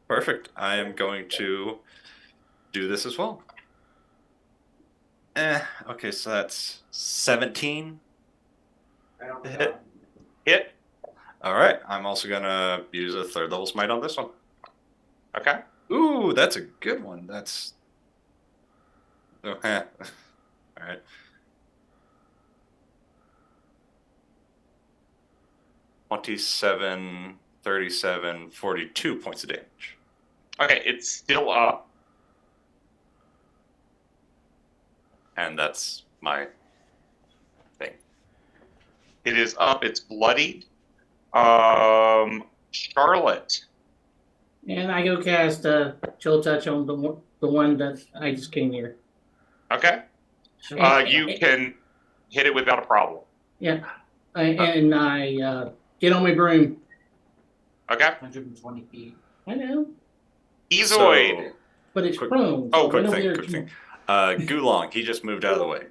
Speaker 5: Perfect. I am going to do this as well. Okay, so that's 17
Speaker 8: I don't
Speaker 5: to
Speaker 8: know.
Speaker 5: hit.
Speaker 2: Hit.
Speaker 5: All right. I'm also going to use a 3rd level smite on this one.
Speaker 2: Okay.
Speaker 5: Ooh, that's a good one. That's. Oh, All right. $27, 37, 42 points of damage.
Speaker 2: Okay, it's still up.
Speaker 5: And that's my thing.
Speaker 2: It is up. It's bloodied. Charlotte.
Speaker 4: And I go cast Chill Touch on the one that I just came near.
Speaker 2: Okay. You can hit it without a problem.
Speaker 4: Yeah. And I get on my broom.
Speaker 2: Okay.
Speaker 8: 120 feet.
Speaker 4: I know.
Speaker 2: Ezoid.
Speaker 4: But it's
Speaker 5: Quick-
Speaker 4: prone.
Speaker 5: Oh,
Speaker 4: so
Speaker 5: quick
Speaker 4: right over
Speaker 5: thing,
Speaker 4: there
Speaker 5: quick
Speaker 4: to-
Speaker 5: thing. Gulong, he just moved out of the way.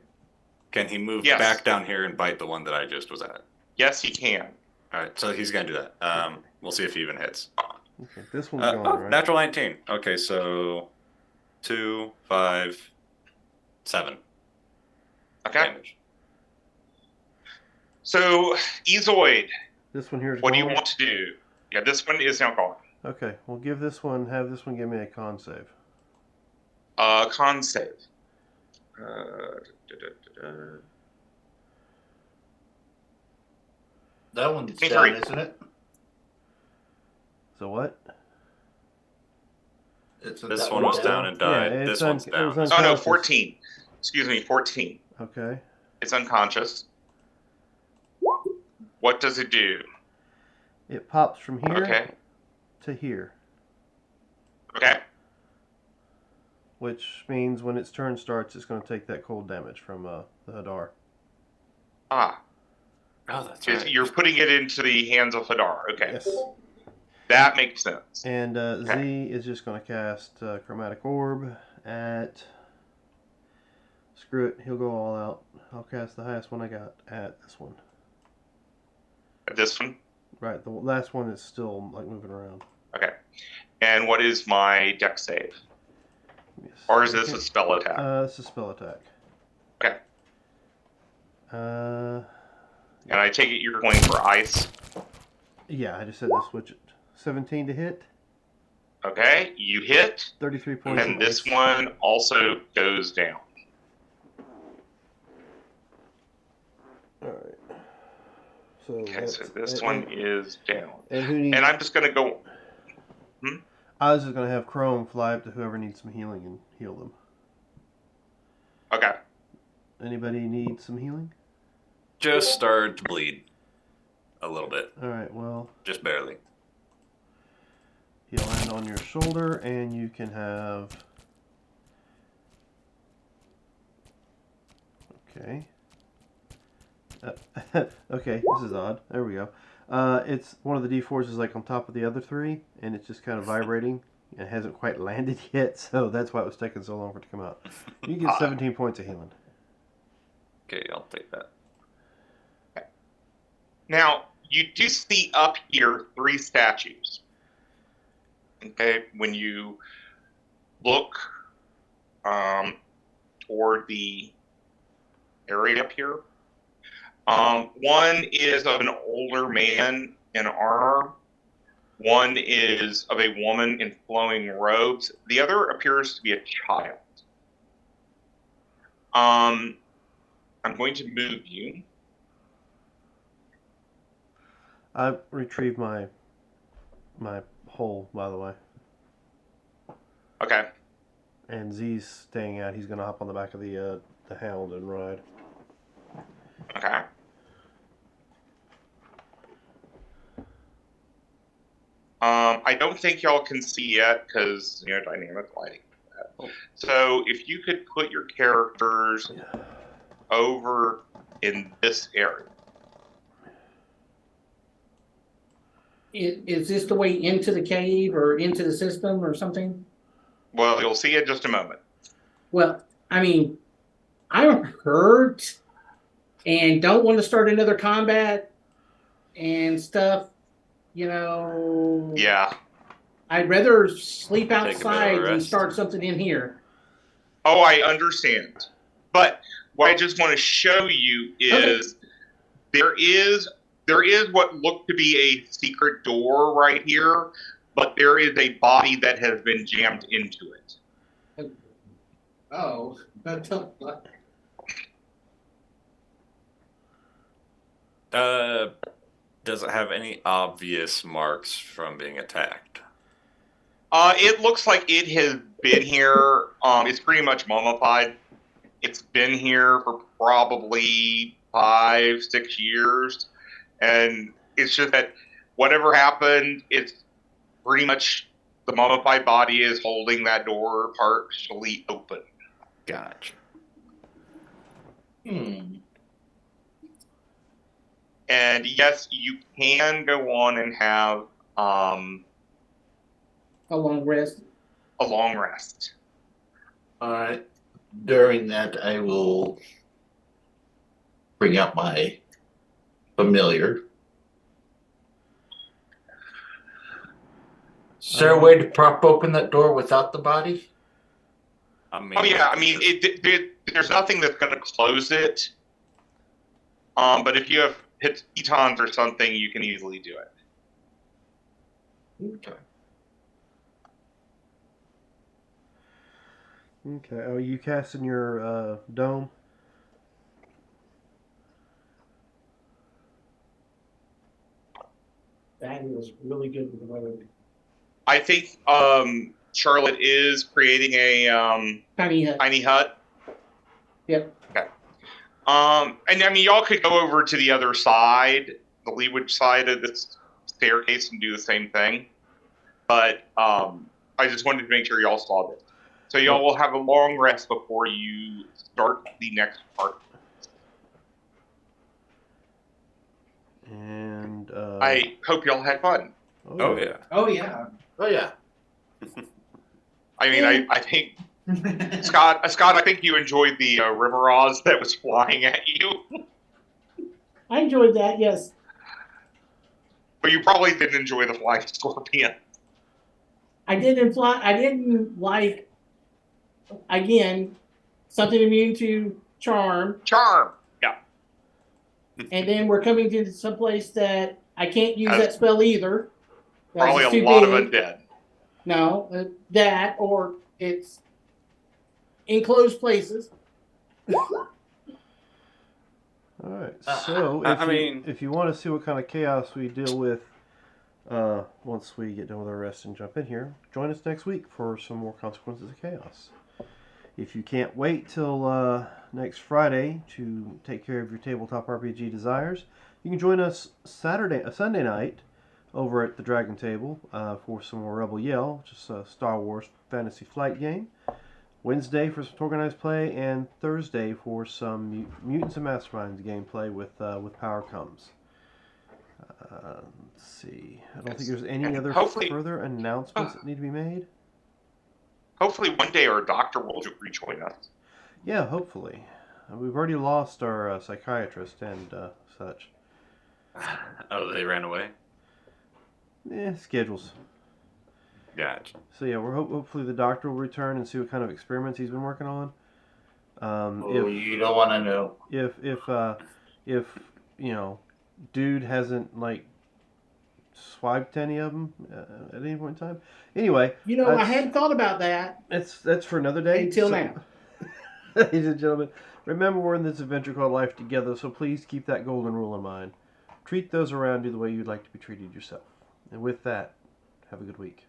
Speaker 5: Can he move
Speaker 2: Yes.
Speaker 5: back down here and bite the one that I just was at?
Speaker 2: Yes, he can.
Speaker 5: All right, so he's gonna do that. We'll see if he even hits.
Speaker 1: Okay, this one's gone, right?
Speaker 5: Natural 19. Okay, so 2, 5, 7
Speaker 2: Okay.
Speaker 5: damage.
Speaker 2: So, Ezoid,
Speaker 1: This one here is
Speaker 2: what do you
Speaker 1: gone?
Speaker 2: want to do? Yeah, this one is now gone.
Speaker 1: Okay, we'll have this one give me a con save.
Speaker 2: Con save.
Speaker 6: That one's
Speaker 2: Me
Speaker 6: down,
Speaker 2: three.
Speaker 6: isn't it?
Speaker 1: So what?
Speaker 6: It's
Speaker 5: This one was down and died.
Speaker 1: Yeah,
Speaker 5: This
Speaker 1: it's
Speaker 5: one's
Speaker 1: it
Speaker 5: down.
Speaker 1: was
Speaker 2: Oh no,
Speaker 1: unconscious.
Speaker 2: 14. Excuse me, 14.
Speaker 1: Okay.
Speaker 2: It's unconscious. What does it do?
Speaker 1: It pops from here
Speaker 2: Okay.
Speaker 1: to here.
Speaker 2: Okay.
Speaker 1: which means when its turn starts, it's going to take that cold damage from the Hadar.
Speaker 2: Ah,
Speaker 5: Oh, that's right.
Speaker 2: you're putting it into the hands of Hadar. Okay,
Speaker 1: Yes.
Speaker 2: that makes sense.
Speaker 1: And Z
Speaker 2: Okay.
Speaker 1: is just going to cast Chromatic Orb at. Screw it, he'll go all out. I'll cast the highest one I got at this one.
Speaker 2: This one.
Speaker 1: Right, the last one is still like moving around.
Speaker 2: Okay. And what is my deck save?
Speaker 1: Yes.
Speaker 2: Or is this a spell attack?
Speaker 1: It's a spell attack.
Speaker 2: Okay.
Speaker 1: Uh,
Speaker 2: And I take it you're going for ice.
Speaker 1: yeah, I just had to switch it. 17 to hit,
Speaker 2: Okay, you hit,
Speaker 1: 33 points.
Speaker 2: and
Speaker 1: of
Speaker 2: this
Speaker 1: ice.
Speaker 2: one also goes down.
Speaker 1: All right. So
Speaker 2: Okay, so
Speaker 1: that's-
Speaker 2: this
Speaker 1: and-
Speaker 2: one is down.
Speaker 1: And who needs?
Speaker 2: And I'm just going to go.
Speaker 1: I was just gonna have Chrome fly up to whoever needs some healing and heal them.
Speaker 2: Okay.
Speaker 1: Anybody need some healing?
Speaker 5: Just started to bleed a little bit,
Speaker 1: All right. Well,
Speaker 5: just barely.
Speaker 1: he'll land on your shoulder, and you can have. Okay. Okay, this is odd. There we go. It's one of the D4s is like on top of the other three, and it's just kind of vibrating. It hasn't quite landed yet, so that's why it was taking so long for it to come out. You get 17 points of healing.
Speaker 5: Okay, I'll take that.
Speaker 2: Now, you do see up here 3 statues. Okay, when you look toward the area up here, one is of an older man in armor. One is of a woman in flowing robes. The other appears to be a child. I'm going to move you.
Speaker 1: I retrieved my hole, by the way.
Speaker 2: Okay.
Speaker 1: And Z's staying out. He's gonna hop on the back of the hound and ride.
Speaker 2: Okay. I don't think y'all can see yet because dynamic lighting. So if you could put your characters over in this area.
Speaker 4: Is this the way into the cave or into the system or something?
Speaker 2: Well, you'll see in just a moment.
Speaker 4: Well, I mean, I'm hurt and don't want to start another combat and stuff.
Speaker 2: Yeah.
Speaker 4: I'd rather sleep
Speaker 5: Take a bit of a
Speaker 4: outside than
Speaker 5: rest.
Speaker 4: start something in here.
Speaker 2: Oh, I understand. But what I just want to show you is there is what looked to be a secret door right here, but there is a body that has been jammed into it.
Speaker 4: Oh,
Speaker 5: Does it have any obvious marks from being attacked?
Speaker 2: It looks like it has been here. It's pretty much mummified. It's been here for probably 5-6 years, and it's just that whatever happened, it's pretty much the mummified body is holding that door partially open.
Speaker 5: Gotcha.
Speaker 2: And yes, you can go on and have
Speaker 4: a long rest.
Speaker 2: a long rest.
Speaker 6: Alright. During that, I will bring out my familiar. Is there a way to prop open that door without the body?
Speaker 5: I mean,
Speaker 2: Oh yeah, I mean, there's nothing that's going to close it. But if you have hit pitons or something, you can easily do it.
Speaker 6: Okay.
Speaker 1: Okay. Oh, you casting your dome?
Speaker 4: That was really good with the weather.
Speaker 2: I think Charlotte is creating a
Speaker 4: Tiny hut.
Speaker 2: tiny hut.
Speaker 4: Yep.
Speaker 2: Okay. And I mean, y'all could go over to the other side, the leeward side of this staircase, and do the same thing. But I just wanted to make sure y'all saw this. So y'all will have a long rest before you start the next part.
Speaker 1: And
Speaker 2: I hope y'all had fun.
Speaker 5: Oh yeah.
Speaker 8: Oh yeah.
Speaker 6: Oh yeah.
Speaker 2: I mean, I think Scott, I think you enjoyed the river Oz that was flying at you,
Speaker 4: I enjoyed that. Yes,
Speaker 2: but you probably didn't enjoy the flying scorpion.
Speaker 4: I didn't fly. I didn't like again something immune to charm,
Speaker 2: Charm, yeah.
Speaker 4: and then we're coming to some place that I can't use
Speaker 2: Has
Speaker 4: that spell either. That's
Speaker 2: probably
Speaker 4: just
Speaker 2: a
Speaker 4: too
Speaker 2: lot of
Speaker 4: big.
Speaker 2: undead.
Speaker 4: No, that or it's enclosed places.
Speaker 1: all right. So if you want to see what kind of chaos we deal with once we get done with our rest and jump in here, join us next week for some more Consequences of Chaos. If you can't wait till next Friday to take care of your tabletop RPG desires, you can join us Sunday night over at the Dragon Table for some more Rebel Yell, just a Star Wars Fantasy Flight game. Wednesday for some organized play, and Thursday for some Mutants and Masterminds gameplay with Power Comes. Let's see. I don't think there's any
Speaker 2: And
Speaker 1: other
Speaker 2: hopefully-
Speaker 1: further announcements that need to be made.
Speaker 2: Hopefully one day our doctor will rejoin us.
Speaker 1: Yeah, hopefully. We've already lost our psychiatrist and such.
Speaker 5: Oh, they ran away.
Speaker 1: Schedules.
Speaker 5: Gotcha.
Speaker 1: So yeah, we're hopefully the doctor will return and see what kind of experiments he's been working on.
Speaker 6: You don't want to know.
Speaker 1: If you know, dude hasn't like swiped any of them at any point in time. Anyway,
Speaker 4: You know, I hadn't thought about that
Speaker 1: that's for another day.
Speaker 4: until now.
Speaker 1: Ladies and gentlemen, remember we're in this adventure called life together, so please keep that golden rule in mind. Treat those around you the way you'd like to be treated yourself. And with that, have a good week.